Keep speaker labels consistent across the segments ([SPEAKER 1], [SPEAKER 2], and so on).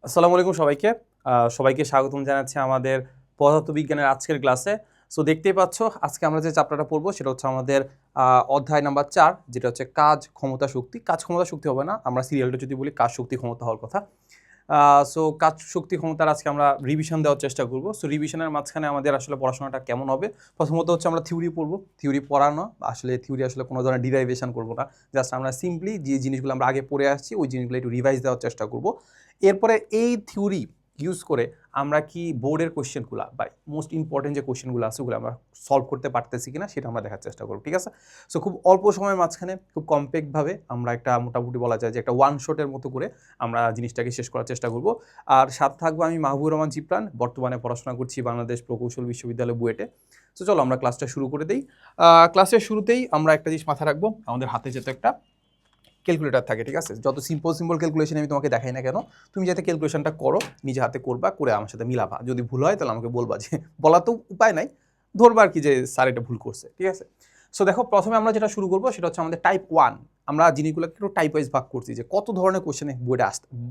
[SPEAKER 1] আসসালামু আলাইকুম সবাইকে। সবাইকে স্বাগতম জানাচ্ছি আমাদের পদার্থবিজ্ঞানের আজকের ক্লাসে। সো দেখতেই পাচ্ছ আজকে আমরা যে চ্যাপ্টারটা পড়বো সেটা হচ্ছে আমাদের অধ্যায় নাম্বার 4, যেটা হচ্ছে কাজ, ক্ষমতা, শক্তি। কাজ, ক্ষমতা, শক্তি হবে না, আমরা সিরিয়ালটা যদি বলি কাজ, শক্তি, ক্ষমতা হওয়ার কথা। সো কাজ, শক্তি, ক্ষমতার আজকে আমরা রিভিশন দেওয়ার চেষ্টা করব। সো রিভিশনের মাঝখানে আমাদের আসলে পড়াশোনাটা কেমন হবে, প্রথমত হচ্ছে আমরা থিওরি পড়বো। থিওরি পড়ানো আসলে থিওরি আসলে কোনো ধরনের ডিরাইভেশন করবো না, জাস্ট আমরা সিম্পলি যে জিনিসগুলো আমরা আগে পড়ে আসছি ওই জিনিসগুলো একটু রিভাইজ দেওয়ার চেষ্টা করব। এরপরে এই থিওরি ইউজ করে আমরা কি বোর্ডের কোয়েশ্চেনগুলো বা মোস্ট ইম্পর্টেন্ট যে কোয়েশ্চেনগুলো আছে ওগুলো আমরা সলভ করতে পারতেছি কিনা সেটা আমরা দেখার চেষ্টা করব, ঠিক আছে? সো খুব অল্প সময়ের মাঝখানে খুব কম্প্যাক্টভাবে আমরা একটা মোটামুটি বলা যায় যে একটা ওয়ান শটের মতো করে আমরা জিনিসটাকে শেষ করার চেষ্টা করব। আর সাথে থাকবো আমি মাহবুবুর রহমান জিপ্রান, বর্তমানে পড়াশোনা করছি বাংলাদেশ প্রকৌশল বিশ্ববিদ্যালয় বুয়েটে। তো চলো আমরা ক্লাসটা শুরু করে দিই। ক্লাসের শুরুতেই আমরা একটা জিনিস মাথায় রাখবো, আমাদের হাতে যেহেতু একটা ক্যালকুলেটার থাকে, ঠিক আছে? যত সিম্পল ক্যালকুলেশন আমি তোমাকে দেখাই না কেন, তুমি যাতে ক্যালকুলেশনটা করো নিজে হাতে করবা, করে আমার সাথে মিলাবা। যদি ভুল হয় তাহলে আমাকে বলবা, যে বলা তো উপায় নাই, ধরবা আর কি যে স্যার এটা ভুল করছে, ঠিক আছে? সো দেখো, প্রথমে আমরা যেটা শুরু করবো সেটা হচ্ছে আমাদের টাইপ 1। আমরা জিনিসগুলোকে একটু টাইপ ওয়াইজ ভাগ করছি যে কত ধরনের কোশ্চেন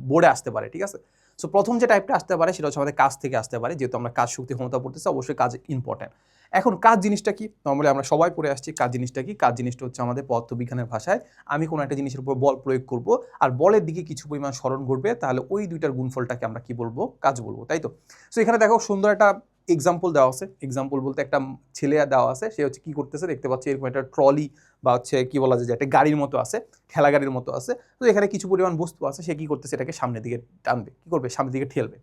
[SPEAKER 1] বোর্ডে আসতে পারে, ঠিক আছে? সো প্রথম যে টাইপটা আসতে পারে সেটা হচ্ছে আমাদের কাজ থেকে আসতে পারে, যেহেতু আমরা কাজ, শক্তি, ক্ষমতা পড়তেছি, অবশ্যই কাজ ইম্পর্টেন্ট। এখন কাজ জিনিসটা কি, নর্মালি আমরা সবাই পড়ে আসছি কাজ জিনিসটা কি। কাজ জিনিসটা হচ্ছে আমাদের পদার্থবিজ্ঞানের ভাষায় আমি কোনো একটা জিনিসের উপর বল প্রয়োগ করব আর বলের দিকে কিছু পরিমাণ সরণ ঘটবে, তাহলে ওই দুইটার গুণফলটাকে আমরা কি বলবো, কাজ বলবো, তাই তো? সো এখানে দেখো সুন্দর একটা এক্সাম্পল দেওয়া আছে। এক্সাম্পল বলতে একটা ছেলে দেওয়া আছে, সে হচ্ছে কি করতেছে দেখতে পাচ্ছি, এরকম একটা ট্রলি বা হচ্ছে কি বলা যায় যে একটা গাড়ির মতো আছে, ঠেলা গাড়ির মতো আছে। তো এখানে কিছু পরিমাণ বস্তু আছে, সে কি করতেছে, এটাকে সামনের দিকে টানবে, কি করবে, সামনের দিকে ঠেলবে।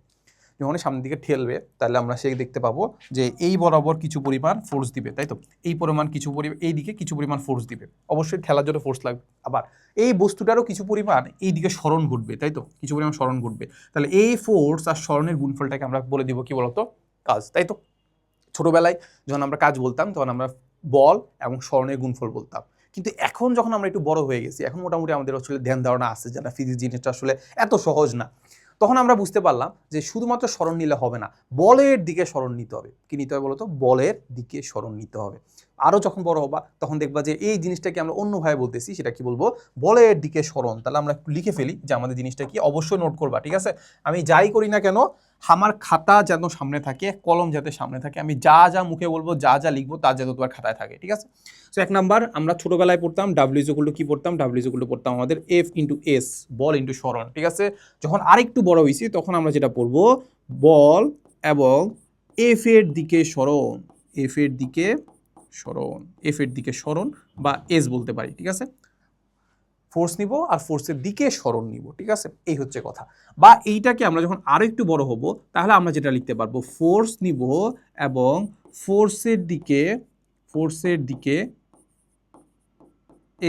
[SPEAKER 1] যখন সামনের দিকে ঠেলবে তাহলে আমরা সে দেখতে পাবো যে এই বরাবর কিছু পরিমাণ ফোর্স দিবে, তাই তো? এই পরিমাণ কিছু পরিমাণ এই দিকে কিছু পরিমাণ ফোর্স দিবে, অবশ্যই ঠেলার জন্য ফোর্স লাগবে। আবার এই বস্তুটারও কিছু পরিমাণ এই দিকে সরণ ঘটবে, তাই তো? কিছু পরিমাণ সরণ ঘটবে, তাহলে এই ফোর্স আর সরণের গুণফলটাকে আমরা বলে দিব কি বলতো, কাজ, তাই তো? ছোটবেলায় যখন আমরা কাজ বলতাম তখন আমরা বল এবং সরণের গুণফল বলতাম। কিন্তু এখন যখন আমরা একটু বড় হয়ে গেছি, এখন মোটামুটি আমাদের আসলে ধ্যান ধারণা আছে যে না, ফিজিক্স জিনিসটা আসলে এত সহজ না। তখন আমরা বুঝতে পারলাম যে শুধুমাত্র সরণ নিলে হবে না, বলের দিকে সরণ নিতে হবে। কি নিতে হবে বলতো, বলের দিকে সরণ নিতে হবে। আরও যখন বড় হবা তখন দেখবা যে এই জিনিসটাকে আমরা অন্যভাবে বলতেছি, সেটা কি বলবো, বলের দিকে সরণ। তাহলে আমরা একটু লিখে ফেলি যে আমাদের জিনিসটা কি, অবশ্যই নোট করবা, ঠিক আছে? আমি যাই করি না কেন আমার খাতা যেন সামনে থাকে, কলম যাতে সামনে থাকে, আমি যা যা মুখে বলবো, যা যা লিখবো তা যেন তোমার খাতায় থাকে, ঠিক আছে? সো 1 নাম্বার, আমরা ছোটবেলায় পড়তাম ডাব্লিউ ইজ ইকুয়াল টু কি পড়তাম, ডাব্লিউ ইজ ইকুয়াল টু পড়তাম আমাদের এফ ইন্টু এস, বল ইন্টু সরণ, ঠিক আছে? যখন আরেকটু বড় হয়েছি তখন আমরা যেটা পড়বো, বল এবং এফ এর দিকে সরণ, এফ এর দিকে সরণ, এফ এর দিকে সরণ বা এস বলতে পারি, ঠিক আছে? ফোর্স নিব আর ফোর্সের দিকে সরণ নিব, ঠিক আছে? এই হচ্ছে কথা। বা এইটাকে আমরা যখন আরো একটু বড় হব তাহলে আমরা যেটা লিখতে পারবো, ফোর্স নিব এবং ফোর্সের দিকে, ফোর্সের দিকে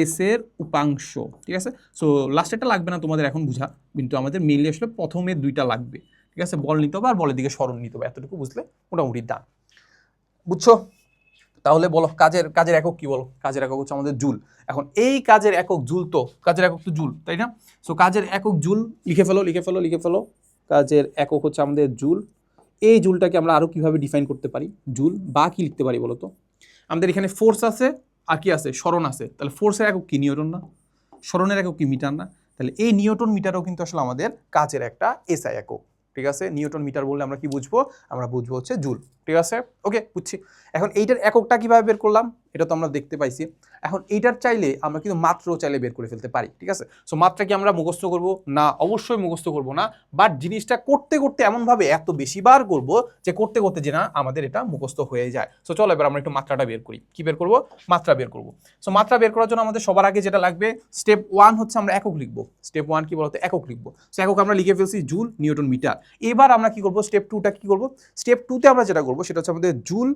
[SPEAKER 1] এস এর উপাংশ, ঠিক আছে? সো লাস্টেরটা লাগবে না তোমাদের এখন বুঝা, কিন্তু আমাদের মেইনলি আসলে প্রথমে দুইটা লাগবে, ঠিক আছে? বল নিতে হবে আর বলের দিকে সরণ নিতে হবে, এতটুকু বুঝলে মোটামুটি ডান। বুঝছো? তাহলে বলো কাজের কাজের একক কি, বলো? কাজের একক হচ্ছে আমাদের জুল। এখন এই কাজের একক জুল, তো কাজের একক তো জুল, তাই না? সো কাজের একক জুল, লিখে ফেলো লিখে ফেলো লিখে ফেলো। কাজের একক হচ্ছে আমাদের জুল। এই জুলটাকে আমরা আরো কিভাবে ডিফাইন করতে পারি, জুল বা কি লিখতে পারি বলো তো? আমাদের এখানে ফোর্স আছে আর কি আছে, সরণ আছে, তাহলে ফোর্সের একক কি, নিউটন না? সরণের একক কি, মিটার না? তাহলে এই নিউটন মিটারও কিন্তু আসলে আমাদের কাজের একটা এসআই একক, ঠিক আছে? নিউটন মিটার বললে আমরা কি বুঝবো, আমরা বুঝবো হচ্ছে জুল, ঠিক আছে? ওকে, বুঝছি। এখন এইটার এককটা কিভাবে বের করলাম এটা তো আমরা দেখতে পাইছি। এখন এইটার চাইলে আমরা কিন্তু মাত্র চাইলে বের করে ফেলতে পারি, ঠিক আছে? সো মাত্রা কি আমরা মুখস্থ করব না? অবশ্যই মুখস্থ করব না, বাট জিনিসটা করতে করতে এমনভাবে এত বেশিবার করব যে করতে করতে যে না আমাদের এটা মুখস্থ হয়ে যায়। সো চলো এবার আমরা একটু মাত্রাটা বের করি। কি বের করব? মাত্রা বের করব। সো মাত্রা বের করার জন্য আমাদের সবার আগে যেটা লাগবে, স্টেপ 1 হচ্ছে আমরা একক লিখব। স্টেপ 1 কি বলতো, একক লিখব। সো একক আমরা লিখে ফেলছি জুল, নিউটন, মিটার। এবার আমরা কি করব, স্টেপ 2টা কি করব? স্টেপ 2তে আমরা যেটা করব সেটা হচ্ছে আমাদের জুল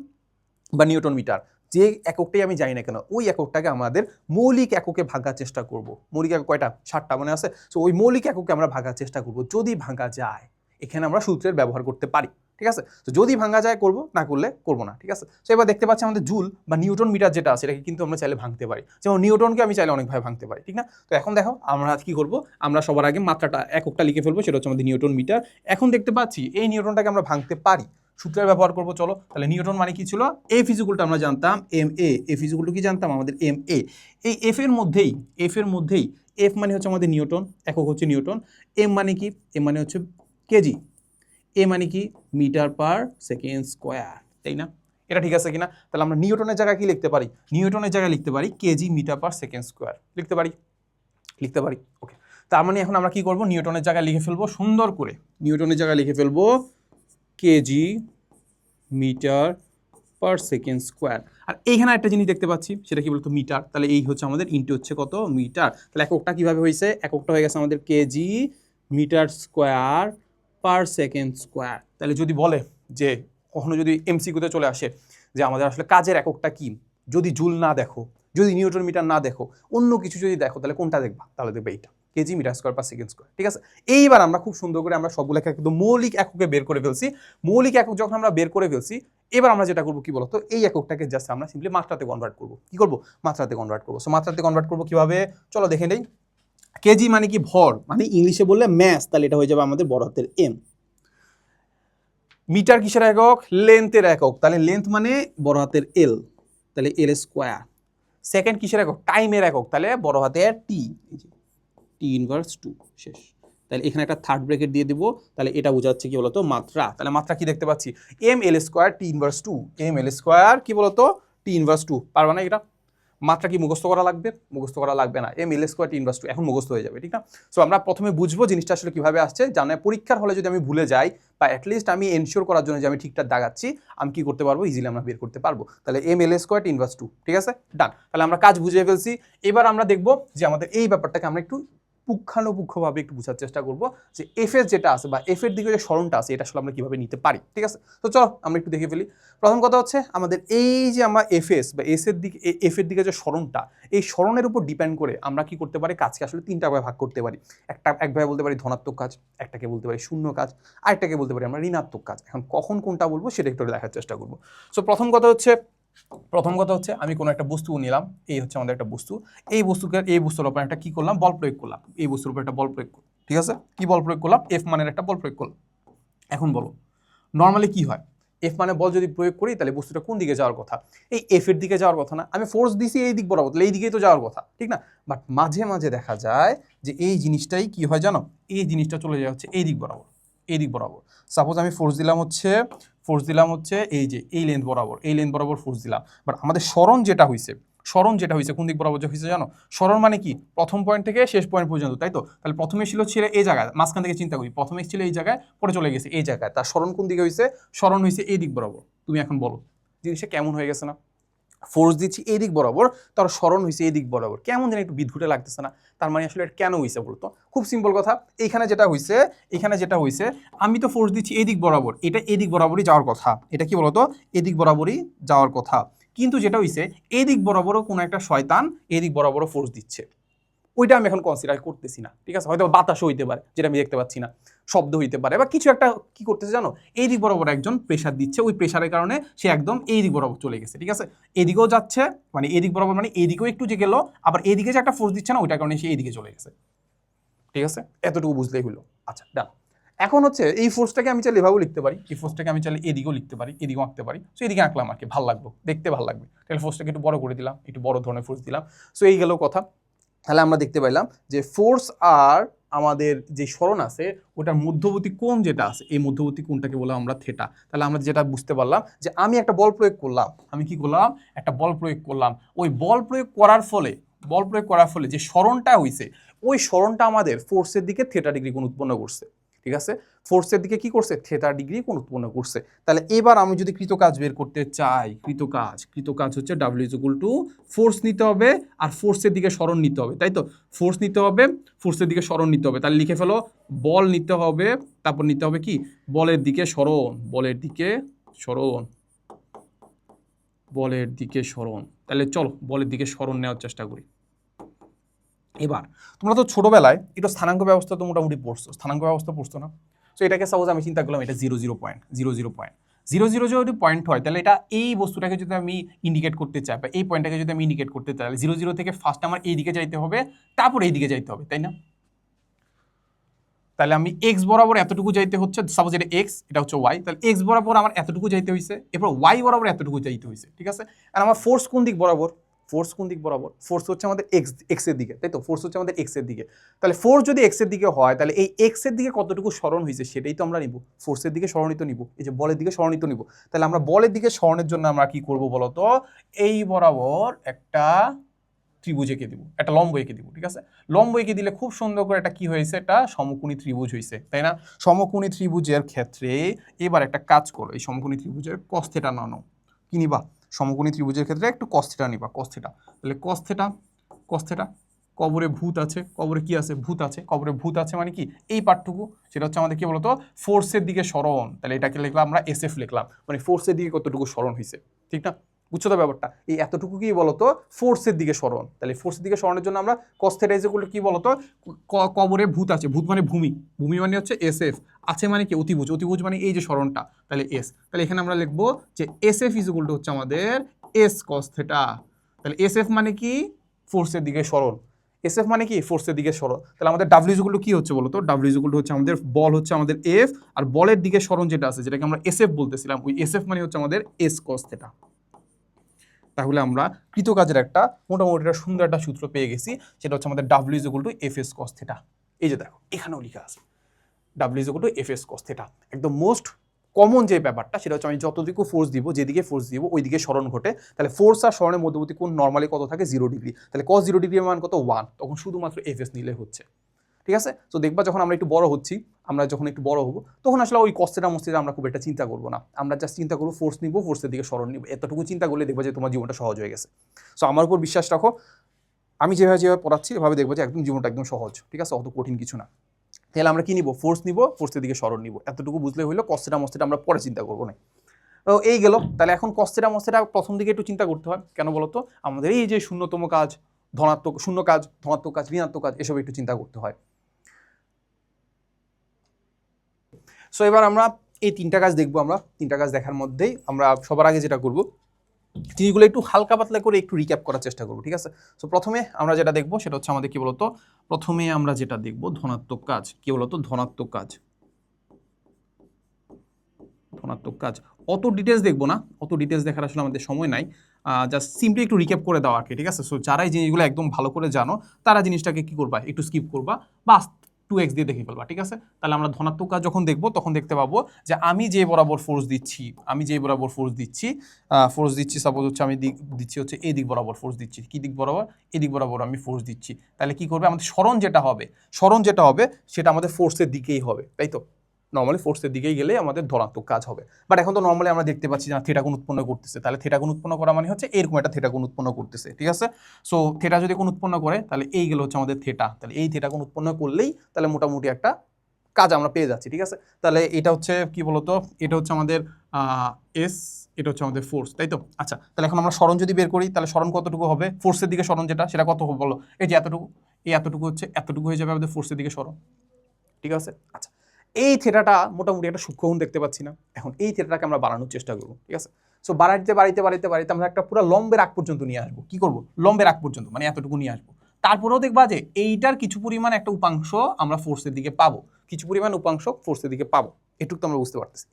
[SPEAKER 1] বা নিউটন মিটার, যে এককটাই আমি জানি না কেন ওই এককটাকে আমাদের মৌলিক এককে ভাগার চেষ্টা করব। মৌলিক একক কয়টা? 7টা মনে আছে? সো ওই মৌলিক এককে আমরা ভাগার চেষ্টা করব, যদি ভাঙা যায় এখানে আমরা সূত্রের ব্যবহার করতে পারি, ঠিক আছে? তো যদি ভাঙা যায় করব, না করলে করব না, ঠিক আছে? তো এবার দেখতে পাচ্ছি আমাদের জুল বা নিউটন মিটার যেটা আছে এটাকে কিন্তু আমরা চাইলে ভাঙতে পারি, যেমন নিউটনকে আমি চাইলে অনেকভাবে ভাঙতে পারি, ঠিক না? তো এখন দেখো আমরা কি করব, আমরা সবার আগে মাত্রাটা এককটা লিখে ফেলবো, সেটা হচ্ছে আমাদের নিউটন মিটার। এখন দেখতে পাচ্ছি এই নিউটনটাকে আমরা ভাঙতে পারি, সূত্রের ব্যবহার করবো। চলো তাহলে নিউটন মানে কি ছিল, এফ ইকুয়াল টু আমরা জানতাম m a, F equal to কি জানতাম আমাদের এম এ। এই এফ এর মধ্যেই এফ মানে হচ্ছে আমাদের নিউটন, একক হচ্ছে নিউটন। এম মানে কি, এম মানে হচ্ছে কেজি, এ মানে কি মিটার পার সেকেন্ড স্কোয়ার, তাই না? এটা ঠিক আছে কিনা? তাহলে আমরা নিউটনের জায়গায় কি লিখতে পারি? নিউটনের জায়গায় লিখতে পারি KG metre per second square, লিখতে পারি। ওকে, তার মানে এখন আমরা কি করব? নিউটনের জায়গায় লিখে ফেলবো সুন্দর করে, নিউটনের জায়গায় লিখে ফেলবো kg metre per second square. আর এইখানে একটা জিনিস দেখতে পাচ্ছি, সেটা কি বলতো? মিটার। তাহলে এই হচ্ছে আমাদের ইনটু হচ্ছে কত? মিটার। তাহলে এককটা কিভাবে হয়েছে? এককটা হয়ে গেছে আমাদের KG metre square per second square. তাহলে যদি বলে যে কখনো যদি এমসিকিউতে চলে আসে যে আমাদের আসলে কাজের এককটা কি, যদি জুল না দেখো, যদি নিউটন মিটার না দেখো, অন্য কিছু যদি দেখো, তাহলে কোনটা দেখবা? তাহলে দেখবে এইটা, KG metre square per second square. ঠিক আছে, এইবার আমরা খুব সুন্দর করে আমরা সবগুলোকে একদম মৌলিক এককে বের করে ফেলছি। মৌলিক একক যখন আমরা বের করে ফেলছি, এবার আমরা যেটা করবো কি বলতো? এই এককটাকে জাস্ট আমরা সিম্পলি মাত্রাতে কনভার্ট করবো। কি করবো? মাত্রাতে কনভার্ট করবো। সো মাত্রাতে কনভার্ট করবো কিভাবে? চলো দেখে নেই। কেজি মানে কি? ভর, মানে ইংলিশে বললে ম্যাস, তাহলে এটা হয়ে যাবে আমাদের বড় হাতের এম। মিটার কিসের একক? লেন্থের একক, তাহলে লেন্থ মানে বড় হাতের এল, তাহলে এল স্কোয়ার। সেকেন্ড কিসের একক? টাইমের একক, তাহলে বড় হাতের টি, টি ইনভার্স 2, শেষ। তাহলে এখানে একটা থার্ড ব্র্যাকেট দিয়ে দিব, তাহলে এটা বোঝাচ্ছে কি বলতো? মাত্রা। তাহলে মাত্রা কি দেখতে পাচ্ছি? M L square T inverse 2, M L square কি বলতো? T inverse 2। পারবা না এটা? মাত্রা কি মুখস্থ করা লাগবে? মুখস্থ করা লাগবে না, M L square T inverse 2 এখন মুখস্থ হয়ে যাবে, ঠিক না? সো আমরা প্রথমে বুঝবো জিনিসটা আসলে কিভাবে আসছে, জানা পরীক্ষার হলে যদি আমি ভুলে যাই, বা অ্যাটলিস্ট আমি এনশিওর করার জন্য যে আমি ঠিকঠাক দাগাচ্ছি, আমি কি করতে পারবো? ইজিলি আমরা বের করতে পারবো। তাহলে M L square T inverse 2, ঠিক আছে, ডান। তাহলে আমরা কাজ বুঝিয়ে ফেলছি। এবার আমরা দেখবো যে আমাদের এই ব্যাপারটাকে আমরা একটু পুঙ্খানুপুঙ্খভাবে একটু বোঝার চেষ্টা করবো যে এফ এর যেটা আছে বা এফ এর দিকে যে স্মরণটা আছে, এটা আসলে আমরা কিভাবে নিতে পারি, ঠিক আছে? তো চলো আমরা একটু দেখে ফেলি। প্রথম কথা হচ্ছে আমাদের এই যে আমরা এফ এস বা এস এর দিকে, এফ এর দিকে যে স্মরণটা, এই স্মরণের উপর ডিপেন্ড করে আমরা কি করতে পারি? কাজকে আসলে তিনটা ভাগে ভাগ করতে পারি। একভাবে বলতে পারি ধনাত্মক কাজ, একটাকে বলতে পারি শূন্য কাজ, আরেকটাকে বলতে পারি আমরা ঋণাত্মক কাজ। এখন কখন কোনটা বলবো সেটা একটু দেখার চেষ্টা করবো। সো প্রথম কথা হচ্ছে আমি কোনো একটা বস্তু নিলাম, এই হচ্ছে আমাদের একটা বস্তু, এই বস্তুর উপর একটা কি করলাম? বল প্রয়োগ করলাম। এই বস্তুর উপর একটা বল প্রয়োগ করলাম, ঠিক আছে? কি বল প্রয়োগ করলাম? এফ মানের একটা বল প্রয়োগ করলাম। এখন বলো নর্মালি কি হয়? এফ মানে বল যদি প্রয়োগ করি, তাহলে বস্তুটা কোন দিকে যাওয়ার কথা? এই এফ এর দিকে যাওয়ার কথা না? আমি ফোর্স দিছি এই দিক বরাবর, তাহলে এই দিকেই তো যাওয়ার কথা, ঠিক না? বাট মাঝে মাঝে দেখা যায় যে এই জিনিসটাই কি হয় জানো? এই জিনিসটা চলে যায় হচ্ছে এই দিক বরাবর, এই দিক বরাবর। সাপোজ আমি ফোর্স দিলাম হচ্ছে এই যে এই লেন্থ বরাবর ফোর্স দিলাম। বাট আমাদের স্মরণ যেটা হয়েছে কোন দিক বরাবর হয়েছে জানো? স্মরণ মানে কি? প্রথম পয়েন্ট থেকে শেষ পয়েন্ট পর্যন্ত, তাই তো? তাহলে প্রথমে ছিল এই জায়গায়, মাঝখান থেকে চিন্তা করি, প্রথমে ছিল এই জায়গায়, পরে চলে গেছে এই জায়গায়। তার স্মরণ কোন দিকে হয়েছে? স্মরণ হয়েছে এই দিক বরাবর। তুমি এখন বলো জিনিসটা কেমন হয়ে গেছে না? ফোর্স দিচ্ছি এই দিক বরাবর, তার স্মরণ হয়েছে এই দিক বরাবর, কেমন যেন একটু বিদঘুটে লাগতেছে না? তার মানে আসলে এটা কেন হয়েছে বলতো? খুব সিম্পল কথা, এখানে যেটা হয়েছে আমি তো ফোর্স দিচ্ছি এই দিক বরাবর, এটা এই দিক বরাবরই যাওয়ার কথা, এটা কি বলতো? এদিক বরাবরই যাওয়ার কথা। কিন্তু যেটা হয়েছে এই দিক বরাবরও কোনো একটা শয়তান এই দিক বরাবরও ফোর্স দিচ্ছে, ওইটা আমি এখন কনসিডার করতেছি না, ঠিক আছে? হয়তো বাতাসও হইতে পারে যেটা আমি দেখতে পাচ্ছি না, শব্দ হইতে পারে, বা কিছু একটা কি করতেছে জানো? এই দিক বরাবর একজন প্রেশার দিচ্ছে, ওই প্রেশারের কারণে সে একদম এই দিক বরাবর চলে গেছে, ঠিক আছে? এদিকেও যাচ্ছে, মানে এই দিক বরাবর মানে এইদিকেও একটু যে গেল, আবার এইদিকে যে একটা ফোর্স দিচ্ছে না, ওইটার কারণে সে এইদিকে চলে গেছে, ঠিক আছে? এতটুকু বুঝলেই হলো। আচ্ছা ডান। এখন হচ্ছে এই ফোর্সটাকে আমি চাইলে এভাবেও লিখতে পারি, এই ফোর্সটাকে আমি চাইলে এদিকেও লিখতে পারি, এদিকেও আঁকতে পারি। সো এদিকে আঁকলাম আর কি, ভালো লাগবে, দেখতে ভালো লাগবে। তাহলে ফোর্সটাকে একটু বড় করে দিলাম, একটু বড় ধরনের ফোর্স দিলাম। সো এই গেল কথা। তাহলে আমরা দেখতে পাইলাম যে ফোর্স আর আমাদের যে স্মরণ আছে, ওটার মধ্যবর্তী কোণ যেটা আছে, এই মধ্যবর্তী কোণটাকে বললাম আমরা থিটা। তাহলে আমরা যেটা বুঝতে পারলাম যে আমি একটা বল প্রয়োগ করলাম, একটা বল প্রয়োগ করলাম। ওই বল প্রয়োগ করার ফলে যে স্মরণটা হয়েছে, ওই স্মরণটা আমাদের ফোর্সের দিকে থিটা ডিগ্রি কোণ উৎপন্ন করছে, ঠিক আছে? ফোর্সের দিকে কি করছে? থিটা ডিগ্রি কোণ উৎপন্ন করছে। তাহলে এবার আমি যদি কৃতকাজ বের করতে চাই, কৃতকাজ হচ্ছে W = ফোর্স নিতে হবে আর ফোর্সের দিকে স্মরণ নিতে হবে, তাই তো? ফোর্স নিতে হবে, ফোর্সের দিকে স্মরণ নিতে হবে। তাহলে লিখে ফেলো, বল নিতে হবে, তারপর নিতে হবে কি? বলের দিকে স্মরণ। তাহলে চলো বলের দিকে স্মরণ নেওয়ার চেষ্টা করি। এবার তোমরা তো ছোটবেলায় একটু স্থানাঙ্ক ব্যবস্থা তো মোটামুটি পড়ছো না? সো এটাকে সাপোজ আমি চিন্তা করলাম এটা 0 পয়েন্ট, 0 যদি পয়েন্ট হয়, তাহলে এটা এই বস্তুটাকে যদি আমি ইন্ডিকেট করতে চাই, বা এই পয়েন্টটাকে যদি আমি ইন্ডিকেট করতে চাই, তাহলে 0 থেকে ফার্স্ট আমার এই দিকে যাইতে হবে, তারপর এই দিকে যাইতে হবে, তাই না? তাহলে আমি এক্স বরাবর এতটুকু যাইতে হচ্ছে, সাপোজ এটা এক্স, এটা হচ্ছে ওয়াই, তাহলে এক্স বরাবর আমার এতটুকু যাইতে হয়েছে, এরপর ওয়াই বরাবর এতটুকু যাইতে হয়েছে, ঠিক আছে? আর আমার ফোর্স কোন দিক বরাবর? ফোর্স কোন দিক বরাবর? ফোর্স হচ্ছে আমাদের এক্স এর দিকে, তাই তো? ফোর্স হচ্ছে আমাদের এক্স এর দিকে। তাহলে ফোর্স যদি এক্স এর দিকে হয়, তাহলে এই এক্স এর দিকে কতটুকু সরণ হয়েছে সেটাই তো আমরা নিব। ফোর্সের দিকে সরণিত নিব, এই যে বলের দিকে সরণিত নিব। তাহলে আমরা বলের দিকে সরণের জন্য আমরা কি করব বলতো? এই বরাবর একটা ত্রিভুজ এঁকে দিব, একটা লম্ব এঁকে দিব, ঠিক আছে? লম্ব এঁকে দিলে খুব সুন্দর করে একটা কি হয়েছে, একটা সমকোণী ত্রিভুজ হয়েছে, তাই না? সমকোণী ত্রিভুজের ক্ষেত্রে এবার একটা কাজ করো, এই সমকোণী ত্রিভুজের কস থিটা নাও। কি নিবা? সমকোণী ত্রিভুজের ক্ষেত্রে একটু কস থিটা নিবা, কস থিটা। তাহলে কস থিটা কবরে ভূত আছে, কবরে কি আছে? ভূত আছে। কবরে ভূত আছে মানে কি? এই পার্টটুকু, সেটা হচ্ছে আমাদের কি বলতো? ফোর্সের দিকে সরণ। তাহলে এটাকে লিখলাম আমরা এসএফ লিখলাম, মানে ফোর্সের দিকে কতটুকু সরণ হয়েছে, ঠিক না? বুঝছো তো ব্যাপারটা? এই এতটুকু কি বলতো? ফোর্সের দিকে সরণ। তাহলে ফোর্সের দিকে সরণের জন্য আমরা cos theta is equal to কি বলতো? কবরে ভূত আছে, ভূত মানে ভূমি, ভূমি মানে হচ্ছে এসএফ, আছে মানে কি? অতিভুজ, অতিভুজ মানে এই যে সরণটা, তাহলে এস। তাহলে এখানে আমরা লিখবো যে এসএফ ইজ ইকুয়াল টু হচ্ছে আমাদের এস কস থিটা। তাহলে এসএফ মানে কি? ফোর্সের দিকে সরণ। এসএফ মানে কি? ফোর্সের দিকে সরণ। তাহলে আমাদের ডাব্লিউ ইজ ইকুয়াল টু কি হচ্ছে বলতো? ডাব্লিউ ইজ ইকুয়াল টু হচ্ছে আমাদের বল হচ্ছে আমাদের এফ, আর বলের দিকে সরণ যেটা আছে, যেটাকে আমরা এসএফ বলতেছিলাম, ওই এসএফ মানে হচ্ছে আমাদের এস কস থিটা। তাহলে আমরা কৃতকাজের একটা মোটামুটি একটা সুন্দর একটা সূত্র পেয়ে গেছি, সেটা হচ্ছে আমাদের W is equal to F S cos theta. এই যে দেখো এখানেও লেখা আছে W is equal to F S cos theta. একদম মোস্ট কমন যে ব্যাপারটা, সেটা হচ্ছে আমি যতটুকু ফোর্স দিব, যেদিকে ফোর্স দিব ওই দিকে সরণ ঘটে। তাহলে ফোর্স আর সরণের মধ্যবর্তী কোণ নর্মালি কত থাকে? 0 ডিগ্রি। তাহলে cos 0 ডিগ্রির মান কত? 1। তখন শুধুমাত্র এফ এস নিলে হচ্ছে, ঠিক আছে? তো দেখবা যখন আমরা একটু বড় হচ্ছি, আমরা যখন একটু বড় হবো, তখন আসলে ওই কস্টেটা মস্তিটা আমরা খুব একটা চিন্তা করবো না। আমরা জাস্ট চিন্তা করবো ফোর্স নিব, ফোর্সের দিকে সরণ নিব। এতটুকু চিন্তা করলে দেখবা যে তোমার জীবনটা সহজ হয়ে গেছে। সো আমার উপর বিশ্বাস রাখো, আমি যেভাবে পড়াচ্ছি এভাবে দেখবো যে একদম জীবনটা একদম সহজ, ঠিক আছে? অত কঠিন কিছু না। তাহলে আমরা কি নিব? ফোর্স নিব, ফোর্সের দিকে সরণ নিব। এতটুকু বুঝলে হইলো, কস্টেটা মস্তিটা আমরা পরে চিন্তা করবো না। তো এই গেল। তাহলে এখন কস্টেটা মস্তিটা প্রথম দিকে একটু চিন্তা করতে হয়, কেন বলতো? আমাদের এই যে শূন্যতম কাজ, ধনাত্মক শূন্য কাজ, ধনাত্মক কাজ, ঋণাত্মক কাজ, এসব একটু চিন্তা করতে হয়। সো এবার আমরা এই তিনটা কাজ দেখবো। আমরা তিনটা কাজ দেখার মধ্যেই আমরা সবার আগে যেটা করবো, জিনিসগুলো একটু হালকা পাতলা করে একটু রিক্যাপ করার চেষ্টা করবো, ঠিক আছে? সো প্রথমে আমরা যেটা দেখবো সেটা হচ্ছে আমাদের কি বলতো? প্রথমে আমরা যেটা দেখবো ধনাত্মক কাজ। কি বলতো? ধনাত্মক কাজ। ধনাত্মক কাজ অত ডিটেলস দেখবো না, অত ডিটেলস দেখার আসলে আমাদের সময় নাই। জাস্ট সিম্পলি একটু রিক্যাপ করে দেওয়া আর কি, ঠিক আছে? সো যারা এই জিনিসগুলো একদম ভালো করে জানো, তারা জিনিসটাকে কি করবা? একটু স্কিপ করবা বা 2x দিয়ে দেখে ফেলবা, ঠিক আছে? তাহলে আমরা ধনাত্মক কাজ যখন দেখবো তখন দেখতে পাবো যে আমি যে বরাবর ফোর্স দিচ্ছি, সাপোজ হচ্ছে আমি দিচ্ছি হচ্ছে এই দিক বরাবর ফোর্স দিচ্ছি। কি দিক বরাবর? এই দিক বরাবর আমি ফোর্স দিচ্ছি। তাহলে কি করবে? আমাদের সরণ যেটা হবে সেটা আমাদের ফোর্সের দিকেই হবে, তাই তো? নর্মালি ফোর্সের দিকেই গেলে আমাদের ধনাত্মক কাজ হবে। বাট এখন তো নর্মালি আমরা দেখতে পাচ্ছি যে থিটা কোণ উৎপন্ন করতেছে। তাহলে থিটা কোণ উৎপন্ন করা মানে হচ্ছে এরকম একটা থিটা কোণ উৎপন্ন করতেছে, ঠিক আছে? সো থিটা যদি কোণ উৎপন্ন করে, তাহলে এই গেল হচ্ছে আমাদের থিটা। তাহলে এই থিটা কোণ উৎপন্ন করলেই তাহলে মোটামুটি একটা কাজ আমরা পেয়ে যাচ্ছি, ঠিক আছে? তাহলে এটা হচ্ছে কি বলতো? এটা হচ্ছে আমাদের এস, এটা হচ্ছে আমাদের ফোর্স, তাই তো? আচ্ছা, তাহলে এখন আমরা সরণ যদি বের করি, তাহলে সরণ কতটুকু হবে? ফোর্সের দিকে সরণ যেটা, সেটা কত হবে বলো? এই যে এতটুকু, এই এতটুকু হচ্ছে, এতটুকু হয়ে যাবে আমাদের ফোর্সের দিকে সরণ, ঠিক আছে? আচ্ছা, এই থিটাটা মোটামুটি একটা সূক্ষ্মকোণ দেখতে পাচ্ছি না? এখন এই থিটাটাকে আমরা বাড়ানোর চেষ্টা করবো, ঠিক আছে? সো বাড়াইতে আমরা একটা পুরো লম্বের আগ পর্যন্ত নিয়ে আসবো। কি করবো? লম্বের আগ পর্যন্ত, মানে এতটুকু নিয়ে আসবো। তারপরেও দেখবা যে এইটার কিছু পরিমাণ একটা উপাংশ আমরা ফোর্সের দিকে পাবো, কিছু পরিমাণ উপাংশ ফোর্সের দিকে পাবো, এটুকু তো আমরা বুঝতে পারতেছি।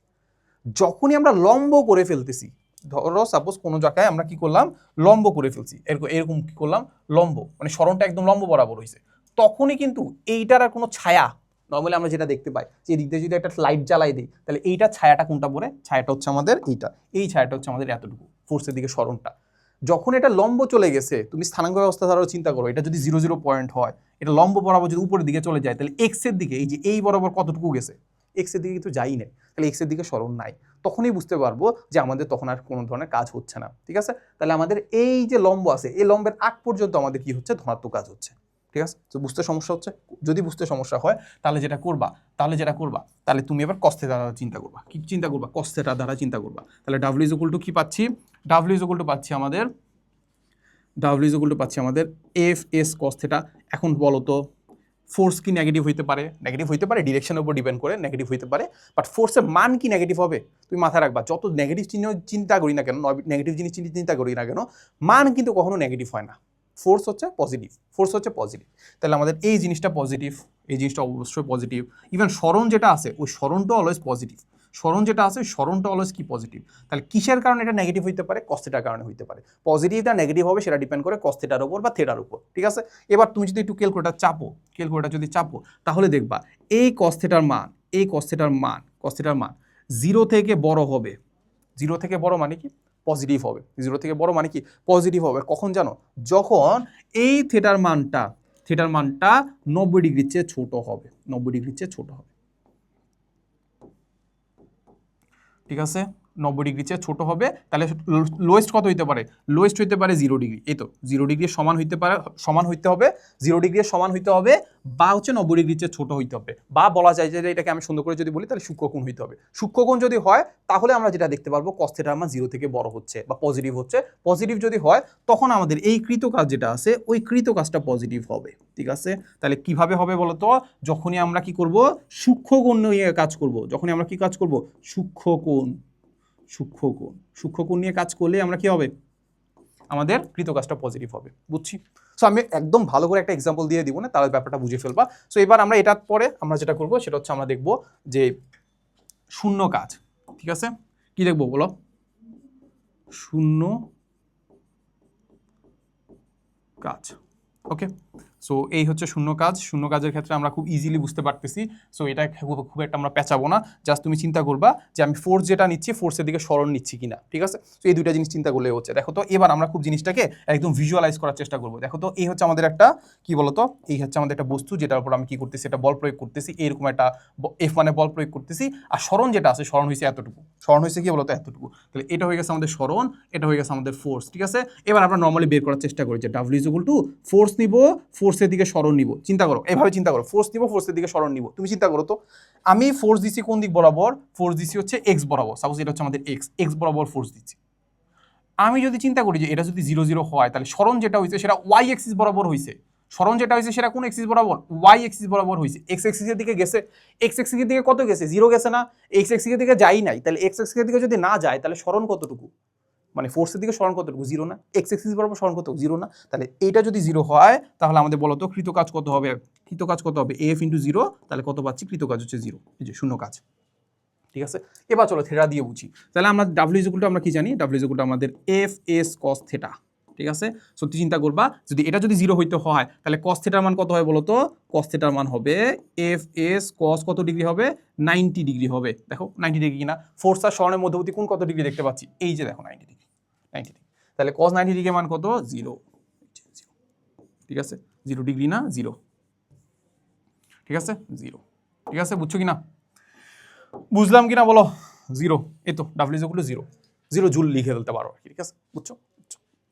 [SPEAKER 1] যখনই আমরা লম্ব করে ফেলতেছি, ধরো সাপোজ কোনো জায়গায় আমরা কি করলাম? লম্ব করে ফেলছি, এরকম কি করলাম? লম্ব, মানে সরণটা একদম লম্ব বরাবর হয়েছে, তখনই কিন্তু এইটার আর কোনো ছায়া, নর্মালি আমরা যেটা দেখতে পাই যে এদিক দিয়ে যদি একটা লাইট জ্বালাই দিই, তাহলে এইটার ছায়াটা কোনটা পড়ে? ছায়াটা হচ্ছে আমাদের এইটা, এই ছায়াটা হচ্ছে আমাদের এতটুকু ফোর্সের দিকে সরণটা। যখন এটা লম্ব চলে গেছে, তুমি স্থানাঙ্ক ব্যবস্থা দ্বারা চিন্তা করো, এটা যদি 0 পয়েন্ট হয়, এটা লম্ব বরাবর যদি উপরের দিকে চলে যায়, তাহলে এক্স এর দিকে, এই যে এই বরাবর কতটুকু গেছে? এক্স এর দিকে কিন্তু যাই নাই, তাহলে এক্স এর দিকে সরণ নাই। তখনই বুঝতে পারবো যে আমাদের তখন আর কোনো ধরনের কাজ হচ্ছে না, ঠিক আছে? তাহলে আমাদের এই যে লম্ব আছে, এই লম্বের আগ পর্যন্ত আমাদের কি হচ্ছে? ধনাত্মক কাজ হচ্ছে, ঠিক আছে? তো বুঝতে সমস্যা হচ্ছে? যদি বুঝতে সমস্যা হয়, তাহলে যেটা করবা, তাহলে তুমি এবার কস থিটা দ্বারা চিন্তা করবা। কি চিন্তা করবা? কস থিটা দ্বারা চিন্তা করবা। তাহলে ডাব্লিউ ইজ ইকুয়াল টু কি পাচ্ছি? ডাব্লিউ ইজ ইকুয়াল টু পাচ্ছি আমাদের এফ এস কস থিটা। এখন বলো তো, ফোর্স কি নেগেটিভ হইতে পারে? নেগেটিভ হইতে পারে, ডিরেকশনের উপর ডিপেন্ড করে নেগেটিভ হইতে পারে। বাট ফোর্সের মান কি নেগেটিভ হবে? তুমি মাথায় রাখবা, যত নেগেটিভ চিহ্ন চিন্তা করি না কেন, নেগেটিভ জিনিস চিন্তা করি না কেন, মান কিন্তু কখনো নেগেটিভ হয় না। ফোর্স হচ্ছে পজিটিভ। তাহলে আমাদের এই জিনিসটা পজিটিভ, এই জিনিসটা অবশ্যই পজিটিভ। ইভেন সরণ যেটা আছে, ওই সরণটা অলওয়েজ পজিটিভ। স্মরণ যেটা আছে স্মরণটা অলওয়েজ কি পজিটিভ। তাহলে কিসের কারণে এটা নেগেটিভ হইতে পারে, cos থিটার কারণে হইতে পারে। পজিটিভ না নেগেটিভ হবে সেটা ডিপেন্ড করে cos থিটার উপর বা থিটার উপর, ঠিক আছে। এবার তুমি যদি একটু ক্যালকুলেটর যদি চাপো তাহলে দেখবা এই cos থিটার মান, এই cos থিটার মান 0 থেকে বড় হবে। 0 থেকে বড় মানে কি পজিটিভ হবে, 0 থেকে বড় মানে কি পজিটিভ হবে। কখন জানো, যখন এই থিটার মানটা 90 ডিগ্রির চেয়ে ছোট হবে, 90 ডিগ্রির চেয়ে ছোট হবে, ঠিক আছে। 90 ডিগ্রি চেয়ে ছোট হবে, তাহলে লোয়েস্ট কত হইতে পারে, লোয়েস্ট হইতে পারে 0 ডিগ্রি। এই তো 0 ডিগ্রি সমান হইতে পারে, সমান হইতে হবে 0 ডিগ্রি সমান হইতে হবে, বা হচ্ছে 90 ডিগ্রি চেয়ে ছোট হইতে হবে, বা বলা যায় যে এটাকে আমি সুন্দর করে যদি বলি তাহলে সূক্ষ্মকোণ হইতে হবে। সূক্ষ্মকোণ যদি হয় তাহলে আমরা যেটা দেখতে পারবো cos থিটার মান 0 থেকে বড় হচ্ছে বা পজিটিভ হচ্ছে। পজিটিভ যদি হয় তখন আমাদের এই কৃত কাজ যেটা আছে ওই কৃত কাজটা পজিটিভ হবে, ঠিক আছে। তাহলে কিভাবে হবে বলতো, যখনই আমরা কি করব সূক্ষ্মকোণ নিয়ে কাজ করব, যখনই আমরা কি কাজ করব সূক্ষ্মকোণ নিয়ে কাজ করলে আমরা কি হবে, আমাদের কৃত কাজটা পজিটিভ হবে, বুঝছি। সো আমি একদম ভালো করে একটা এক্সাম্পল দিয়ে দিব না, তাহলে ব্যাপারটা বুঝে ফেলবা। সো এবার আমরা এটার পরে আমরা যেটা করব সেটা হচ্ছে আমরা দেখব যে শূন্য কাজ, ঠিক আছে। কি দেখবো বলো, শূন্য কাজ, ওকে। সো এই হচ্ছে শূন্য কাজ। শূন্য কাজের ক্ষেত্রে আমরা খুব ইজিলি বুঝতে পারতেছি। সো এটা খুব একটা আমরা পেঁচাবো না, জাস্ট তুমি চিন্তা করবা যে আমি ফোর্স যেটা নিচ্ছি ফোর্সের দিকে সরণ নিচ্ছি কিনা, ঠিক আছে। তো এই দুইটা জিনিস চিন্তা করলে হচ্ছে। দেখো তো এবার আমরা খুব জিনিসটাকে একদম ভিজুয়ালাইজ করার চেষ্টা করবো। দেখো তো এই হচ্ছে আমাদের একটা কি বলতো, এই হচ্ছে আমাদের একটা বস্তু যেটার উপর আমি কি করতেছি, এটা বল প্রয়োগ করতেছি, এরকম একটা এফ মানে বল প্রয়োগ করতেছি। আর সরণ যেটা আছে সরণ হয়েছে এতটুকু, সরণ হয়েছে কি বলতো এতটুকু। তাহলে এটা হয়ে গেছে আমাদের সরণ, এটা হয়ে গেছে আমাদের ফোর্স, ঠিক আছে। এবার আমরা নর্মালি বের করার চেষ্টা করি যে W is equal to force নিব, ফোর্সের দিকে সরণ নিব। চিন্তা করো, এভাবে চিন্তা করো, ফোর্স নিব, ফোর্সের দিকে সরণ নিব। তুমি চিন্তা করো তো, আমি ফোর্স দিচ্ছি কোন দিক বরাবর, ফোর্স দিচ্ছি হচ্ছে এক্স বরাবর। সাপোজ এটা হচ্ছে আমাদের এক্স বরাবর ফোর্স দিচ্ছি। আমি যদি চিন্তা করি যে এটা যদি 0 0 হয় তাহলে সরণ যেটা হয়েছে সেটা ওয়াই এক্সিস বরাবর হয়েছে। সরণ যেটা হয়েছে সেটা কোন এক্সিস বরাবর, ওয়াই এক্সিস বরাবর হয়েছে। এক্স এক্সিসের দিকে গেছে, এক্স এক্সিসের দিকে কত গেছে, 0 গেছে না, এক্স এক্সিসের দিকে যাই নাই। তাহলে এক্স এক্সিসের দিকে যদি না যায় তাহলে সরণ কতটুকু, মানে ফোর্সের দিকে সরণ কতটুকু, 0 না। এক্স এক্সিস বরাবর সরণ কত, 0 না। তাহলে এইটা যদি 0 হয় তাহলে আমাদের বলো তো কৃত কাজ কত হবে, কৃত কাজ কত হবে, এফ ইন্টু 0। তাহলে কত পাচ্ছি, কৃত কাজ হচ্ছে 0, এই যে শূন্য কাজ, ঠিক আছে। এবার চলো থিটা দিয়ে বুঝি। তাহলে আমরা ডাব্লিউ ইজ ইকুয়াল টু আমরা কি জানি, ডাব্লিউ ইজ ইকুয়াল টু আমাদের এফ এস কস থিটা, ঠিক আছে। সত্যি চিন্তা করবা যদি এটা যদি 0 হইতে হয় তাহলে কস থিটার মান কত হয় বলো তো, কস থিটার মান হবে এফ এস কস কত ডিগ্রি হবে, 90 ডিগ্রি হবে। দেখো 90 ডিগ্রি কিনা, ফোর্স আর সরণের মধ্যবর্তী কোণ কত ডিগ্রি দেখতে পাচ্ছি, এই যে দেখো 90 ডিগ্রি, 90 ডিগ্রি। তাহলে কস 90 ডিগ্রি মান কত, 0, ঠিক আছে। 0 ডিগ্রি না 0, ঠিক আছে 0, ঠিক আছে। বুঝছো কিনা, বুঝলাম কিনা বলো, 0। এই তো W is equal two 0, 0 joule লিখে ফেলতে পারো, ঠিক আছে। বুঝছো,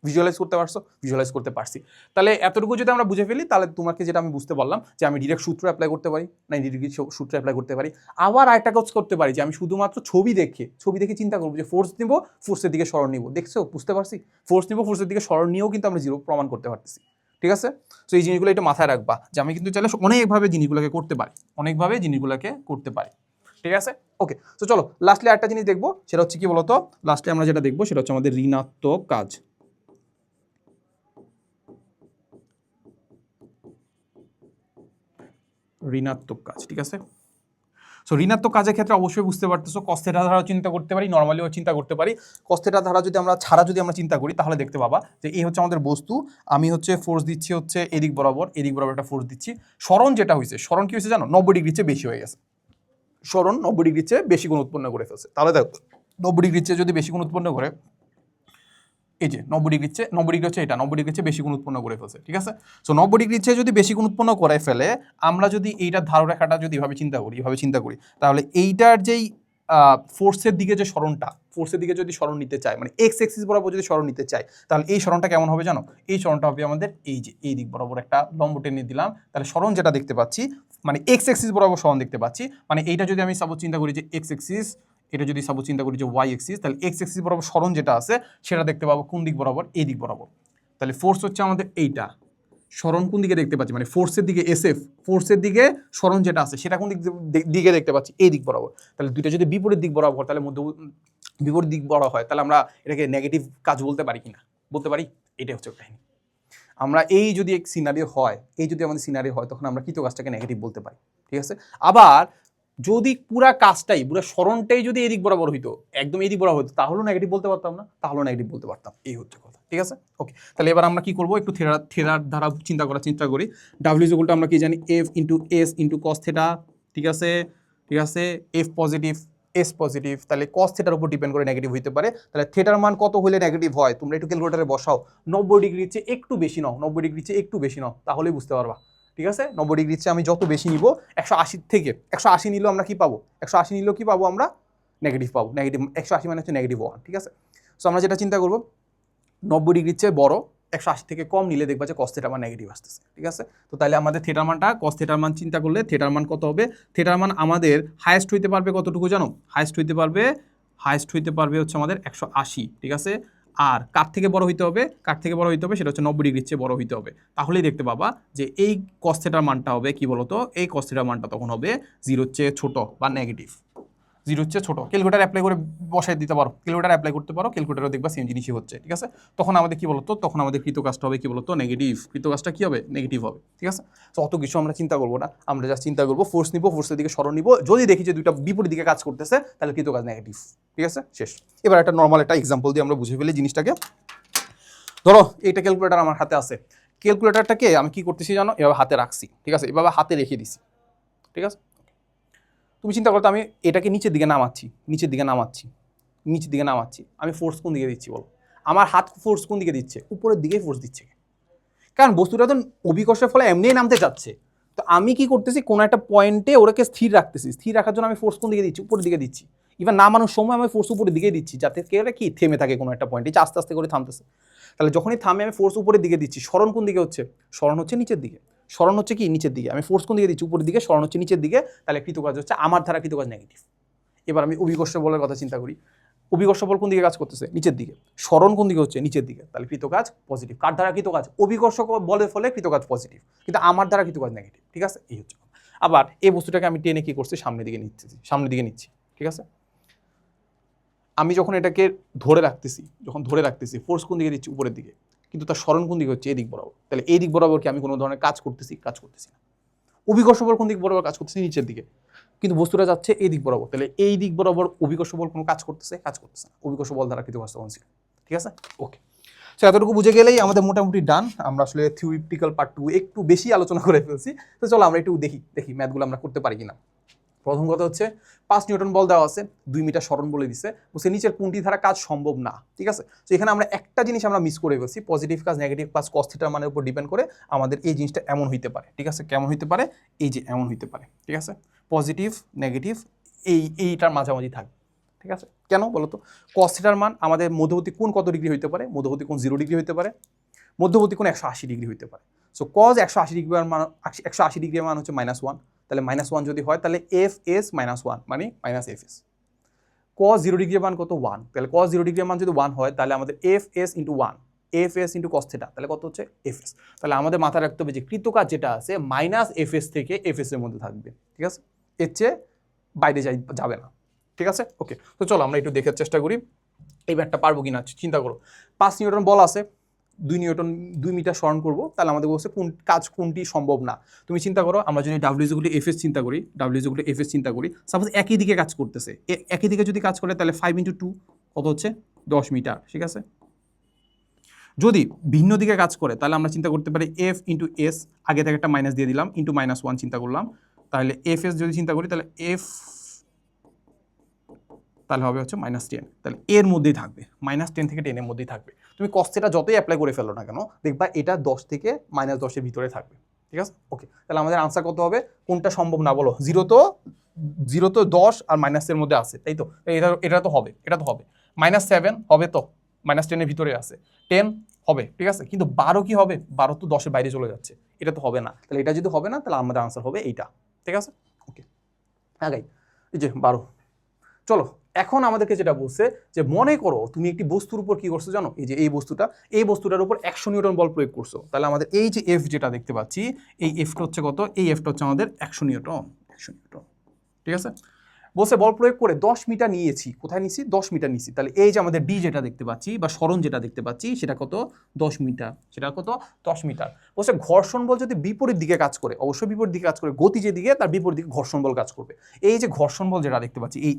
[SPEAKER 1] ভিজুয়ালাইজ করতে পারছো, ভিজুয়ালাইজ করতে পারছি। তাহলে এতটুকু যদি আমরা বুঝে ফেলি তাহলে তোমাকে যেটা আমি বুঝতে পারলাম যে আমি ডিরেক্ট সূত্র অ্যাপ্লাই করতে পারি, 90 ডিগ্রি সূত্র অ্যাপ্লাই করতে পারি। আবার আরেকটা কাজ করতে পারি যে আমি শুধুমাত্র ছবি দেখে চিন্তা করবো যে ফোর্স নিব, ফোর্সের দিকে সরণ নিব। দেখছো, বুঝতে পারছি, ফোর্স নিব, ফোর্সের দিকে সরণ নিয়েও কিন্তু আমরা 0 প্রমাণ করতে পারতেছি, ঠিক আছে। তো এই জিনিসগুলো একটু মাথায় রাখবা যে আমি কিন্তু চাইলে অনেকভাবে জিনিসগুলোকে করতে পারি, অনেকভাবে জিনিসগুলোকে করতে পারি, ঠিক আছে। ওকে, তো চলো লাস্টলি একটা জিনিস দেখবো, সেটা হচ্ছে কি বলতো, লাস্টে আমরা যেটা দেখবো সেটা হচ্ছে আমাদের ঋণাত্মক কাজ, ঋণাত্মক কাজ, ঠিক আছে। সো ঋণাত্মক কাজের ক্ষেত্রে অবশ্যই বুঝতে পারতেছো cos θ ধারা চিন্তা করতে পারি, নর্মালিও চিন্তা করতে পারি। cos θ ধারা যদি আমরা চিন্তা করি তাহলে দেখতে পাবা যে এই হচ্ছে আমাদের বস্তু, আমি হচ্ছে ফোর্স দিচ্ছি হচ্ছে এদিক বরাবর একটা ফোর্স দিচ্ছি। সরণ যেটা হয়েছে, সরণ কি হয়েছে জানো, 90 ডিগ্রির চেয়ে বেশি হয়ে গেছে। সরণ 90 ডিগ্রির চেয়ে বেশি গুণ উৎপন্ন করে ফেলছে। তাহলে দেখো 90 ডিগ্রির চেয়ে যদি বেশি গুণ উৎপন্ন করে, এই যে 90 ডিগ্রির চেয়ে, 90 ডিগ্রি হচ্ছে এটা, 90 ডিগ্রির চেয়ে বেশি গুণ উৎপন্ন করে ফেলছে, ঠিক আছে। সো 90 ডিগ্রির চেয়ে যদি বেশি গুণ উৎপন্ন করে ফেলে, আমরা যদি এইটার ধাররেখাটা যদি এভাবে চিন্তা করি তাহলে এইটার যেই ফোর্সের দিকে যে সরণটা, ফোর্সের দিকে যদি সরণ নিতে চাই, মানে এক্স এক্সিস বরাবর যদি সরণ নিতে চাই, তাহলে এই সরণটা কেমন হবে জানো, এই সরণটা হবে আমাদের এই যে এই দিক বরাবর একটা লম্ব টেনে দিলাম। তাহলে সরণ যেটা দেখতে পাচ্ছি, মানে এক্স এক্সিস বরাবর সরণ দেখতে পাচ্ছি, মানে এইটা যদি আমি সাপোজ চিন্তা করি যে এক্স এক্সিস, এটা যদি সাপোজ চিন্তা করি যে ওয়াই এক্সিস, তাহলে এক্স এক্সিস বরাবর সরণ যেটা আছে সেটা দেখতে পাবো কোন দিক বরাবর, এই দিক বরাবর। তাহলে ফোর্স হচ্ছে আমাদের এইটা, সরণ কোন দিকে দেখতে পাচ্ছি, মানে ফোর্সের দিকে এসএফ, ফোর্সের দিকে সরণ যেটা আছে সেটা কোন দিকে দেখতে পাচ্ছি, এই দিক বরাবর। তাহলে দুইটা যদি বিপরীত দিক বরাবর, তাহলে বিপরীত দিক বড় হয়, তাহলে আমরা এটাকে নেগেটিভ কাজ বলতে পারি কিনা, বলতে পারি। এটাই হচ্ছে কাহিনী। আমরা এই যদি এক সিনারিও হয়, এই যদি আমাদের সিনারিও হয় তখন আমরা কৃত কাজটাকে নেগেটিভ বলতে পারি, ঠিক আছে। আবার যদি পুরা কাজটাই পুরো সরণটাই যদি এদিক বরাবর হইতো, একদম এদিক বরাবর হইতো, তাহলেও নেগেটিভ বলতে পারতাম না, তাহলেও নেগেটিভ বলতে পারতাম। এই হচ্ছে কথা, ঠিক আছে? ওকে, তাহলে এবার আমরা কি করবো, একটু থেটার দ্বারা চিন্তা করি। ডাব্লিউ ইজ ইকুয়াল টু আমরা কি জানি, F into S into cos theta, ঠিক আছে? ঠিক আছে, এফ পজিটিভ এস পজিটিভ, তাহলে কস থেটার উপর ডিপেন্ড করে নেগেটিভ হইতে পারে। তাহলে থেটার মান কত হলে নেগেটিভ হয় তোমরা একটু ক্যালকুলেটারে বসাও। 90 ডিগ্রির চেয়ে একটু বেশি নাও, 90 ডিগ্রির চেয়ে একটু বেশি নাও, তাহলেই বুঝতে পারবা। ঠিক আছে, 90 ডিগ্রির চেয়ে আমি যত বেশি নিব, 180 থেকে 180 নিলেও আমরা কি পাবো, 180 নিলেও কি পাবো আমরা, নেগেটিভ পাবো। নেগেটিভ 180 মানে হচ্ছে নেগেটিভ 1, ঠিক আছে? সো আমরা যেটা চিন্তা করবো, 90 ডিগ্রির চেয়ে বড় 180 থেকে কম নিলে দেখবা যে কস থেটার মান নেগেটিভ আসতেছে, ঠিক আছে? তো তাহলে আমাদের থেটার মানটা, কস থেটার মান চিন্তা করলে থেটার মান কত হবে? থেটার মান আমাদের হাইয়েস্ট হইতে পারবে কতটুকু জানো? হাইয়েস্ট হইতে পারবে হচ্ছে আমাদের 180, ঠিক আছে? আর কার থেকে বড় হইতে হবে, সেটা হচ্ছে 90 ডিগ্রির চেয়ে বড় হইতে হবে। তাহলেই দেখতে পাবা যে এই কস থেটার মানটা হবে কি বলতো, এই কস থেটার মানটা তখন হবে 0-র চেয়ে ছোট বা নেগেটিভ, 0-র চেয়ে ছোট। ক্যালকুলেটার অ্যাপ্লাই করে বসাই দিতে পারো, ক্যালকুলেটার অ্যাপ্লাই করতে পারো, ক্যালকুলেটারও দেখবা সেম জিনিসই হচ্ছে, ঠিক আছে? তখন আমাদের কি বলতো, তখন আমাদের কৃতকাজটা হবে কি বলতো, নেগেটিভ। কৃতকাজটা কি হবে, নেগেটিভ হবে, ঠিক আছে? তো অত কিছু আমরা চিন্তা করবো না, আমরা জাস্ট চিন্তা করবো ফোর্স নিব, ফোর্সের দিকে সরণ নিব, যদি দেখি যে দুইটা বিপরীত দিকে কাজ করতেছে তাহলে কৃতকাজ নেগেটিভ, ঠিক আছে? শেষ। এবার একটা নর্মাল একটা এক্সাম্পল দিয়ে আমরা বুঝে ফেলি জিনিসটাকে। ধরো এইটা ক্যালকুলেটার আমার হাতে আছে, ক্যালকুলেটারটাকে আমি কি করতেছি জানো, এভাবে হাতে রাখছি, ঠিক আছে? এভাবে হাতে রেখে দিছি, ঠিক আছে? তুমি চিন্তা করতো আমি এটাকে নিচের দিকে নামাচ্ছি, আমি ফোর্স কোন দিকে দিচ্ছি বলো? আমার হাত ফোর্স কোন দিকে দিচ্ছে, উপরের দিকেই ফোর্স দিচ্ছে, কারণ বস্তুটা তো অভিকর্ষের ফলে এমনিই নামতে যাচ্ছে। তো আমি কি করতেছি, কোনো একটা পয়েন্টে ওটাকে স্থির রাখতেছি, স্থির রাখার জন্য আমি ফোর্স কোন দিকে দিচ্ছি, উপরের দিকে দিচ্ছি। ইভেন নামানোর সময় আমি ফোর্স উপরের দিকে দিচ্ছি, যাতে কি থেমে থাকে কোনো একটা পয়েন্টে, আস্তে আস্তে করে থামতেছে। তাহলে যখনই থামে আমি ফোর্স উপরের দিকে দিচ্ছি, সরণ কোন দিকে হচ্ছে, সরণ হচ্ছে নিচের দিকে, সরণ হচ্ছে কি নিচের দিকে। আমি ফোর্স কোন দিকে দিচ্ছি, উপরের দিকে, সরণ হচ্ছে নিচের দিকে, তাহলে কৃতকাজ হচ্ছে আমার ধারা কৃতকাজ নেগেটিভ। এবার আমি অভিকর্ষ বলের কথা চিন্তা করি, অভিকর্ষ বল কোন দিকে কাজ করতেছে, নিচের দিকে, সরণ কোন দিকে হচ্ছে, নিচের দিকে, তাহলে কৃতকাজ পজিটিভ। কার দ্বারা কৃতকাজ, অভিকর্ষ বলের ফলে কৃতকাজ পজিটিভ, কিন্তু আমার দ্বারা কৃতকাজ নেগেটিভ, ঠিক আছে? এই হচ্ছে। আবার এই বস্তুটাকে আমি টেনে কি করছি, সামনের দিকে নিচ্ছি, ঠিক আছে? আমি যখন এটাকে ধরে রাখতেছি, ফোর্স কোন দিকে দিচ্ছি, উপরের দিকে, কিন্তু তার সরণ কোন দিকে হচ্ছে, এই দিক বরাবর। তাহলে এই দিক বরাবর কি আমি কোনো ধরনের কাজ করতেছি না। অভিকর্ষ বল কোন দিক বরাবর কাজ করতেছি, নিচের দিকে, কিন্তু বস্তুটা যাচ্ছে এই দিক বরাবর। তাহলে এই দিক বরাবর অভিকর্ষ বল কোনো কাজ করতেছে না, অভিকর্ষ বল দ্বারা কৃতকাজ তখন ছিল, ঠিক আছে? ওকে, তো এতটুকু বুঝে গেলেই আমাদের মোটামুটি ডান। আমরা আসলে থিওরিটিক্যাল পার্ট 2 একটু বেশি আলোচনা করে ফেলছি। তো চলো আমরা একটু দেখি ম্যাথগুলো আমরা করতে পারি কিনা। প্রথম কথা হচ্ছে 5 নিউটন বল দেওয়া আছে, 2 মিটার সরণ বলে দিছে, বলছে নিচের কোনটি ধারা কাজ সম্ভব না, ঠিক আছে? তো এখানে আমরা একটা জিনিস আমরা মিস করে ফেলছি, পজিটিভ কাজ নেগেটিভ কাজ কস থিটার মানের উপর ডিপেন্ড করে আমাদের এই জিনিসটা এমন হইতে পারে, ঠিক আছে? কেমন হইতে পারে, এই যে এমন হইতে পারে, ঠিক আছে? পজিটিভ নেগেটিভ এইটার মাঝামাঝি থাকবে, ঠিক আছে? কেন বলো তো? কস থিটার মান আমাদের মধ্যবর্তী কোণ কত ডিগ্রি হইতে পারে, মধ্যবর্তী কোণ 0 ডিগ্রি হইতে পারে, মধ্যবর্তী কোণ 180 ডিগ্রি হইতে পারে। সো কজ 180 ডিগ্রির মান, 180 ডিগ্রির মান হচ্ছে -1, তাহলে -1 যদি হয় তাহলে এফ এস -1 মানে মাইনাস এফ এস। কজ 0 ডিগ্রির মান কত, 1, তাহলে কজ 0 ডিগ্রির মান যদি 1 হয় তাহলে আমাদের F S into 1, F S into cos theta, তাহলে কত হচ্ছে এফ এস। তাহলে আমাদের মাথায় রাখতে হবে যে কৃতকাজ যেটা আছে মাইনাস এফ এস থেকে এফ এস এর মধ্যে থাকবে, ঠিক আছে? এর চেয়ে বাইরে যাবে না, ঠিক আছে? ওকে, তো চলো আমরা একটু দেখার চেষ্টা করি এই ব্যাটটা পারবো কিনা। চিন্তা করো 5 নিউটন বল আছে, 2 মিটার সরণ করবো, তাহলে আমাদের বলছে কোন কাজ কোনটি সম্ভব না। তুমি চিন্তা করো, আমরা যদি ডাব্লিউ এফ এস চিন্তা করি, সাপোজ একই দিকে কাজ করতেছে, একই দিকে যদি কাজ করে তাহলে 5 × 2 কত হচ্ছে 10 মিটার, ঠিক আছে? যদি ভিন্ন দিকে কাজ করে তাহলে আমরা চিন্তা করতে পারি এফ ইন্টু এস, আগে থেকে একটা মাইনাস দিয়ে দিলাম, ইন্টু -1 চিন্তা করলাম, তাহলে এফ এস যদি চিন্তা করি তাহলে এফ তাহলে হবে হচ্ছে -10, তাহলে এর মধ্যেই থাকবে, -10 থেকে 10 এর মধ্যেই থাকবে। তুমি কস থিটা যতই অ্যাপ্লাই করে ফেলো না কেন, দেখবা এটা 10 থেকে -10 এর ভিতরে থাকবে, ঠিক আছে? ওকে, তাহলে আমাদের আনসার কত হবে, কোনটা সম্ভব না বলো? 0 তো 10 আর মাইনাসের মধ্যে আছে, তাই তো? এটা তো হবে, -7 হবে, তো -10 এর ভিতরে আছে, 10 হবে, ঠিক আছে? কিন্তু 12 কি হবে, 12 তো 10 এর বাইরে চলে যাচ্ছে, এটা তো হবে না। তাহলে এটা যদি হবে না তাহলে আমাদের আনসার হবে এইটা, ঠিক আছে? ওকে, আগাই, এই যে 12। চলো এখন আমাদেরকে যেটা বলছে যে মনে করো তুমি একটি বস্তুর উপর কি করছো জানো, এই যে এই বস্তুটার উপর 100 নিউটন বল প্রয়োগ করছো, তাহলে আমাদের এই যে এফ যেটা দেখতে পাচ্ছি, এই এফটা হচ্ছে কত, এই এফটা হচ্ছে আমাদের 100 নিউটন, ঠিক আছে? বলছে বল প্রয়োগ করে 10 মিটার নিয়েছি, কোথায় নিছি 10 মিটার নিছি, তাহলে এই যে আমাদের ডি যেটা দেখতে পাচ্ছি বা সরণ যেটা দেখতে পাচ্ছি সেটা কত 10 মিটার, সেটা কত 10 মিটার। বলছে ঘর্ষণ বল যদি বিপরীত দিকে কাজ করে, অবশ্যই বিপরীত দিকে কাজ করে, গতি যেদিকে তার বিপরীত দিকে ঘর্ষণ বল কাজ করবে। এই যে ঘর্ষণ বল যেটা দেখতে পাচ্ছি এই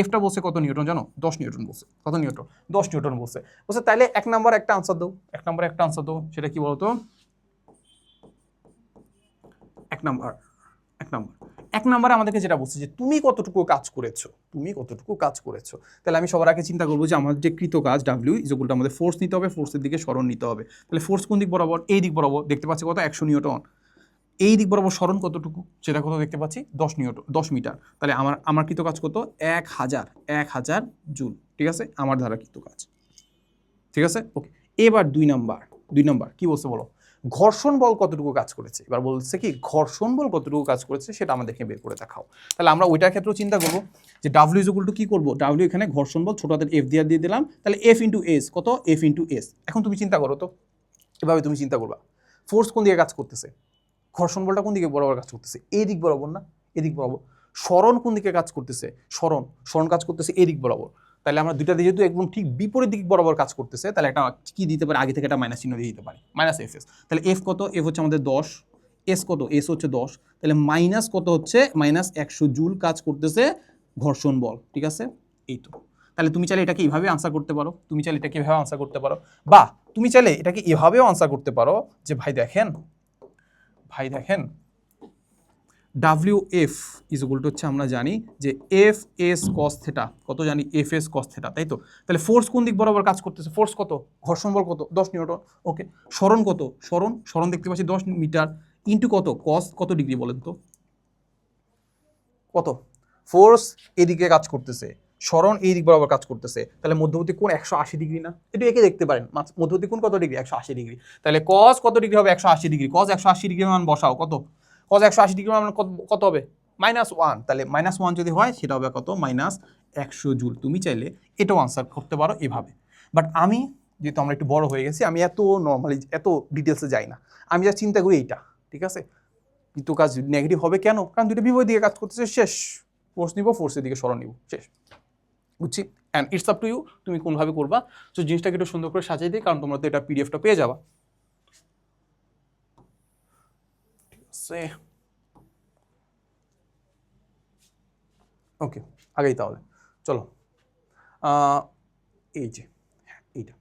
[SPEAKER 1] এফটা বলছে কত নিউটন জানো, 10 নিউটন বলছে, কত নিউটন 10 নিউটন বলছে। বলছে তাহলে এক নাম্বার একটা আনসার দাও, এক নাম্বার একটা আনসার দাও, সেটা কি বলতো, এক নাম্বার এক নম্বরে আমাদেরকে যেটা বলছে যে তুমি কতটুকু কাজ করেছো, তুমি কতটুকু কাজ করেছো। তাহলে আমি সবার আগে চিন্তা করবো যে আমার যে কৃত কাজ ডাব্লিউ ইজগুলটা আমাদের ফোর্স নিতে হবে, ফোর্সের দিকে সরণ নিতে হবে। তাহলে ফোর্স কোন দিক বরাবর, এই দিক বরাবর, দেখতে পাচ্ছি কত 100 নিউটন। এই দিক বরাবর সরণ কতটুকু, সেটা কত দেখতে পাচ্ছি 10 নিউটন, 10 মিটার। তাহলে আমার কৃত কাজ কত 1000 জুল, ঠিক আছে, আমার দ্বারা কৃত কাজ, ঠিক আছে ওকে। এবার দুই নাম্বার কি বলছে বলো, ঘর্ষণ বল কতটুকু কাজ করেছে। এবার বলছে কি ঘর্ষণ বল কতটুকু কাজ করেছে সেটা আমাদেরকে বের করে দেখাও। তাহলে আমরা ওইটার ক্ষেত্রেও চিন্তা করবো যে ডাব্লিউ ইজ ইকুয়াল টু কি করবো, ডাব্লিউ এখানে ঘর্ষণ বল ছোট হাতের এফ দিয়ে দিলাম, তাহলে এফ ইন্টু এস কত, এফ ইন্টু এস। এখন তুমি চিন্তা করো তো, এভাবে তুমি চিন্তা করবা ফোর্স কোন দিকে কাজ করতেছে, ঘর্ষণ বলটা কোন দিকে বরাবর কাজ করতেছে, এই দিক বরাবর না, এদিক বরাবর। সরণ কোন দিকে কাজ করতেছে, সরণ কাজ করতেছে এই দিক বরাবর। তাহলে আমরা দুইটা যেহেতু একদম ঠিক বিপরীত দিক বরাবর কাজ করতেছে, তাহলে একটা কি দিতে পারে, আগে থেকে একটা মাইনাস চিহ্ন দিয়ে দিতে পারি, মাইনাস এফ এস। তাহলে এফ কত, এফ হচ্ছে আমাদের 10, এস কত, এস হচ্ছে 10, তাহলে মাইনাস কত হচ্ছে মাইনাস 100 জুল কাজ করতেছে ঘর্ষণ বল, ঠিক আছে এই তো। তাহলে তুমি চাইলে এটাকে এইভাবে আনসার করতে পারো, তুমি চাইলে এটাকে এভাবে আনসার করতে পারো, বা তুমি চাইলে এটাকে এভাবেও আনসার করতে পারো যে ভাই দেখেন W F is equal to হচ্ছে আমরা জানি যে এফ এস কস থেটা, কত জানি এফ এস কস থেটা, তাই তো। তাহলে ফোর্স কোন দিক বরাবর কাজ করতেছে, ফোর্স কত, ঘর্ষণ বল কত 10 নিউটন, ওকে। সরণ কত, সরণ দেখতে পাচ্ছি 10 মিটার, ইন্টু কত কস কত ডিগ্রি বলেন তো, কত, ফোর্স এদিকে কাজ করতেছে, সরণ এই দিক বরাবর কাজ করতেছে, তাহলে মধ্যবর্তী কোণ 180 ডিগ্রি না, এটা একে দেখতে পারেন, মধ্যবর্তী কোণ কত ডিগ্রি 180 ডিগ্রি। তাহলে কস কত ডিগ্রি হবে 180 ডিগ্রি, কস 180 ডিগ্রি মান বসাও, কত কস 180 ডিগ্রি মান কত হবে -1, তাহলে -1 যদি হয় সেটা হবে কত -100 জুল। তুমি চাইলে এটাও আনসার করতে পারো এভাবে, বাট আমি যেহেতু আমরা একটু বড় হয়ে গেছি আমি এত নর্মালি এত ডিটেলসে যাই না, আমি যা চিন্তা করি এইটা, ঠিক আছে। কিন্তু কাজ নেগেটিভ হবে কেন, কারণ দুটো বিপরীত দিকে কাজ করতেছে, শেষ। ফোর্স নিব, ফোর্সের দিকে সরণ নিব, শেষ, বুঝছি। And it's up to you, তুমি কোনভাবে করবা। তো জিনিসটাকে একটু সুন্দর করে সাজিয়ে দিই, কারণ তোমরা তো এটা পিডিএফটা পেয়ে যাবা, ঠিক আছে ওকে। আগেই তাহলে চলো, এই যে এইটা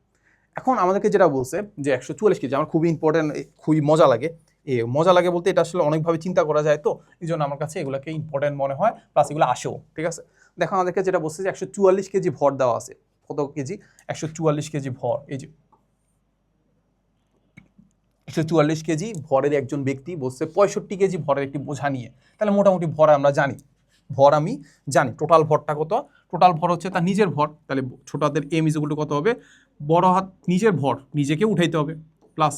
[SPEAKER 1] এখন আমাদেরকে যেটা বলছে যে 144 কেজি, আমার খুবই ইম্পর্টেন্ট, খুবই মজা লাগে। মজা লাগে বলতে এটা আসলে অনেকভাবে চিন্তা করা যায়, তো এই জন্য আমার কাছে এগুলোকে ইম্পর্টেন্ট মনে হয়, প্লাস এগুলো আসেও, ঠিক আছে। দেখো আমাদেরকে যেটা বলছে যে 144 কেজি ভর দেওয়া আছে, কত কেজি 144 কেজি ভর, এই যে 144 কেজি ভরের একজন ব্যক্তি বলছে 65 কেজি ভরের একটি বোঝা নিয়ে। তাহলে মোটামুটি ভর আমরা জানি, আমি জানি টোটাল ভরটা কত, টোটাল ভর হচ্ছে তার নিজের ভর, তাহলে ছোট হাতের এম ইজ ইকুয়াল টু কত হবে, বড় হাত নিজের ভর নিজেকে উঠাইতে হবে, প্লাস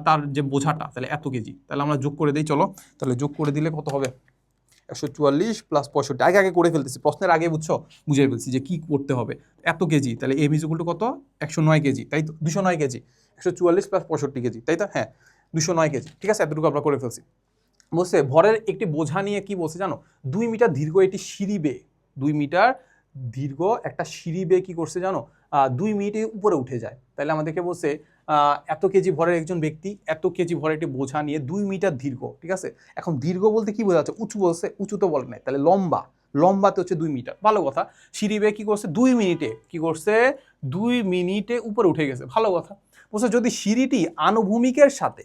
[SPEAKER 1] তার যে বোঝাটা, তাহলে এত কেজি। তাহলে আমরা যোগ করে দিই, চলো তাহলে যোগ করে দিলে কত হবে 144 প্লাস 65, আগে করে ফেলতেছি, প্রশ্নের আগে বুঝছো, বুঝে ফেলছি যে কি করতে হবে। এত কেজি, তাহলে এম ইজ ইকুয়াল টু কত 109 কেজি, তাই তো 209 কেজি, 144 প্লাস 65 কেজি, তাই তো, হ্যাঁ 209 কেজি, ঠিক আছে, এতটুকু আমরা করে ফেলছি। বলছে ভরের একটি বোঝা নিয়ে কি বলছে জানো, 2 মিটার দীর্ঘ একটি সিঁড়ি বেয়ে, 2 মিটার দীর্ঘ একটা সিঁড়ি বেয়ে কি করছে জানো, 2 মিনিটে উপরে উঠে যায়। তাহলে আমাদেরকে বলছে এত কেজি ভরের একজন ব্যক্তি এত কেজি ভরের একটি বোঝা নিয়ে 2 মিটার দীর্ঘ, ঠিক আছে। এখন দীর্ঘ বলতে কি বোঝা যাচ্ছে, উঁচু বলছে, উঁচু তো বলে নাই, তাহলে লম্বাতে হচ্ছে 2 মিটার, ভালো কথা। সিঁড়ি বেয়ে কি করছে 2 মিনিটে, কি করছে 2 মিনিটে উপরে উঠে গেছে, ভালো কথা। বলছে যদি সিঁড়িটি আনুভূমিকের সাথে,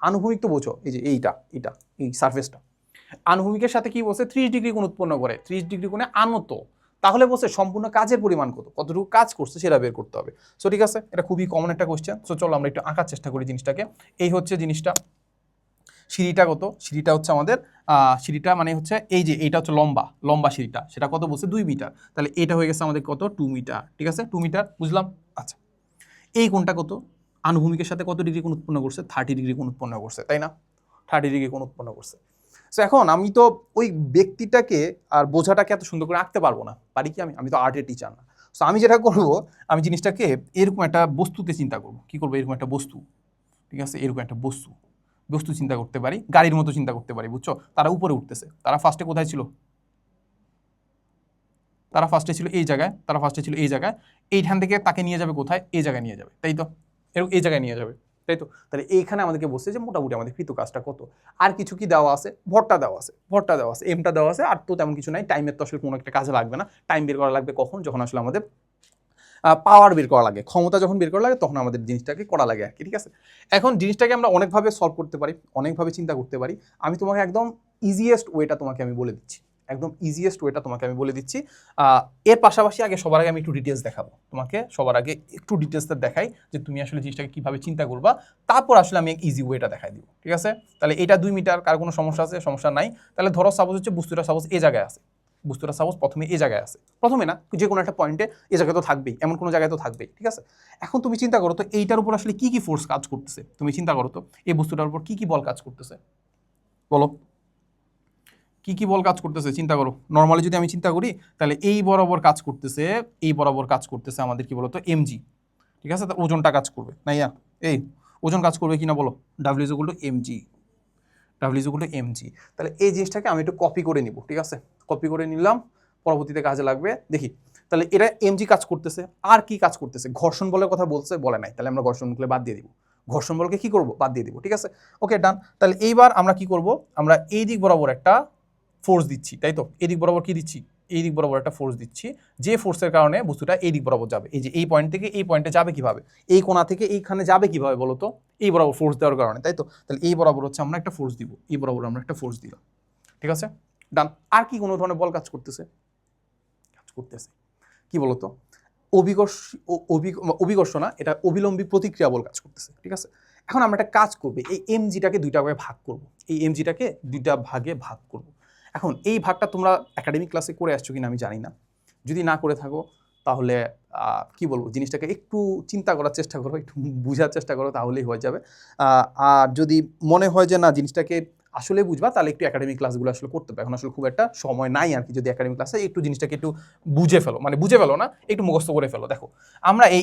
[SPEAKER 1] আনুভূমিক তো বোঝো, এই যে এইটা এই সারফেসটা, আনুভূমিকের সাথে কি বলছে 30 ডিগ্রি কোণ উৎপন্ন করে, 30 ডিগ্রি কোণে আনত, তাহলে বলছে সম্পূর্ণ কাজের পরিমাণ কত, কতটুকু কাজ করছে সেটা বের করতে হবে। সো ঠিক আছে, এটা খুবই কমন একটা কোশ্চেন। সো চলো আমরা একটু আঁকার চেষ্টা করি জিনিসটাকে। এই হচ্ছে জিনিসটা, সিঁড়িটা কত, সিঁড়িটা হচ্ছে আমাদের সিঁড়িটা মানে হচ্ছে এই যে এইটা হচ্ছে লম্বা সিঁড়িটা, সেটা কত বলছে 2 মিটার, তাহলে এটা হয়ে গেছে আমাদের কত 2 মিটার, ঠিক আছে 2 মিটার, বুঝলাম। আচ্ছা এই কোণটা কত, আনুভূমিকের সাথে কত ডিগ্রি কোণ উৎপন্ন করছে, 30 ডিগ্রি কোণ উৎপন্ন করছে, তাই না, 30 ডিগ্রি কোণ উৎপন্ন করছে। সো এখন আমি তো ওই ব্যক্তিটাকে আর বোঝাটাকে এত সুন্দর করে আঁকতে পারবো না, পারি কি, আমি তো আর্টের টিচার না। সো আমি যেটা করবো, আমি জিনিসটাকে এরকম একটা বস্তুতে চিন্তা করবো, কি করবো, এরকম একটা বস্তু, ঠিক আছে, এরকম একটা বস্তু চিন্তা করতে পারি, গাড়ির মতো চিন্তা করতে পারি, বুঝছো। তারা উপরে উঠতেছে, তারা ফার্স্টে কোথায় ছিল, তারা ফার্স্টে ছিল এই জায়গায়, তারা ফার্স্টে ছিল এই জায়গায়, এইখান থেকে তাকে নিয়ে যাবে কোথায়, এই জায়গায় নিয়ে যাবে, তাই তো, এরকম এই জায়গায় নিয়ে যাবে, তাই তো। তাহলে এইখানে আমাদেরকে বলছে যে মোটামুটি আমাদের কৃত কাজটা কত। আর কিছু কি দেওয়া আছে, ভরটা দেওয়া আছে, ভরটা দেওয়া আছে, এমটা দেওয়া আছে, আর তো তেমন কিছু নাই। টাইমের তো আসলে কোনো একটা কাজে লাগবে না, টাইম বের করা লাগবে কখন, যখন আসলে আমাদের পাওয়ার বের করা লাগে, ক্ষমতা যখন বের করা লাগে তখন আমাদের জিনিসটাকে করা লাগে আর কি, ঠিক আছে। এখন জিনিসটাকে আমরা অনেকভাবে সলভ করতে পারি, অনেকভাবে চিন্তা করতে পারি। আমি তোমাকে একদম ইজিয়েস্ট ওয়েটা তোমাকে আমি বলে দিচ্ছি, একদম ইজিয়েস্ট ওয়েটা তোমাকে আমি বলে দিচ্ছি। এর পাশাপাশি সবার আগে আমি একটু ডিটেলস দেখাবো তোমাকে, সবার আগে একটু ডিটেলসটা দেখাই যে তুমি আসলে জিনিসটাকে কীভাবে চিন্তা করবা, তারপর আসলে আমি ইজি ওয়েটা দেখাই দিব, ঠিক আছে। তাহলে এটা 2 মিটার, কার কোনো সমস্যা আছে, সমস্যা নাই। তাহলে ধরো সাপোজ হচ্ছে বস্তুটা সাপোজ এই জায়গায় আছে, বস্তুটা সাপোজ প্রথমে এই জায়গায় আছে, প্রথমে না, যে কোনো একটা পয়েন্টে এই জায়গায় তো থাকবেই, এমন কোনো জায়গায় তো থাকবেই, ঠিক আছে। এখন তুমি চিন্তা করো তো এইটার উপর আসলে কি কি ফোর্স কাজ করতেছে, তুমি চিন্তা করো তো এই বস্তুটার উপর কি কি বল কাজ করতেছে, বলো কি কি বল কাজ করতেছে, চিন্তা করো। নর্মালি যদি আমি চিন্তা করি তাহলে এই বরাবর কাজ করতেছে, এই বরাবর কাজ করতেছে আমাদের কি বলতো এমজি, ঠিক আছে। ওজনটা কাজ করবে না, এই ওজন কাজ করবে কিনা বলো, W is equal two MG, W is equal two MG. তাহলে এই জিনিসটাকে আমি একটু কপি করে নিব, ঠিক আছে, কপি করে নিলাম, পরবর্তীতে কাজে লাগবে। দেখি তাহলে এটা এমজি কাজ করতেছে, আর কি কাজ করতেছে, ঘর্ষণ বলের কথা বলছে, বলে নাই, তাহলে আমরা ঘর্ষণ বলে বাদ দিয়ে দিব, ঘর্ষণ বলকে কি করব, বাদ দিয়ে দিব, ঠিক আছে। ওকে ডান। তাহলে এইবার আমরা কি করব, আমরা এই দিক বরাবর একটা ফোর্স দিচ্ছি, তাই তো, এই দিক বরাবর কি দিচ্ছি, এই দিক বরাবর একটা ফোর্স দিচ্ছি, যে ফোর্সের কারণে বস্তুটা এই দিক বরাবর যাবে। এই যে এই পয়েন্ট থেকে এই পয়েন্টে যাবে কিভাবে, এই কোণা থেকে এইখানে যাবে কিভাবে বলো তো, এই বরাবর ফোর্স দেওয়ার কারণে, তাই তো। তাহলে এই বরাবর হচ্ছে আমরা একটা ফোর্স দিব, এই বরাবর আমরা একটা ফোর্স দিলাম, ঠিক আছে ডান। আর কি কোনো ধরনের বল কাজ করতেছে, কাজ করতেছে কি বলতো, অভিকর্ষ না, এটা অবিলম্বী প্রতিক্রিয়া বল কাজ করতেছে, ঠিক আছে। এখন আমরা একটা কাজ করবো, এই এমজিটাকে দুইটা ভাগে ভাগ করব, এই এমজিটাকে দুইটা ভাগে ভাগ করব। এখন এই ভাগটা তোমরা একাডেমিক ক্লাসে করে আসছো কিনা আমি জানি না, যদি না করে থাকো তাহলে কি বলবো, জিনিসটাকে একটু চিন্তা করার চেষ্টা করো, একটু বোঝার চেষ্টা করো, তাহলেই হয়ে যাবে। আর যদি মনে হয় যে না জিনিসটাকে আসলে বুঝবা, তাহলে একটু একাডেমিক ক্লাসগুলো আসলে করতে হবে। এখন আসলে খুব একটা সময় নাই আর কি, যদি একাডেমিক ক্লাসে একটু জিনিসটাকে একটু বুঝে ফেলো, মানে বুঝে ফেলো না, একটু মুখস্থ করে ফেলো। দেখো আমরা এই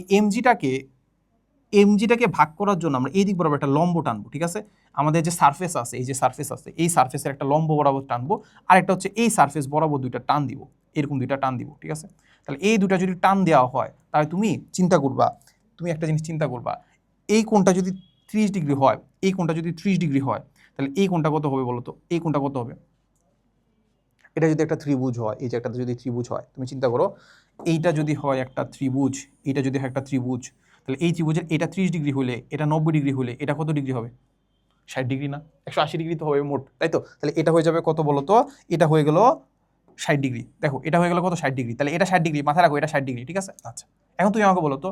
[SPEAKER 1] এমজিটাকে ভাগ করার জন্য আমরা এই দিক বরাবর একটা লম্ব টানবো, ঠিক আছে। আমাদের যে সারফেস আছে, এই যে সারফেস আছে, এই সারফেসের একটা লম্ব বরাবর টানবো, আর একটা হচ্ছে এই সারফেস বরাবর দুইটা টান দিব, এরকম দুইটা টান দিব, ঠিক আছে। তাহলে এই দুটা যদি টান দেওয়া হয়, তাহলে তুমি চিন্তা করবা, তুমি একটা জিনিস চিন্তা করবা, এই কোণটা যদি 30 ডিগ্রি হয়, এই কোণটা যদি 30 ডিগ্রি হয়, তাহলে এই কোণটা কত হবে বলো তো, এই কোণটা কত হবে। এটা যদি একটা ত্রিভুজ হয়, এই যে একটা যদি ত্রিভুজ হয়, তুমি চিন্তা করো এইটা যদি হয় একটা ত্রিভুজ, এইটা যদি হয় একটা ত্রিভুজ, তাহলে এই ত্রিভুজের এটা 30 ডিগ্রি হলে, এটা 90 ডিগ্রি হলে, এটা কত ডিগ্রি হবে, 60 ডিগ্রি না, 180 ডিগ্রি তো হবে মোট, তাই তো। তাহলে এটা হয়ে যাবে কত বলো তো, এটা হয়ে গেল 60 ডিগ্রি। দেখো এটা হয়ে গেল কত, 60 ডিগ্রি। তাহলে এটা 60 ডিগ্রি, মাথায় রাখো এটা 60 ডিগ্রি, ঠিক আছে। আচ্ছা এখন তুমি আমাকে বলো তো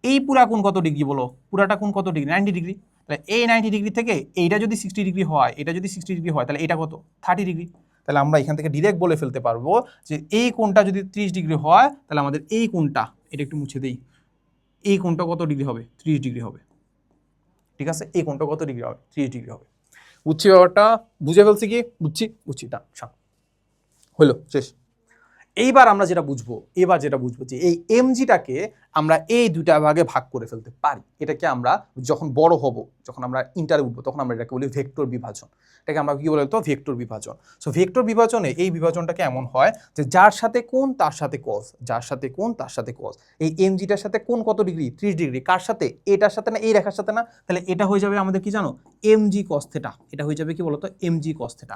[SPEAKER 1] এই পুরা কোণ কত ডিগ্রি, বলো পুরাটা কোণ কত ডিগ্রি, 90 ডিগ্রি। তাহলে এই 90 ডিগ্রি থেকে এইটা যদি 60 ডিগ্রি হয়, এটা যদি 60 ডিগ্রি হয়, তাহলে এটা কত, 30 ডিগ্রি। তাহলে আমরা এখান থেকে ডিরেক্ট বলে ফেলতে পারবো যে এই কোণটা যদি 30 ডিগ্রি হয়, তাহলে আমাদের এই কোণটা, এটা একটু মুছে দেই, এই কোণটা কত ডিগ্রি হবে, 30 ডিগ্রি হবে, ঠিক আছে। এই কোণটা কত ডিগ্রি হবে, 30 ডিগ্রি হবে। বুঝছি ব্যাপারটা, বুঝে ফেলছি কি, বুঝছি না, হলো শেষ। এইবার আমরা যেটা বুঝবো, যে এই এমজিটাকে আমরা এই দুইটা ভাগে ভাগ করে ফেলতে পারি। এটাকে আমরা যখন বড় হব, যখন আমরা ইন্টারে উঠবো, তখন আমরা এটাকে বলি ভেক্টর বিভাজন। এটাকে আমরা কি বলে তো, ভেক্টর বিভাজন। সো ভেক্টর বিভাজনে এই বিভাজনটাকে এমন হয় যে যার সাথে কোণ তার সাথে কস, যার সাথে কোণ তার সাথে কস। এই এমজিটার সাথে কোণ কত ডিগ্রি, 30 ডিগ্রি, কার সাথে, এটার সাথে না, এই রেখার সাথে না। তাহলে এটা হয়ে যাবে আমাদের কি জানো, এমজি কস থিটা। এটা হয়ে যাবে কি বলতো, এমজি কস থিটা,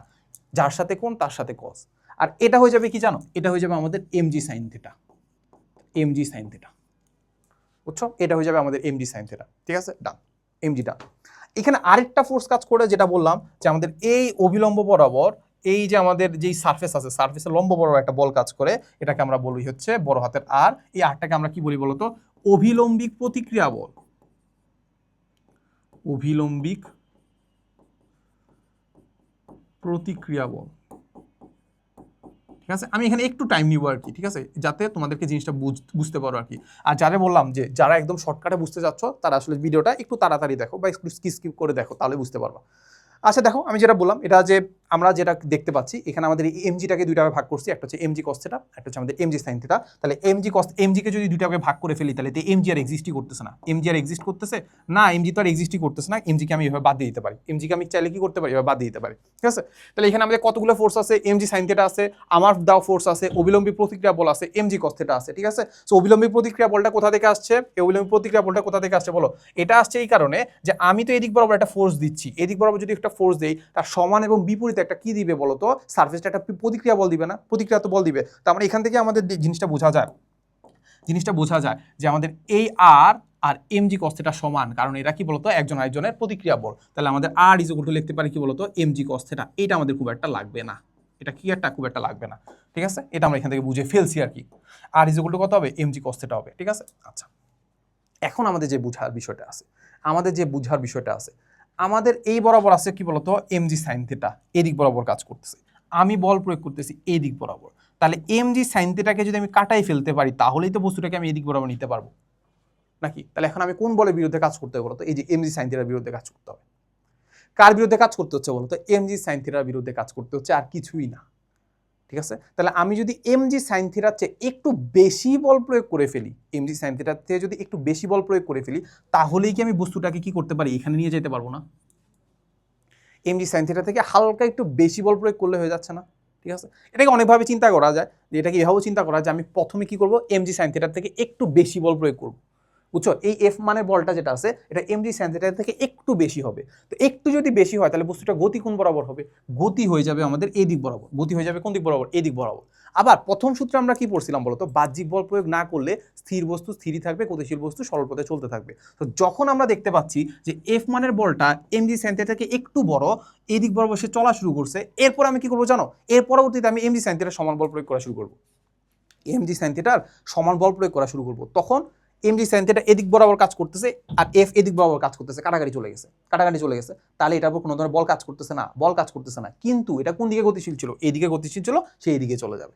[SPEAKER 1] যার সাথে কোণ তার সাথে কস। আর এটা হয়ে যাবে কি জানো, এটা হয়ে যাবে আমাদের MG sine theta, MG sine theta, বুঝছো, এটা হয়ে যাবে আমাদের এমজি সাইন থিটা, ঠিক আছে ডান, এমজিটা। এখানে আরেকটা ফোর্স কাজ করে, যেটা বললাম যে আমাদের এই অভিলম্ব বরাবর, এই যে আমাদের যেই সারফেস আছে, সারফেসের লম্ব বরাবর একটা বল কাজ করে, এটাকে আমরা বলি হচ্ছে বড় হাতের আর। এই আরটাকে আমরা কি বলি বলতো, অভিলম্বিক প্রতিক্রিয়া বল, অভিলম্বিক প্রতিক্রিয়া বল, ঠিক আছে। আমি এখানে একটু টাইম নিব আর কি, ঠিক আছে, যাতে তোমাদেরকে জিনিসটা বুঝতে পারো আর কি। আর যারা বললাম যে যারা একদম শর্টকাটে বুঝতে চাচ্ছ, তারা আসলে ভিডিওটা একটু তাড়াতাড়ি দেখো বা একটু স্কিপ করে দেখো, তাহলে বুঝতে পারবা। আচ্ছা দেখো আমি যেটা বললাম এটা যে আমরা যেটা দেখতে পাচ্ছি এখানে আমাদের এমজিটাকে দুইটা ভাগে ভাগ করছি, একটা হচ্ছে এমজি কস থিটা, একটা হচ্ছে আমাদের এমজি সাইন থিটা। তাহলে এমজিকে যদি দুইটা ভাগে ভাগ করে ফেলি তাহলে এমজি আর এক্সিস্টই করতেছে না। এমজি আর এক্সিস্ট করতেছে না, এমজি তো আর এক্সিস্টই করতেছে না। এমজিকে আমি এভাবে বাদ দিয়ে দিতে পারি, এমজিকে আমি চাইলে কি করতে পারি, এভাবে বাদ দিয়ে দিতে পারি, ঠিক আছে। তাহলে এখানে আমাদের কতগুলো ফোর্স আছে, এমজি সাইন থিটা আছে, আমার দাও ফোর্স আছে, অবিলম্বী প্রতিক্রিয়া বল আছে, এমজি কস থিটা আছে, ঠিক আছে। সো অবিলম্বী প্রতিক্রিয়া বলটা কোথা থেকে আসছে, এই অবিলম্বী প্রতিক্রিয়া বলটা কোথা থেকে আসছে বলো। এটা আসছে এই কারণে যে আমি তো এদিক বরাবর একটা ফোর্স দিচ্ছি, এদিক বরাবর যদি একটা ফোর্স দেই তার সমান এবং বিপরীতে একটা কি দিবে বলো তো, সারফেসটা একটা প্রতিক্রিয়া বল দিবে না, প্রতিক্রিয়া তো বল দিবে। তার মানে এখান থেকে আমাদের জিনিসটা বোঝা যায় যে আমাদের এই আর আর এমজি কস থিটা সমান, কারণ এরা কি বলতো একজন আরেকজনের প্রতিক্রিয়া বল। তাহলে আমাদের আর ইজ ইকুয়াল টু লিখতে পারি কি বলতো এমজি কস থিটা। এটা আমাদের খুব একটা লাগবে না, এটা কি একটা খুব একটা লাগবে না, ঠিক আছে। এটা আমরা এখান থেকে বুঝে ফেলছি আর কি। আর ইজ ইকুয়াল টু কত হবে, এমজি কস থিটা হবে, ঠিক আছে। আচ্ছা এখন আমাদের যে বুঝার বিষয়টা আছে, আমাদের এই বরাবর আছে কি বলতো এমজি সাইন থিটা, এদিক বরাবর কাজ করতেছে, আমি বল প্রয়োগ করতেছি এই দিক বরাবর। তাহলে এমজি সাইন থিটাকে যদি আমি কাটাই ফেলতে পারি তাহলেই তো বস্তুটাকে আমি এদিক বরাবর নিতে পারবো নাকি। তাহলে এখন আমি কোন বলের বিরুদ্ধে কাজ করতে হবে বলতো, এই যে এমজি সাইন থিটার বিরুদ্ধে কাজ করতে হবে। কার বিরুদ্ধে কাজ করতে হচ্ছে বলতো, এমজি সাইন থিটার বিরুদ্ধে কাজ করতে হচ্ছে, আর কিছুই না, ঠিক আছে। তাহলে আমি যদি এমজি সাইন থিটার চেয়ে একটু বেশি বল প্রয়োগ করে ফেলি, এমজি সাইন থিটার চেয়ে যদি একটু বেশি বল প্রয়োগ করে ফেলি তাহলেই কি আমি বস্তুটাকে কি করতে পারি, এখানে নিয়ে যেতে পারবো না। এমজি সাইন থিটা থেকে হালকা একটু বেশি বল প্রয়োগ করলে হয়ে যাচ্ছে না, ঠিক আছে। এটাকে অনেকভাবে চিন্তা করা যায়, যে এটাকে এভাবেও চিন্তা করা যায় আমি প্রথমে কি করবো, এমজি সাইন থিটার থেকে একটু বেশি বল প্রয়োগ করবো, বুঝছো। এই এফ মানে বলটা যেটা আছে এটা এমজি সাইন থিটা থেকে একটু বেশি হবে। তো একটু যদি বেশি হয় তাহলে বস্তুটা গতি কোন বরাবর হবে, গতি হয়ে যাবে আমাদের এই দিক বরাবর, গতি হয়ে যাবে কোন দিক বরাবর, এই দিক বরাবর। আবার প্রথম সূত্রে আমরা কি পড়ছিলাম বলতো, বাহ্যিক বল প্রয়োগ না করলে স্থির বস্তু স্থিরই থাকবে, গতিশীল বস্তু সরল পথে চলতে থাকবে। তো যখন আমরা দেখতে পাচ্ছি যে এফ মানের বলটা এমজি সাইন থিটা থেকে একটু বড়, এই দিক বরাবর সে চলা শুরু করছে, এরপর আমি কি করবো জানো, এর পরবর্তীতে আমি এমজি সাইন থিটার সমান বল প্রয়োগ করা শুরু করবো, এমজি সাইন থিটার সমান বল প্রয়োগ করা শুরু করবো। তখন এমজি সাইন থিটা এদিক বরাবর কাজ করতেছে আর এফ এদিক বরাবর কাজ করতেছে, কাটাকাটি চলে গেছে, তাহলে এটার উপর কোনো ধরনের বল কাজ করতেছে না, কিন্তু এটা কোন দিকে গতিশীল ছিল, এইদিকে গতিশীল ছিল, সেই এদিকে চলে যাবে,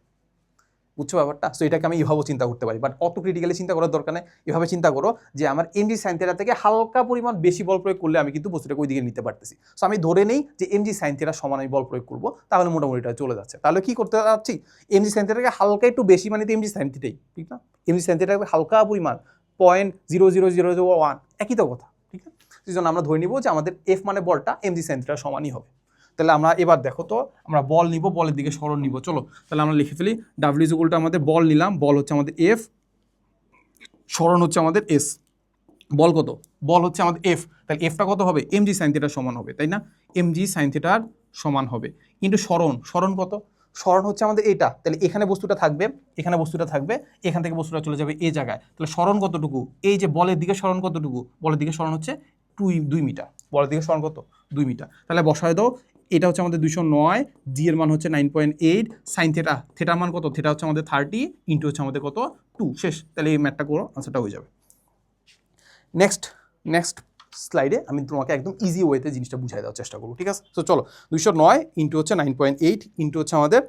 [SPEAKER 1] বুঝছো ব্যাপারটা। সো এটাকে আমি এভাবেও চিন্তা করতে পারি, বাট অত ক্রিটিক্যালি চিন্তা করার দরকার নেই। এভাবে চিন্তা করো যে আমার এমজি সাইন থিটা থেকে হালকা পরিমাণ বেশি বল প্রয়োগ করলে আমি কিন্তু বস্তুটাকে ওই দিকে নিতে পারতেছি। সো আমি ধরে নেই যে এমজি সাইন থিটা সমান আমি বল প্রয়োগ করবো, তাহলে মোটামুটি এটা চলে যাচ্ছে। তাহলে কি করতে যাচ্ছি, এমজি সাইন থিটাকে হালকা একটু বেশি মানে তো এমজি সাইন থিটাই, ঠিক না। এমজি সাইন থিটাকে হালকা পরিমাণ 0.0001 একই তো কথা, ঠিক আছে। সেই জন্য আমরা ধরে নিব যে আমাদের এফ মানে বলটা এমজি সাইন থিটার সমানই হবে। তাহলে আমরা এবার দেখো তো আমরা বল নিব, বলের দিকে সরণ নিব, চলো তাহলে আমরা লিখে ফেলি ডাব্লিউ ইজ ইকুয়াল টু আমাদের বল নিলাম, বল হচ্ছে আমাদের এফ, সরণ হচ্ছে আমাদের এস, বল কত, বল হচ্ছে আমাদের এফ, তাহলে এফটা কত হবে, এমজি সাইন থিটার সমান হবে, তাই না, এমজি সাইন থিটার সমান হবে। কিন্তু সরণ কত, সরণ হচ্ছে আমাদের এটা, তাহলে এখানে বস্তুটা থাকবে, এখান থেকে বস্তুটা চলে যাবে এই জায়গায়, তাহলে সরণ কতটুকু, এই যে বলের দিকে সরণ কতটুকু, বলের দিকে সরণ হচ্ছে 2 মিটার, বলের দিকে সরণ কত 2 মিটার। তাহলে বসায় দাও, এটা হচ্ছে আমাদের 209, জি এর মান হচ্ছে 9.8, সাইন থিটা, থিটার মান কত, থিটা হচ্ছে আমাদের 30 ইন্টু হচ্ছে আমাদের কত 2, শেষ। তাহলে এই ম্যাথটা করো, আনসারটা হয়ে যাবে। নেক্সট স্লাইডে আমি তোমাকে একদম ইজি ওয়েতে জিনিসটা বুঝাই দেওয়ার চেষ্টা করবো, ঠিক আছে। তো চলো 209 ইন্টু হচ্ছে 9.8 ইন্টু হচ্ছে আমাদের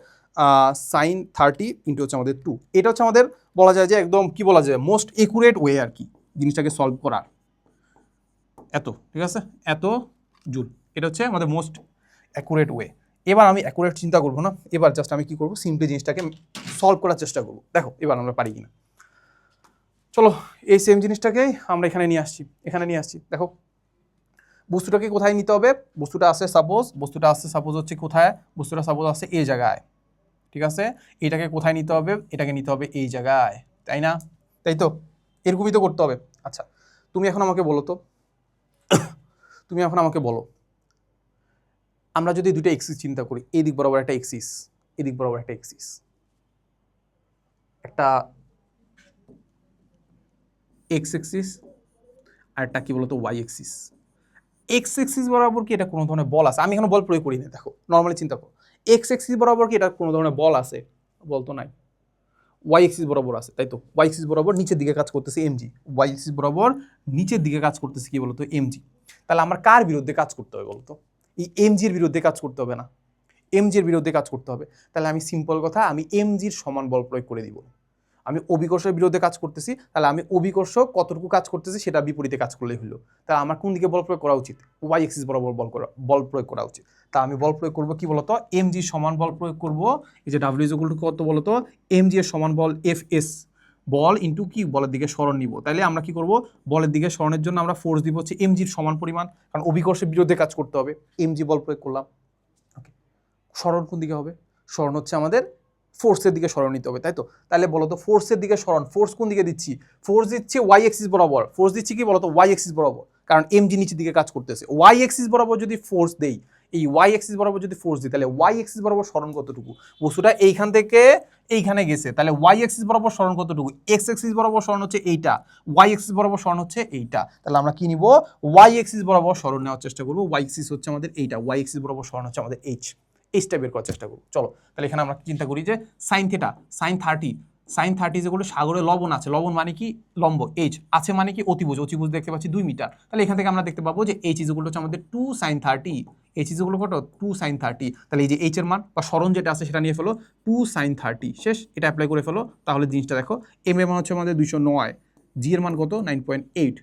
[SPEAKER 1] সাইন 30 ইন্টু হচ্ছে আমাদের 2, এটা হচ্ছে আমাদের বলা যায় যে একদম কি বলা যায় মোস্ট একুরেট ওয়ে আর কি জিনিসটাকে সলভ করার, এত, ঠিক আছে, এত জুল, এটা হচ্ছে আমাদের মোস্ট অ্যাকুরেট ওয়ে। এবার আমি অ্যাকুরেট চিন্তা করবো না, এবার জাস্ট আমি কি করবো, সিম্পলি জিনিসটাকে সলভ করার চেষ্টা করবো, দেখো এবার আমরা পারি কিনা। চলো এই সেম জিনিসটাকেই আমরা এখানে নিয়ে আসছি, দেখো বস্তুটাকে কোথায় নিতে হবে, বস্তুটা আছে সাপোজ হচ্ছে কোথায়, বস্তুটা সাপোজ আছে এই জায়গায়, ঠিক আছে। এটাকে কোথায় নিতে হবে, এটাকে নিতে হবে এই জায়গায়, তাই না, তাই তো, এরকমই তো করতে হবে। আচ্ছা তুমি এখন আমাকে বলো আমরা যদি দুটো এক্সিস চিন্তা করি, এই দিক বরাবর একটা এক্সিস, এদিক বরাবর একটা এক্সিস, একটা এক্স এক্সিস আর একটা কি বলতো ওয়াই এক্সিস। এক্স এক্সিস বরাবর কি এটা কোনো ধরনের বল আছে, আমি এখানে বল প্রয়োগ করি না, দেখো নর্মালি চিন্তা করো, এক্স এক্সিস বরাবর কি এটা কোনো ধরনের বল আছে, বল তো নাই। ওয়াই এক্সিস বরাবর আছে, তাই তো, ওয়াই এক্সিস বরাবর নিচের দিকে কাজ করতেছে এমজি, ওয়াই এক্সিস বরাবর নিচের দিকে কাজ করতেছে কি বলতো এমজি। তাহলে আমার কার বিরুদ্ধে কাজ করতে হবে বলতো, এই এমজির বিরুদ্ধে কাজ করতে হবে না, এমজির বিরুদ্ধে কাজ করতে হবে। তাহলে আমি সিম্পল কথা, আমি এমজির সমান বল প্রয়োগ করে দিব, আমি অভিকর্ষের বিরুদ্ধে কাজ করতেছি, তাহলে আমি অভিকর্ষ কতটুকু কাজ করতেছি সেটা বিপরীতে কাজ করলেই হলো। তাহলে আমার কোন দিকে বল প্রয়োগ করা উচিত? ওয়াই এক্সিস বরাবর বল প্রয়োগ করা উচিত। তা আমি বল প্রয়োগ করবো কি বলতো, mg সমান বল প্রয়োগ করব, এই যে w ইজ ইকুয়াল টু কত বলতো, mg এর সমান বল fs বল ইন্টু কি বলের দিকে সরণ নিব। তাইলে আমরা কি করব, বলের দিকে সরণের জন্য আমরা ফোর্স দিব হচ্ছে mg এর সমান পরিমাণ, কারণ অভিকর্ষের বিরুদ্ধে কাজ করতে হবে, mg বল প্রয়োগ করলাম। ওকে, সরণ কোন দিকে হবে? সরণ হচ্ছে আমাদের ফোর্সের দিকে সরণ নিতে হবে, তাই তো? তাহলে বলো তো ফোর্সের দিকে সরণ, ফোর্স কোন দিকে দিচ্ছি? ফোর্স দিচ্ছি ওয়াই এক্সিস বরাবর। ফোর্স দিচ্ছি কি বলতো, ওয়াই এক্সিস বরাবর, কারণ mg নিচের দিকে কাজ করতেছে। ওয়াই এক্সিস বরাবর যদি ফোর্স দেই, এই ওয়াই এক্সিস বরাবর যদি ফোর্স দিই, তাহলে ওয়াই এক্সিস বরাবর সরণ কতটুকু? বস্তুটা এইখান থেকে এইখানে গেছে, তাহলে ওয়াই এক্সিস বরাবর সরণ কতটুকু? এক্স এক্সিস বরাবর সরণ হচ্ছে এইটা, ওয়াই এক্সিস বরাবর সরণ হচ্ছে এইটা। তাহলে আমরা কি নিব, ওয়াই এক্সিস বরাবর সরণ নেওয়ার চেষ্টা করবো। ওয়াই এক্সিস হচ্ছে আমাদের এইটা, ওয়াই এক্সিস বরাবর সরণ হচ্ছে আমাদের এইচটা বের করার চেষ্টা করবো। চলো তাহলে এখানে আমরা চিন্তা করি যে সাইন থিটা, সাইন 30 যেগুলো সাগরে লবণ আছে, লবণ মানে কি লম্ব, এইচ আছে মানে কি অতিভুজ, অতিভুজ দেখতে পাচ্ছি 2 মিটার। তাহলে এখান থেকে আমরা দেখতে পাবো যে এইচ ইজ ইকুয়াল টু হচ্ছে আমাদের 2 sin 30, H is equal to কত 2 sin 30। তাহলে এই যে এইচ এর মান বা সরণ যেটা আছে সেটা নিয়ে ফেলো 2 sin 30, শেষ, এটা অ্যাপ্লাই করে ফেলো। তাহলে জিনিসটা দেখো, এম এর মান হচ্ছে আমাদের 209, জি এর মান কত 9.8।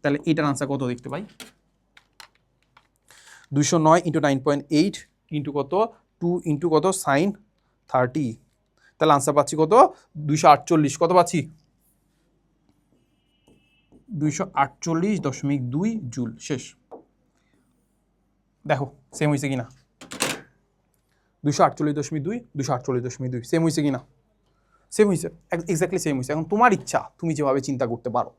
[SPEAKER 1] তাহলে এটার আনসার কত দেখতে পাই, 209 ইন্টু 9.8 ইন্টু কত 2 ইন্টু কত সাইন 30, তাহলে আনসার পাচ্ছি কত 248। কত পাচ্ছি 248.2 জুল, শেষ। দেখো সেম হয়েছে কিনা, 248.2 248.2 সেম হয়েছে কিনা, সেম হয়েছে, এক্স্যাক্টলি সেম হয়েছে। এখন তোমার ইচ্ছা, তুমি যেভাবে চিন্তা করতে পারো।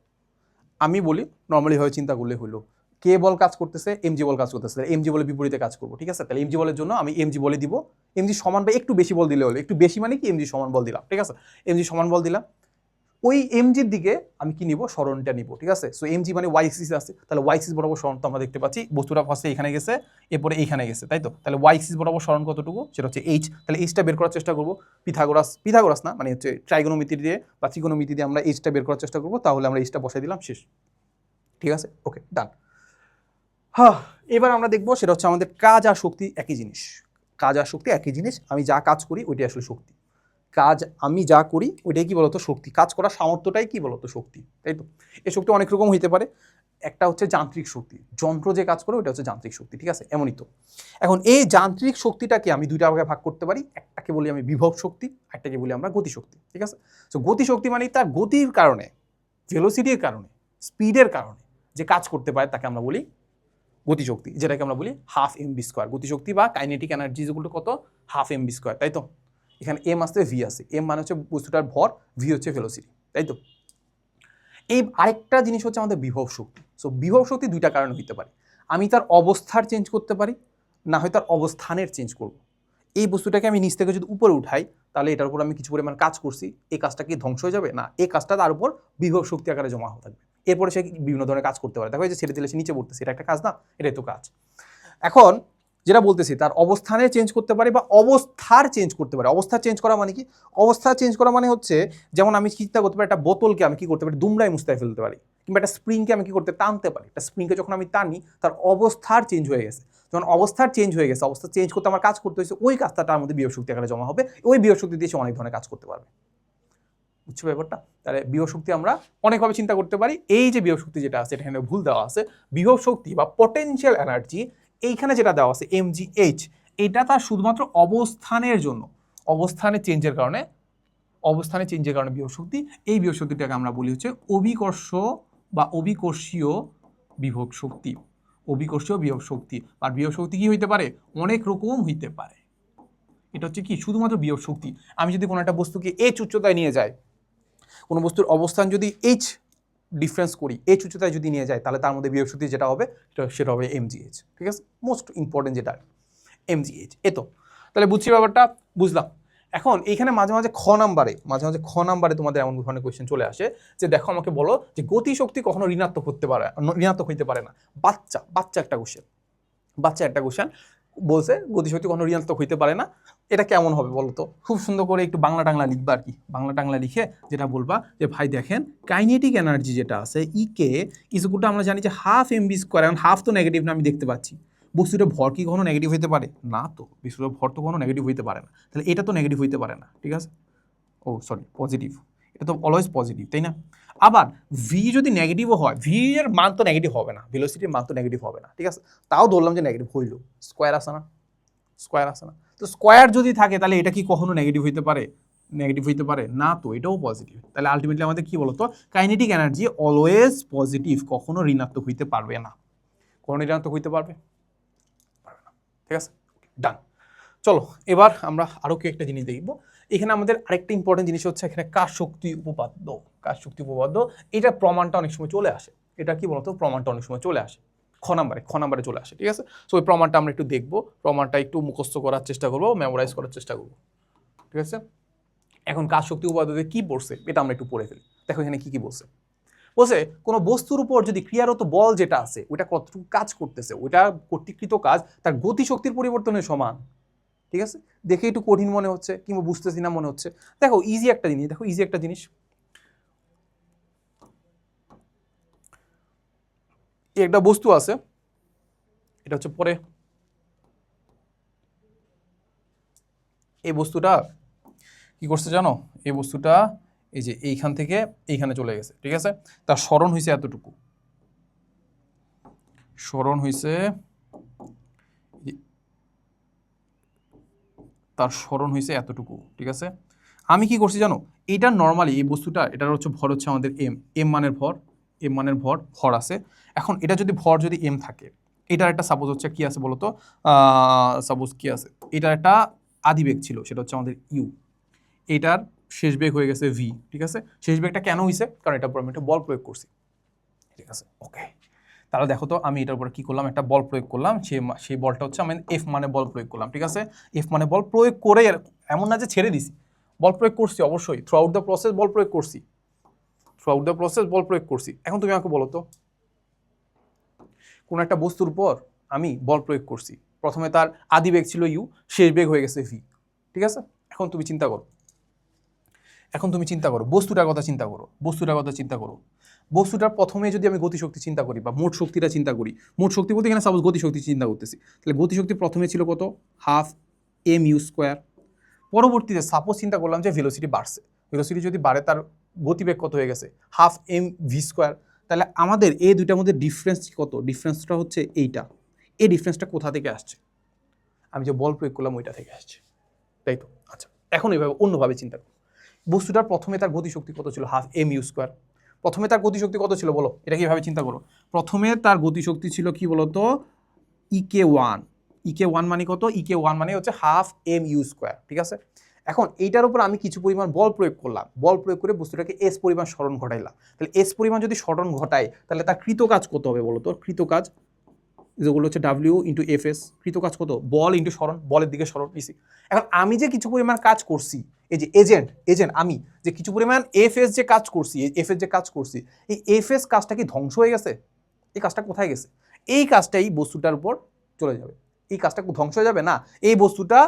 [SPEAKER 1] আমি বলি নর্মালি ভাবে চিন্তা করলে হলো, কে বল কাজ করতেছে, এমজি বল কাজ করতেছে, এমজি বলে বিপরীতে কাজ করবো, ঠিক আছে? তাহলে এমজি বলের জন্য আমি এমজি বলে দিব, এমজি সমান বা একটু বেশি বল দিলে হলো, একটু বেশি মানে কি এমজি সমান বল দিলাম, ঠিক আছে? এমজি সমান বল দিলাম, ওই এমজির দিকে আমি কি নিব, সরণটা নিব, ঠিক আছে? সো এমজি মানে ওয়াই এক্সিস আছে, তাহলে ওয়াই এক্সিস বরাবর সরণ তো আমরা দেখতে পাচ্ছি, বস্তুটা ফার্স্টে এখানে গেছে, এরপরে এইখানে গেছে, তাই তো? তাহলে ওয়াই এক্সিস বরাবর সরণ কতটুকু, সেটা হচ্ছে এইচ। তাহলে এইচটা বের করার চেষ্টা করবো, পিথাগোরাস না মানে হচ্ছে ট্রাইগোনোমিতি দিয়ে বা ত্রিকোণমিতি দিয়ে আমরা এইচটা বের করার চেষ্টা করবো। তাহলে আমরা এইচটা বসাই দিলাম, শেষ, ঠিক আছে? ওকে, ডান। হ্যাঁ, এবার আমরা দেখবো সেটা হচ্ছে আমাদের কাজ আর শক্তি একই জিনিস। কাজ আর শক্তি একই জিনিস, আমি যা কাজ করি ওইটাই আসলে শক্তি। কাজ আমি যা করি ওইটাই কি বলতো শক্তি, কাজ করার সামর্থ্যটাই কি বলতো শক্তি, তাই তো? এই শক্তি অনেক রকম হইতে পারে, একটা হচ্ছে যান্ত্রিক শক্তি, যন্ত্র যে কাজ করে ওইটা হচ্ছে যান্ত্রিক শক্তি, ঠিক আছে? এমনই তো। এখন এই যান্ত্রিক শক্তিটাকে আমি দুইটা ভাগে ভাগ করতে পারি, একটাকে বলি আমি বিভব শক্তি, একটাকে বলি আমরা গতিশক্তি, ঠিক আছে? তো গতিশক্তি মানে তার গতির কারণে, ভেলোসিটির কারণে, স্পিডের কারণে যে কাজ করতে পারে তাকে আমরা বলি গতিশক্তি, যেটাকে আমরা বলি হাফ এমবি স্কোয়ার। গতিশক্তি বা কাইনেটিক এনার্জি যেগুলো কত, হাফ এমবি স্কোয়ার, তাই তো? এখানে এম আসতে ভি আছে, এম মানে হচ্ছে বস্তুটার ভর, ভি হচ্ছে ভেলোসিটি, তাই তো? এই আরেকটা জিনিস হচ্ছে আমাদের বিভব শক্তি। সো বিভব শক্তি দুইটা কারণে হইতে পারে, আমি তার অবস্থার চেঞ্জ করতে পারি, না হয় তার অবস্থানের চেঞ্জ করব। এই বস্তুটাকে আমি নিচ থেকে যদি উপরে উঠাই, তাহলে এটার উপর আমি কিছু পরিমাণ কাজ করছি, এই কাজটা কি ধ্বংস হয়ে যাবে? না, এই কাজটা তার উপর বিভব শক্তি আকারে জমা হয়ে থাকবে, এরপরে সে বিভিন্ন ধরনের কাজ করতে পারে। দেখো এই যে ছেড়ে দিলে সে নিচে পড়তেছে, এটা একটা কাজ না, এটাই তো কাজ। এখন যেটা বলতেছি, তার অবস্থানে চেঞ্জ করতে পারে বা অবস্থার চেঞ্জ করতে পারে। অবস্থা চেঞ্জ করা মানে কি, অবস্থা চেঞ্জ করা মানে হচ্ছে যেমন আমি চিন্তা করতে পারি একটা বোতলকে আমি কি করতে পারি, দুমড়ায় মুস্তায় ফেলতে পারি, কিংবা একটা স্প্রিংকে আমি কি করতে টানতে পারি। একটা স্প্রিংকে যখন আমি টানি তার অবস্থার চেঞ্জ হয়ে গেছে, যখন অবস্থার চেঞ্জ হয়ে গেছে, অবস্থা চেঞ্জ করতে আমার কাজ করতে হয়েছে, ওই কাজটা তার মধ্যে বিভব শক্তি আকারে জমা হবে, ওই বিভব শক্তি দিয়ে সে অনেক ধরনের কাজ করতে পারবে। বুঝছো ব্যাপারটা? তাহলে বিভব শক্তি আমরা অনেকভাবে চিন্তা করতে পারি। এই যে বিভব শক্তি যেটা আছে এখানে ভুল দেওয়া আছে, বিভব শক্তি বা পটেনশিয়াল এনার্জি এইখানে যেটা দেওয়া আছে mgh, এটা তার শুধুমাত্র অবস্থানের জন্য, অবস্থানের চেঞ্জের কারণে, অবস্থানে চেঞ্জের কারণে বিভব শক্তি। এই বিভব শক্তিটাকে আমরা বলি হচ্ছে অভিকর্ষ বা অভিকর্ষীয় বিভব শক্তি। অভিকর্ষীয় বিভব শক্তি। আর বিভব শক্তি কি হইতে পারে, অনেক রকম হইতে পারে। এটা হচ্ছে কি শুধুমাত্র বিভব শক্তি। আমি যদি কোনো একটা বস্তুকে h উচ্চতায় নিয়ে যাই, কোনো বস্তুর অবস্থান যদি h ডিফারেন্স করি, h উচ্চতায় যদি নিয়ে যায়, তাহলে তার মধ্যে বিভব শক্তি যেটা হবে সেটা হবে mgh, ঠিক আছে? মোস্ট ইম্পর্টেন্ট যেটা mgh, এতো। তাহলে বুঝছি ব্যাপারটা, বুঝলাম। এখন এইখানে মাঝে মাঝে খ নাম্বারে তোমাদের এমন ধরনের কোয়েশ্চেন চলে আসে যে দেখো আমাকে বলো যে গতিশক্তি কখনো ঋণাত্মক হইতে পারে না। বাচ্চা একটা কোয়েশ্চেন বলছে গতিশক্তি কখনো ঋণাত্মক হইতে পারে না, এটা কেমন হবে বলো তো? খুব সুন্দর করে একটু বাংলা টাংলা লিখবা আর কি, বাংলা টাংলা লিখে যেটা বলবা যে ভাই দেখেন কাইনেটিক এনার্জি যেটা আছে ইকে ইজকুলটা আমরা জানি যে হাফ এমবি স্কোয়ার, এখন হাফ তো নেগেটিভ না আমি দেখতে পাচ্ছি, বস্তুটার ভর কি কখনো নেগেটিভ হইতে পারে না? তো বস্তুটার ভর তো কখনো নেগেটিভ হইতে পারে না, তাহলে এটা তো নেগেটিভ হইতে পারে না, ঠিক আছে? ও সরি পজিটিভ, এটা তো অলওয়েজ পজিটিভ, তাই না? আবার ভি যদি নেগেটিভও হয়, ভি এর মান তো নেগেটিভ হবে না, ভেলোসিটির মান তো নেগেটিভ হবে না, ঠিক আছে? তাও ধরলাম যে নেগেটিভ হইল, স্কোয়ার আসে না, স্কোয়ার আসে না। তো স্কোয়ার যদি থাকে তাহলে এটা কি কখনো নেগেটিভ হইতে পারে? নেগেটিভ হইতে পারে না, তো এটাও পজিটিভ। তাহলে আলটিমেটলি আমাদের কি বলতো, কাইনেটিক এনার্জি অলওয়েজ পজিটিভ, কখনো ঋণাত্মক হইতে পারবে না। কখনো ঋণাত্মক হইতে পারবে না, ঠিক আছে? ডান। চলো এবার আমরা আরো কি একটা জিনিস দেখব। এখানে আমাদের আরেকটা ইম্পর্টেন্ট জিনিস হচ্ছে এখানে কাজ শক্তি উপপাদ্য। কাজ শক্তি উপপাদ্য, এটা প্রমাণটা অনেক সময় চলে আসে। এটা কি বলতো, প্রমাণটা অনেক সময় চলে আসে খ নাম্বারে চলে আসে, ঠিক আছে? সো ওই প্রমাণটা আমরা একটু দেখবো, প্রমাণটা একটু মুখস্থ করার চেষ্টা করবো, মেমোরাইজ করার চেষ্টা করবো, ঠিক আছে? এখন কাজ শক্তি উপপাদ্যতে কি পড়ছে এটা আমরা একটু পড়ে ফেলি। দেখো এখানে কি কি বলছে। বলছে কোনো বস্তুর উপর যদি ক্রিয়ারত বল যেটা আছে ওইটা কতটুকু কাজ করতেছে, ওইটা কর্তৃকৃত কাজ তার গতিশক্তির পরিবর্তনের সমান, ঠিক আছে? দেখে একটু কঠিন মনে হচ্ছে কিংবা বুঝতেছি না মনে হচ্ছে। দেখো ইজি একটা জিনিস, দেখো ইজি একটা জিনিস, একটা বস্তু আছে, এটা হচ্ছে পরে এই বস্তুটা কি করছে জানো, এই বস্তুটা এই যে এইখান থেকে এইখানে চলে গেছে, ঠিক আছে? তার স্মরণ হয়েছে এতটুকু, স্মরণ হয়েছে, তার স্মরণ হয়েছে এতটুকু, ঠিক আছে? আমি কি করছি জানো, এটা নর্মালি এই বস্তুটা, এটার হচ্ছে ভর হচ্ছে আমাদের এম, এম মানের ভর, এম মানের ভর আছে। এখন এটা যদি ভর যদি এম থাকে, এটার একটা সাপোজ হচ্ছে কি আছে বলতো, সাপোজ কি আছে, এটার একটা আদিবেগ ছিল, সেটা হচ্ছে আমাদের ইউ, এটার শেষ বেগ হয়ে গেছে ভি, ঠিক আছে? শেষ বেগটা কেন হয়েছে, কারণ এটার উপর আমি একটা বল প্রয়োগ করছি, ঠিক আছে? ওকে, তাহলে দেখো তো আমি এটার উপরে কি করলাম, একটা বল প্রয়োগ করলাম, সেই বলটা হচ্ছে আমি এফ মানে বল প্রয়োগ করলাম, ঠিক আছে? এফ মানে বল প্রয়োগ করে, এমন না যে ছেড়ে দিছি, বল প্রয়োগ করছি অবশ্যই, থ্রু আউট দ্য প্রসেস বল প্রয়োগ করছি, থ্রু আউট দ্য প্রসেস বল প্রয়োগ করছি। এখন তুমি আমাকে বলো তো, কোন একটা বস্তুর উপর আমি বল প্রয়োগ করছি, প্রথমে তার আদি বেগ ছিল ইউ, শেষ বেগ হয়ে গেছে ভি, ঠিক আছে? এখন তুমি চিন্তা করো, এখন তুমি চিন্তা করো বস্তুটার কথা চিন্তা করো, বস্তুটার কথা চিন্তা করো। বস্তুটার প্রথমে যদি আমি গতিশক্তি চিন্তা করি বা মোট শক্তিটা চিন্তা করি, মোট শক্তি বলতে এখানে সাপোজ গতিশক্তি চিন্তা করতেছি, তাহলে গতিশক্তি প্রথমে ছিল কত, হাফ এম ইউ স্কোয়ার। পরবর্তীতে সাপোজ চিন্তা করলাম যে ভেলোসিটি বাড়ছে, ভেলোসিটি যদি বাড়ে তার গতিবেগ কত হয়ে গেছে, হাফ এম ভি স্কোয়ার। তাহলে আমাদের এই দুইটার মধ্যে ডিফারেন্স কত, ডিফারেন্সটা হচ্ছে এইটা, এই ডিফারেন্সটা কোথা থেকে আসছে, আমি যে বল প্রয়োগ করলাম ওইটা থেকে আসছে, তাই তো? আচ্ছা, এখন এইভাবে অন্যভাবে চিন্তা করো, বস্তুটার প্রথমে তার গতিশক্তি কত ছিল, হাফ এম ইউ স্কোয়ার। প্রথমে তার গতিশক্তি কত ছিল বলো, এটা কিভাবে চিন্তা করো, প্রথমে তার গতিশক্তি ছিল কি বলতো, ইকে ওয়ান, ইকে ওয়ান মানে কত, ইকে ওয়ান মানে হচ্ছে হাফ এম ইউ স্কোয়ার, ঠিক আছে? এখন এইটার উপর আমি কিছু পরিমাণ বল প্রয়োগ করলাম, বল প্রয়োগ করে বস্তুটাকে এস পরিমাণ স্মরণ ঘটাইলাম। তাহলে এস পরিমাণ যদি স্মরণ ঘটায় তাহলে তার কৃত কাজ কত হবে বলো তো, কৃত কাজ যেগুলো হচ্ছে ডাব্লিউ ইন্টু এফ এস, কৃত কাজ কত, বল ইন্টু স্মরণ, বলের দিকে স্মরণ ইসি। এখন আমি যে কিছু পরিমাণ কাজ করছি, এই যে এজেন্ট আমি যে কিছু পরিমাণ এফ এস যে কাজ করছি, এফ এস যে কাজ করছি, এই এফ এস কাজটা কি ধ্বংস হয়ে গেছে, এই কাজটা কোথায় গেছে, এই কাজটাই বস্তুটার উপর চলে যাবে, এই কাজটা ধ্বংস হয়ে যাবে না, এই বস্তুটা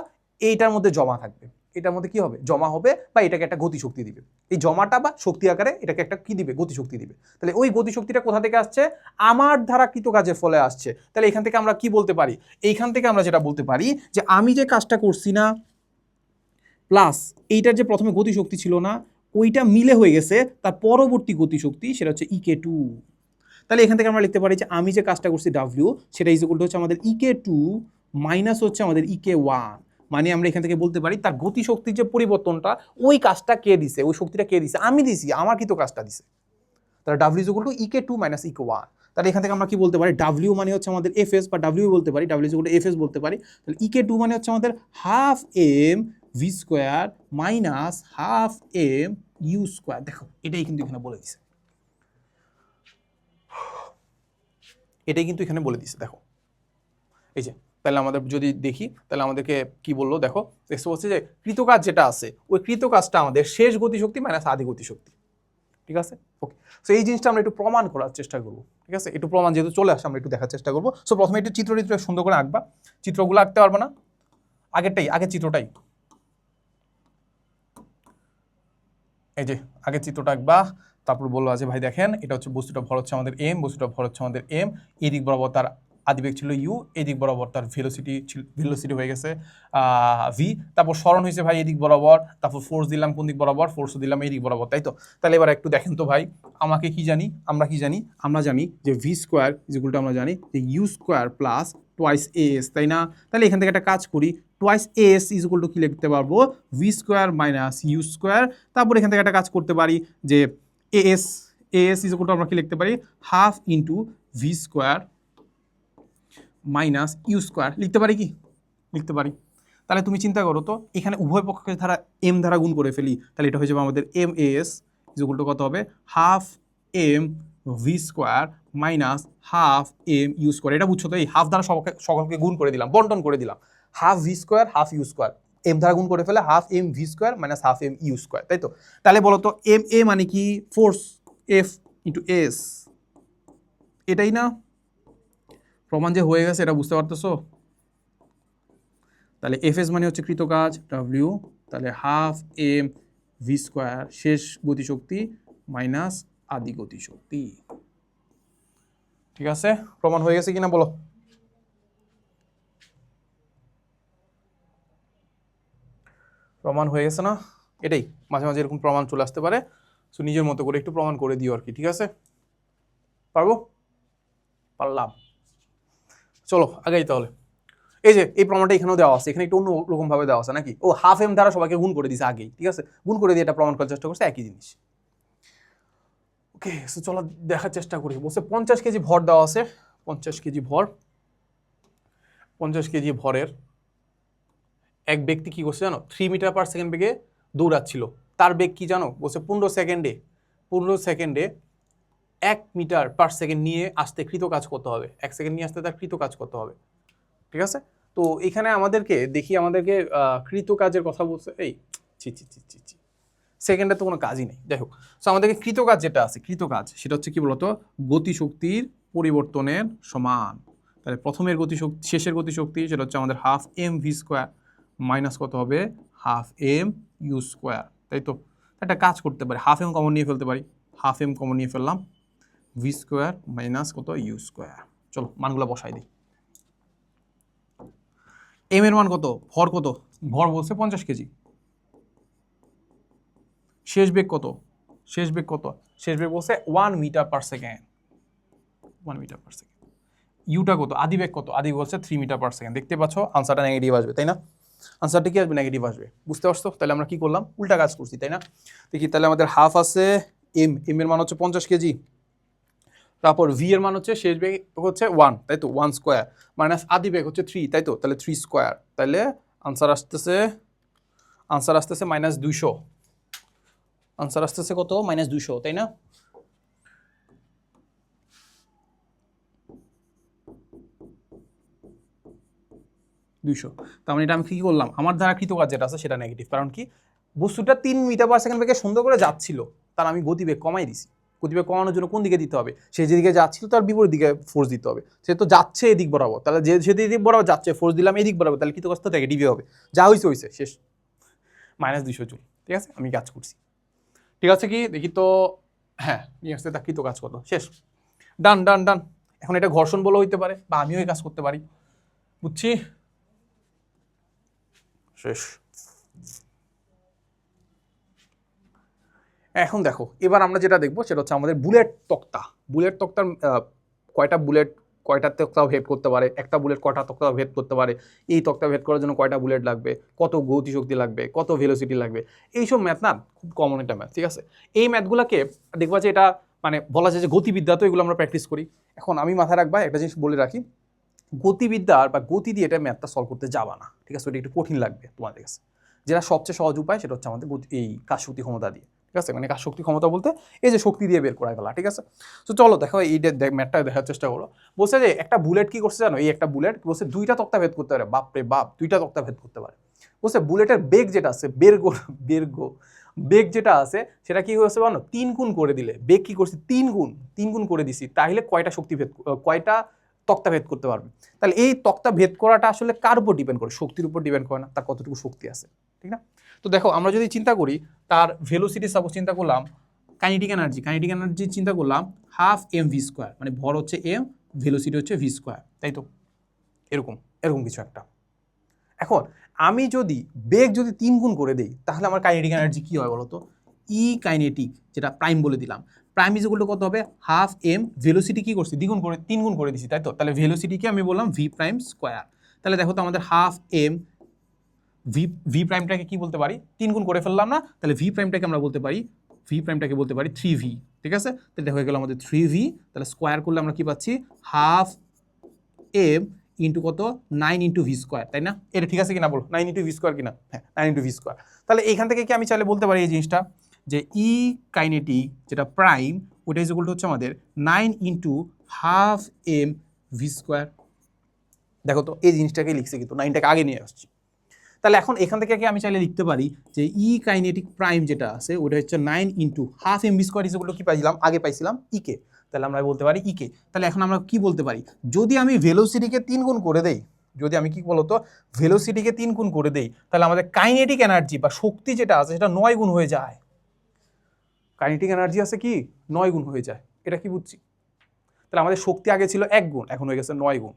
[SPEAKER 1] এইটার মধ্যে জমা থাকবে, এটার মধ্যে কি হবে, জমা হবে বা এটাকে একটা গতিশক্তি দিবে, এই জমাটা বা শক্তি আকারে এটাকে একটা কি দিবে, গতিশক্তি দিবে। তাহলে ওই গতিশক্তিটা কোথা থেকে আসছে, আমার দ্বারা কৃত কাজের ফলে আসছে। তাহলে এখান থেকে আমরা কি বলতে পারি, এইখান থেকে আমরা যেটা বলতে পারি যে আমি যে কাজটা করছি না প্লাস এইটার যে প্রথমে গতিশক্তি ছিল না ওইটা মিলে হয়ে গেছে তার পরবর্তী গতিশক্তি, সেটা হচ্ছে ইকে টু। তাহলে এখান থেকে আমরা লিখতে পারি যে আমি যে কাজটা করছি ডাব্লিউ, সেটা ইজ ইকুয়াল টু হচ্ছে আমাদের ইকে টু মাইনাস হচ্ছে আমাদের ইকে ওয়ান। মানে আমরা এখান থেকে বলতে পারি তার গতিশক্তির যে পরিবর্তনটা, ওই কাজটা কে দিছে, ওই শক্তিটা কে দিছে, আমি দিছি, আমার কি তো কাজটা দিছে। তাহলে W is equal to E K two minus E K one. তাহলে এখান থেকে আমরা কি বলতে পারি, ডাব্লিউ মানে হচ্ছে আমাদের এফ এস বা ডাব্লিউ বলতে পারি, W is equal to F S বলতে পারি। তাহলে ইকে টু মানে হচ্ছে আমাদের half M V square minus half M U square. দেখো এটাই কিন্তু এখানে বলে দিছে, এটাই কিন্তু এখানে বলে দিছে, দেখো এই যে। তাহলে আমাদের যদি দেখি তাহলে আমাদেরকে কি বললো, দেখো এক্স বলছে যে কৃতকাজ যেটা আছে ওই কৃতকাজটা আমাদের শেষ গতিশক্তি মাইনাস আদি গতিশক্তি, ঠিক আছে? ওকে, সো এই জিনিসটা আমরা একটু প্রমাণ করার চেষ্টা করবো, ঠিক আছে? একটু প্রমাণ যেহেতু চলে আসে আমরা একটু দেখার চেষ্টা করবো। সো প্রথমে একটু চিত্র সুন্দর করে আঁকবা, চিত্রগুলো আঁকতে পারবে না, আগের চিত্রটাই, এই যে আগের চিত্রটা আঁকবা। তারপর বললো আছে ভাই দেখেন এটা হচ্ছে বস্তুটা ভর হচ্ছে আমাদের এম, বস্তুটা ভর হচ্ছে আমাদের এম, এদিক বরাবর তার আদিবেগ ছিল ইউ, এদিক বরাবর তার ভেলোসিটি হয়ে গেছে ভি, তারপর স্মরণ হয়েছে ভাই এদিক বরাবর, তারপর ফোর্স দিলাম কোন দিক বরাবর, ফোর্সও দিলাম এই দিক বরাবর, তাই তো? তাহলে এবার একটু দেখেন তো ভাই, আমরা কি জানি, আমরা জানি যে ভি স্কোয়ার যেগুলো আমরা জানি যে U square plus twice S, তাই না? তাহলে এখান থেকে একটা কাজ করি, twice S is equal to কি লিখতে পারবো, V square minus U square, তারপর এখান থেকে একটা কাজ করতে পারি যে এস ইজ ইকুয়াল টু আমরা কি লিখতে পারি, half into V square minus U square লিখতে পারি কি? লিখতে পারি। তাহলে তুমি চিন্তা করো তো, এখানে উভয় পক্ষকে ধারা এম দ্বারা গুণ করে ফেলি, তাহলে এটা হয়ে যাবে আমাদের M S is equal to কত হবে, half M V square minus half M U square. এটা বুঝছো তো, এই হাফ দ্বারা সকলকে গুণ করে দিলাম, বন্টন করে দিলাম, half V square half U square, M দ্বারা গুণ করে ফেলে half M V square minus half M U square, তাই তো? তাহলে বলো তো এম এ মানে কি, ফোর্স, এফ ইন্টু এস, এটাই না? প্রমাণ যে হয়ে গেছে এটা বুঝতে পারতেছো? তাহলে এফ এস মানে হচ্ছে কৃতকাজ ডাব্লিউ, তাহলে হাফ এম ভি স্কোয়ার শেষ গতিশক্তি মাইনাস আদি গতিশক্তি। ঠিক আছে, প্রমাণ হয়ে গেছে কিনা বলো? প্রমাণ হয়ে গেছে না? এটাই, মাঝে মাঝে এরকম প্রমাণ চলে আসতে পারে, সো নিজের মতো করে একটু প্রমাণ করে দিও আর কি। ঠিক আছে, পারবো? পারলাম। চলো আগাই তাহলে। এই যে এই প্রমাণটা এখানেও দেওয়া আছে, এখানে একটু অন্য রকম ভাবে দেওয়া আছে নাকি, ও হাফ এম দ্বারা সবাইকে গুণ করে দিছে আগেই, ঠিক আছে, গুণ করে দিয়ে এটা প্রমাণ করার চেষ্টা করছে, একই জিনিস। ওকে, সো চলো দেখার চেষ্টা করি। বলছে 50 কেজি ভর দেওয়া আছে, 50 কেজি ভর, 50 কেজি ভরের এক ব্যক্তি কি করছে জানো, 3 মিটার পার সেকেন্ড বেগে দৌড়াচ্ছিল। তার বেগ কি জানো, বলছে 15 সেকেন্ডে 1 মিটার পার সেকেন্ড নিয়ে আসতে কৃত কাজ করতে হবে, 1 সেকেন্ড নিয়ে আসতে তার কৃত কাজ করতে হবে। ঠিক আছে, তো এখানে আমাদেরকে কৃত কাজের কথা বলছে, এই সেকেন্ডে তো কোনো কাজই নেই, যাই হোক। সো আমাদেরকে কৃত কাজ যেটা আছে, কৃত কাজ সেটা হচ্ছে কি বলতো, গতিশক্তির পরিবর্তনের সমান। তাহলে প্রথমের গতিশক্তি, শেষের গতিশক্তি সেটা হচ্ছে আমাদের half M V square minus কত হবে, হাফ এম ইউ স্কোয়ার, তাই তো? একটা কাজ করতে পারি, হাফ এম কমন নিয়ে ফেলতে পারি, হাফ এম কমন নিয়ে ফেললাম, ভি স্কোয়ার মাইনাস কত ইউ স্কোয়ার। চলো মানগুলো বসাই দিই। এম এর মান কত, ভর কত, ভর বলছে 50 কেজি, শেষ বেগ কত, শেষ বেগ বলছে 1 metre per second, 1 metre per second. ইউটা কত, আদি বেগ কত, আদি বলছে 3 মিটার পার সেকেন্ড। দেখতে পাচ্ছ আনসারটা নেগেটিভ আসবে, তাই না? আনসারটা কি আসবে, নেগেটিভ আসবে, বুঝতে পারছো? তাহলে আমরা কি করলাম, উল্টা কাজ করছি, তাই না? দেখি, তাহলে আমাদের হাফ আছে এম, এম এর মান হচ্ছে 50 কেজি, তারপর ভি এর মান হচ্ছে শেষ বেগ হচ্ছে 1, তাই তো, 1 স্কোয়ার মাইনাস আদি বেগ হচ্ছে 3, তাই তো? তাহলে 3 স্কোয়ার, তাহলে আনসার আসতেছে মাইনাস 200, আনসার আসতেছে কত, মাইনাস 200, তাই না? তার মানে এটা আমি কি করলাম, আমার দ্বারা কৃত কাজ যেটা আছে সেটা নেগেটিভ, কারণ কি, বস্তুটা 3 মিটার পার সেকেন্ড বেগে সুন্দর করে যাচ্ছিল, তার আমি গতিবেগ কমাই দিছি। গতিবেগ কমানোর জন্য কোন দিকে দিতে হবে, সে যেদিকে যাচ্ছিল তার বিপরীত দিকে ফোর্স দিতে হবে। সে তো যাচ্ছে এদিক বরাবর, তাহলে যে দিক বরাবর যাচ্ছে ফোর্স দিলাম এদিক বরাবর, তাহলে কৃত কাজটা নেগেটিভই হবে, যা হয়েছে শেষ, মাইনাস 200 জুল। ঠিক আছে, আমি কাজ করছি, ঠিক আছে, কি দেখি তো, হ্যাঁ নিয়ে আসতে তা কৃত কাজ কত, শেষ, ডান। এখন এটা ঘর্ষণ বলে হইতে পারে, বা আমিও এই কাজ করতে পারি, বুঝছি, শেষ। এখন দেখো, এবার আমরা যেটা দেখবো সেটা হচ্ছে আমাদের বুলেট তক্তার কয়টা তক্তা ভেদ করতে পারে, একটা বুলেট কয়টা তক্তা ভেদ করতে পারে, এই তক্তা ভেদ করার জন্য কয়টা বুলেট লাগবে, কত গতিশক্তি লাগবে, কত ভেলোসিটি লাগবে, এইসব ম্যাথ না খুব কমন একটা ম্যাথ। ঠিক আছে, এই ম্যাথগুলোকে দেখবা যে এটা মানে বলা যায় যে গতিবিদ্যা, তো এগুলো আমরা প্র্যাকটিস করি। এখন আমি মাথায় রাখবা একটা জিনিস বলে রাখি, গতিবিদ্যার বা গতি দিয়ে এটা ম্যাথটা সলভ করতে যাবা না, ঠিক আছে? ওটা একটু কঠিন লাগবে তোমাদের কাছে। যেটা সবচেয়ে সহজ উপায় সেটা হচ্ছে আমাদের এই কাজ শক্তি ক্ষমতা দিয়ে, ঠিক আছে? মানে কাজ শক্তি ক্ষমতা বলতে এই যে শক্তি দিয়ে বের করা গেলা, ঠিক আছে? তো চলো দেখো এই ম্যাথটা দেখার চেষ্টা করো। বলছে যে একটা বুলেট কি করছে জানো, এই একটা বুলেট বলছে 2টা তক্তা ভেদ করতে পারে, বাপরে বাপ 2টা তক্তা ভেদ করতে পারে। বলছে বুলেটের বেগ যেটা আছে, বেগ যেটা আছে সেটা কি হয়েছে জানো, 3 গুণ করে দিলে, বেগ কি করছে 3 গুণ করে দিছি, তাহলে কয়টা তক্তা ভেদ করতে পারবে। তাহলে এই তক্তা ভেদ করাটা আসলে কার উপর ডিপেন্ড করে, শক্তির উপর ডিপেন্ড করে না, তার কতটুকু শক্তি আছে, ঠিক না? তো দেখো আমরা যদি চিন্তা করি তার ভেলোসিটি, সাপোজ চিন্তা করলাম কাইনেটিক এনার্জি চিন্তা করলাম হাফ এম ভি স্কোয়ার, মানে ভর হচ্ছে এম, ভেলোসিটি হচ্ছে ভি স্কোয়ার, তাই তো? এরকম এরকম কিছু একটা। এখন আমি যদি বেগ যদি 3 গুণ করে দেই তাহলে আমার কাইনেটিক এনার্জি কি হয় বলো তো? ই কাইনেটিক, যেটা প্রাইম বলে দিলাম, প্রাইম ইজ ইকুয়াল টু কত হবে? হাফ এম, ভেলোসিটি কি করছি? দ্বিগুণ করে 3 গুণ করে দিছি, তাই তো? তাহলে ভেলোসিটিকে আমি বললাম ভি প্রাইম স্কোয়ার। তাহলে দেখো তো আমাদের হাফ এম, ভি ভি প্রাইমটাকে কি বলতে পারি? 3 গুণ করে ফেললাম না, তাহলে ভি প্রাইমটাকে আমরা বলতে পারি, ভি প্রাইমটাকে বলতে পারি 3v, ঠিক আছে? তাহলে এটা হয়ে গেল আমাদের 3v। তাহলে স্কোয়ার করলে আমরা কি পাচ্ছি? হাফ এম ইন্টু কত? 9 ইন্টু ভি স্কোয়ার, তাই না? এটা ঠিক আছে কিনা বলো, 9 ইন্টু ভি স্কোয়ার কিনা? হ্যাঁ, 9 ইন্টু ভি স্কোয়ার। তাহলে এইখান থেকে কি আমি চাইলে বলতে পারি এই জিনিসটা যে ই কাইনেটিক যেটা প্রাইম, ওটা ইজ ইকুয়াল টু হচ্ছে আমাদের 9 into half M V square. দেখো তো এই জিনিসটাকে লিখছে, কিন্তু 9টাকে আগে নিয়ে আসছি। তাহলে এখন এখান থেকে কি আমি চাইলে লিখতে পারি যে ই কাইনেটিক প্রাইম যেটা আছে ওটা হচ্ছে 9 into half M V square is equal to কি পাইছিলাম? আগে পাইছিলাম ইকে। তাহলে আমরা বলতে পারি ইকে। তাহলে এখন আমরা কি বলতে পারি? যদি আমি ভেলোসিটিকে 3 গুণ করে দেই, যদি আমি কি বলতো ভেলোসিটিকে 3 গুণ করে দেই, তাহলে আমাদের কাইনেটিক এনার্জি বা শক্তি যেটা আছে সেটা 9 গুণ হয়ে যায়। কাইনেটিক এনার্জি আছে কি 9 গুণ হয়ে যায়, এটা কি বুঝছি? তাহলে আমাদের শক্তি আগে ছিল 1 গুণ, এখন হয়ে গেছে 9 গুণ।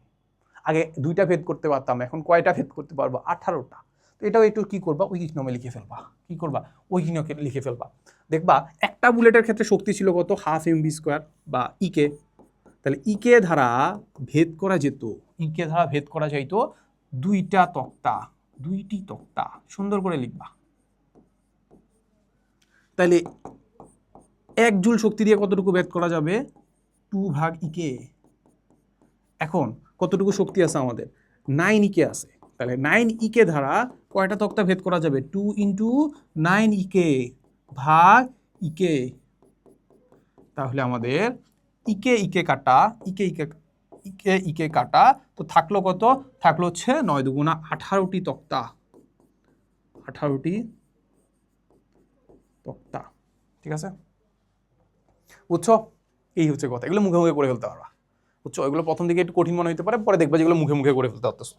[SPEAKER 1] আগে 2টা ভেদ করতে পারতাম, এখন কয়টা ভেদ করতে পারবো? 18টা। তো এটাও একটু কি করবা, উইক নিয়মে লিখে ফেলবা। কি করবা? উইক নিয়মে লিখে ফেলবা। দেখবা একটা বুলেটের ক্ষেত্রে শক্তি ছিল কত? হাফ এম ভি স্কোয়ার বা ইকে। তাহলে ইকে ধারা ভেদ করা যেত, ইকে ধারা ভেদ করা যাইতো 2টা তক্তা, 2টি তক্তা। সুন্দর করে লিখবা। তাহলে 1 জুল শক্তি দিয়ে কতটুকু ভেদ করা যাবে? 2 ভাগ ইকে। এখন কতটুকু শক্তি আছে আমাদের? 9 ইকে আছে। তাহলে 9 ইকে ধারা কয়টা তক্তা ভেদ করা যাবে? 2 ইন্টু 9 ইকে ভাগ ইকে। তাহলে আমাদের ইকে ইকে কাটা, ইকে ইকে ইকে ইকে কাটা, তো থাকলো কত? থাকলো হচ্ছে 9 দুগুণা 18টি তক্তা, 18টি তক্তা, ঠিক আছে? বুঝছো? এই হচ্ছে কথা, এগুলো মুখে মুখে করে ফেলতে পারবা। বুঝছো? এগুলো প্রথম দিকে একটু কঠিন মনে হতে পারে, পরে দেখবা যেগুলো মুখে মুখে করে ফেলতে পারতেছো।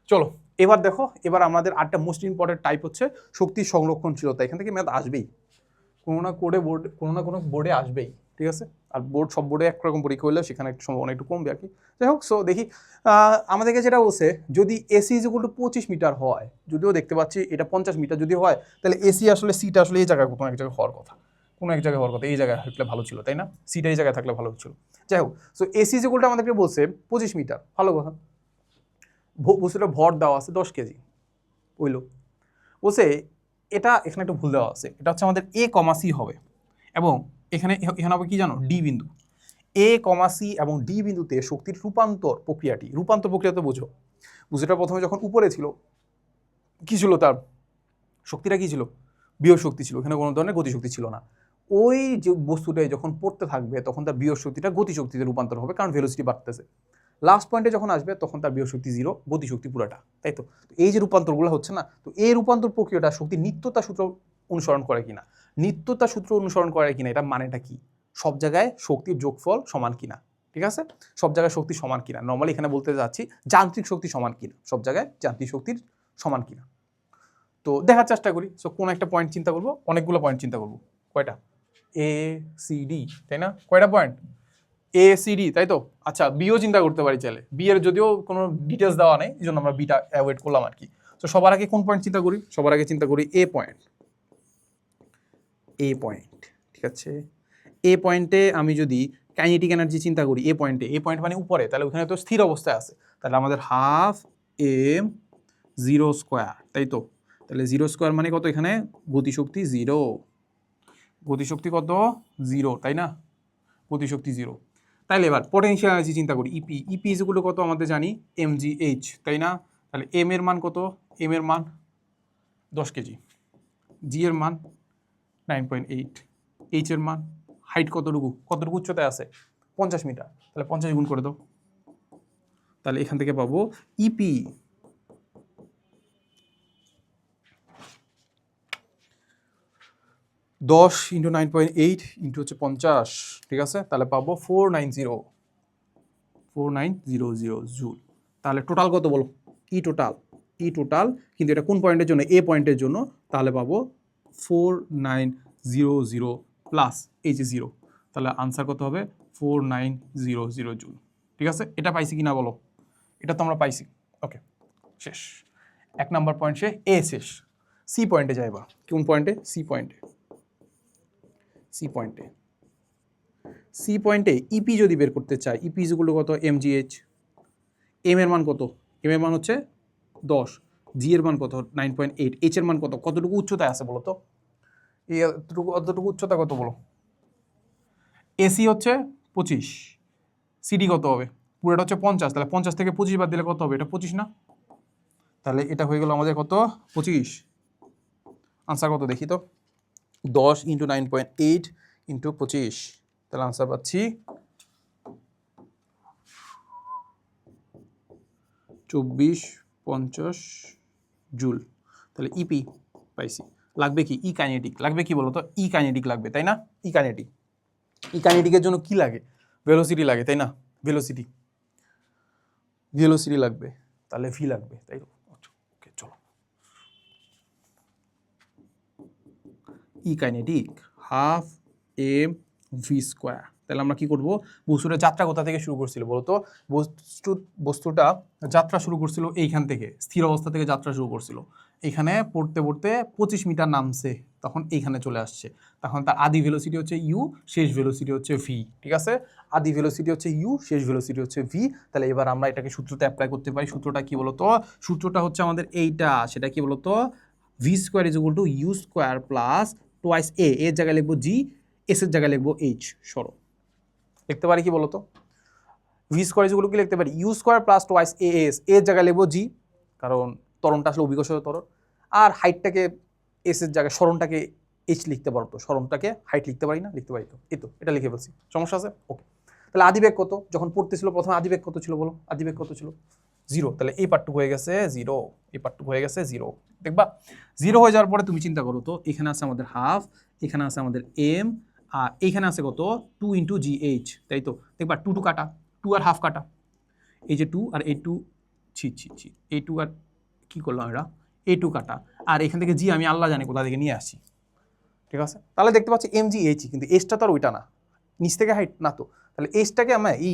[SPEAKER 1] চলো এবার দেখো, এবার আমাদের আরেকটা মোস্ট ইম্পর্টেন্ট টাইপ হচ্ছে শক্তির সংরক্ষণশীলতা। এখান থেকে ম্যাথ আসবেই, কোনো না কোনো বোর্ডে আসবেই, ঠিক আছে? আর বোর্ড সব বোর্ডে একরকম পরীক্ষা হলেও সেখানে একটু সম্ভাবনা একটু কমবে আর কি। যাই হোক, সো দেখি আমাদেরকে যেটা বলছে, যদি AC is equal to 25 metre হয়, যদিও দেখতে পাচ্ছি এটা 50 মিটার যদি হয়, তাহলে এসি আসলে সিটা আসলে এই জায়গায় কোনো এক জায়গায় হওয়ার কথা, কোনো এক জায়গায় হওয়ার কথা, এই জায়গায় থাকলে ভালো ছিল, তাই না? সিটা এই জায়গায় থাকলে ভালো ছিল। যাই হোক, so AC is equal two আমাদেরকে বলছে 25 মিটার, ভালো কথা। বস্তুটা ভর দেওয়া আছে 10 কেজি, বুঝলো? বলছে এটা এখানে একটু ভুল দেওয়া আছে, এটা হচ্ছে আমাদের এ কমা সি হবে, এবং এখানে এখানে হবে কি জানো? ডি বিন্দু। এ কমা সি এবং ডি বিন্দুতে শক্তির রূপান্তর প্রক্রিয়াটি, রূপান্তর প্রক্রিয়া তো বুঝো, বুঝোটা প্রথমে যখন উপরে ছিল কি ছিল? তার শক্তিটা কি ছিল? বিয়োগ শক্তি ছিল, এখানে কোনো ধরনের গতিশক্তি ছিল না। ওই যে বস্তুটাই যখন পড়তে থাকবে তখন তার বিয়োগ শক্তিটা গতিশক্তিতে রূপান্তর হবে, কারণ ভেলোসিটি বাড়তেছে। লাস্ট পয়েন্টে যখন আসবে তখন তার বিয়োগ শক্তি 0, গতিশক্তি পুরাটা, তাই তো? এই যে রূপান্তরগুলো হচ্ছে না, তো এই রূপান্তর প্রক্রিয়াটা শক্তির নিত্যতা সূত্র অনুসরণ করে কিনা, নিত্যতা সূত্র অনুসরণ করে কিনা, এটা মানেটা কি? সব জায়গায় শক্তির যোগফল সমান কিনা, ঠিক আছে? সব জায়গায় শক্তি সমান কিনা, নর্মালি এখানে বলতে যাচ্ছি যান্ত্রিক শক্তি সমান কিনা, সব জায়গায় যান্ত্রিক শক্তির সমান কিনা। তো দেখার চেষ্টা করি। সো কোন একটা পয়েন্ট চিন্তা করবো, অনেকগুলো পয়েন্ট চিন্তা করবো। কয়টা? এ সি ডি, তাই না? কয়টা পয়েন্ট? এ সি ডি, তাই তো? আচ্ছা, বিও চিন্তা করতে পারি চাইলে, বি এর যদিও কোনো ডিটেলস দেওয়া নেই, এই জন্য আমরা বিটা অ্যাভয়েড করলাম আর কি। তো সবার আগে কোন পয়েন্ট চিন্তা করি? সবার আগে চিন্তা করি এ পয়েন্ট। এ পয়েন্ট, ঠিক আছে? এ পয়েন্টে আমি যদি কাইনেটিক এনার্জি চিন্তা করি, এ পয়েন্টে, এ পয়েন্ট মানে উপরে, তাহলে ওখানে তো স্থির অবস্থায় আছে, তাহলে আমাদের হাফ এম 0 স্কোয়ার, তাই তো? তাহলে 0 স্কোয়ার মানে কত? এখানে গতিশক্তি 0, গতিশক্তি কত? 0, তাই না? গতিশক্তি 0। তাইলে এবার পটেনশিয়াল এনার্জি চিন্তা করি, EP, EP is equal to কত আমাদের জানি? mgh, তাই না? তাহলে এম এর মান কত? এম এর মান 10 কেজি, জি এর মান 9.8, এইচ এর মান, হাইট কতটুকু, কতটুকু উচ্চতায় আছে? 50 মিটার, তাহলে 50 গুণ করে দাও। তাহলে এখান থেকে পাবো ইপি 10 ইন্টু 9.8 ইন্টু হচ্ছে 50, ঠিক আছে? তাহলে পাবো 490 জুল। তাহলে টোটাল কত বলো? ই টোটাল, কিন্তু এটা কোন পয়েন্টের জন্য? এ পয়েন্টের জন্য। তাহলে পাবো 4900 প্লাস এই যে 0, তাহলে আনসার কত হবে? 4900 জুল। ঠিক আছে, এটা পাইছি কিনা বলো, এটা তো আমরা পাইছি। ওকে, শেষ 1 নাম্বার পয়েন্ট শেষ। এ শেষ। সি পয়েন্টে যাইবা। কোন পয়েন্টে? সি পয়েন্টে। সি পয়েন্টে, সি পয়েন্টে ইপি যদি বের করতে চাই, ইপি ইজগুলো কত? এমজিএইচ। এম এর মান কত? এম এর মান হচ্ছে 10, জি এর মান কত? 9.8, এইচ এর মান কত? কতটুকু উচ্চতায় আছে বলো তো? এই অতটুকু উচ্চতা কত বলো? এসি হচ্ছে 25, সিডি কত হবে? পুরোটা হচ্ছে 50, তাহলে 50 থেকে 25 বাদ দিলে কত হবে? এটা 25 না? তাহলে এটা হয়ে গেল আমাদের কত? 25। আনসার কত দেখি তো? 10 × 9.8 × 25, তাহলে আনসার পাচ্ছি 2450 জুল। তাহলে ইপি পাইছি। লাগবে কি? ই কাইনেটিক। লাগবে কি বলো তো? ই কাইনেটিক লাগবে, তাই না? ই কাইনেটিক। ই কাইনেটিকের জন্য কি লাগে? ভেলোসিটি লাগে, তাই না? ভেলোসিটি, ভেলোসিটি লাগবে, তাহলে ভি লাগবে, তাই তো? ওকে, চলো। E kinetic half M V square. তাহলে আমরা কি করব? বস্তুটা যাত্রা কোথা থেকে শুরু করছিল বলতো? বস্তুটা যাত্রা শুরু করছিল এইখান থেকে, স্থির অবস্থা থেকে যাত্রা শুরু করছিল। এখানে পড়তে পড়তে 25 মিটার নামছে, তখন এইখানে চলে আসছে। তখন তার আদি ভেলোসিটি হচ্ছে ইউ, শেষ ভেলোসিটি হচ্ছে ভি। ঠিক আছে, আদি ভেলোসিটি হচ্ছে ইউ, শেষ ভেলোসিটি হচ্ছে ভি। তাহলে এবার আমরা এটাকে সূত্রতে অ্যাপ্লাই করতে পারি। সূত্রটা কি বলতো? সূত্রটা হচ্ছে আমাদের এইটা, সেটা কি বলতো? V square is equal to U square plus twice A, এর জায়গায় লিখবো জি, এস এর জায়গায় লিখবো এইচ। সরো, লিখতে পারি কি বলতো? ভি স্কোয়ার ইজগুলো কি লিখতে পারি? U square plus twice A S, এর জায়গায় লিখবো জি, কারণ ত্বরণটা আসলে অভিকর্ষজ ত্বরণ। আর হাইটটাকে এস এর জায়গায়, সরণটাকে এইচ লিখতে পারো তো, সরণটাকে হাইট লিখতে পারি না? লিখতে পারি তো, এই তো এটা লিখে ফেলছি, সমস্যা আছে? ওকে, তাহলে আদিবেগ কত? যখন পড়তেছিল প্রথমে আদিবেগ কত ছিল বলো? আদিবেগ কত ছিল? 0। তাহলে এই পার্টটুকু হয়ে গেছে 0, এই পার্টটুকু হয়ে গেছে 0। দেখবা 0 হয়ে যাওয়ার পরে তুমি চিন্তা করো তো, এখানে আছে আমাদের হাফ, এখানে আছে আমাদের এম, আর এইখানে আছে কত? 2 × GH, তাই তো? দেখবা 2 কাটা, 2 আর হাফ কাটা, এই যে 2 আর এই 2, ছি, এই 2 আর কি করলাম এরা? এই 2 কাটা, আর এখান থেকে জি আমি আল্লাহ জানি কোথা থেকে নিয়ে আসছি। ঠিক আছে, তাহলে দেখতে পাচ্ছি এম জি এইচ, কিন্তু এসটা তো আর ওইটা না, নিচ থেকে হাইট না তো। তাহলে এসটাকে আমরা এই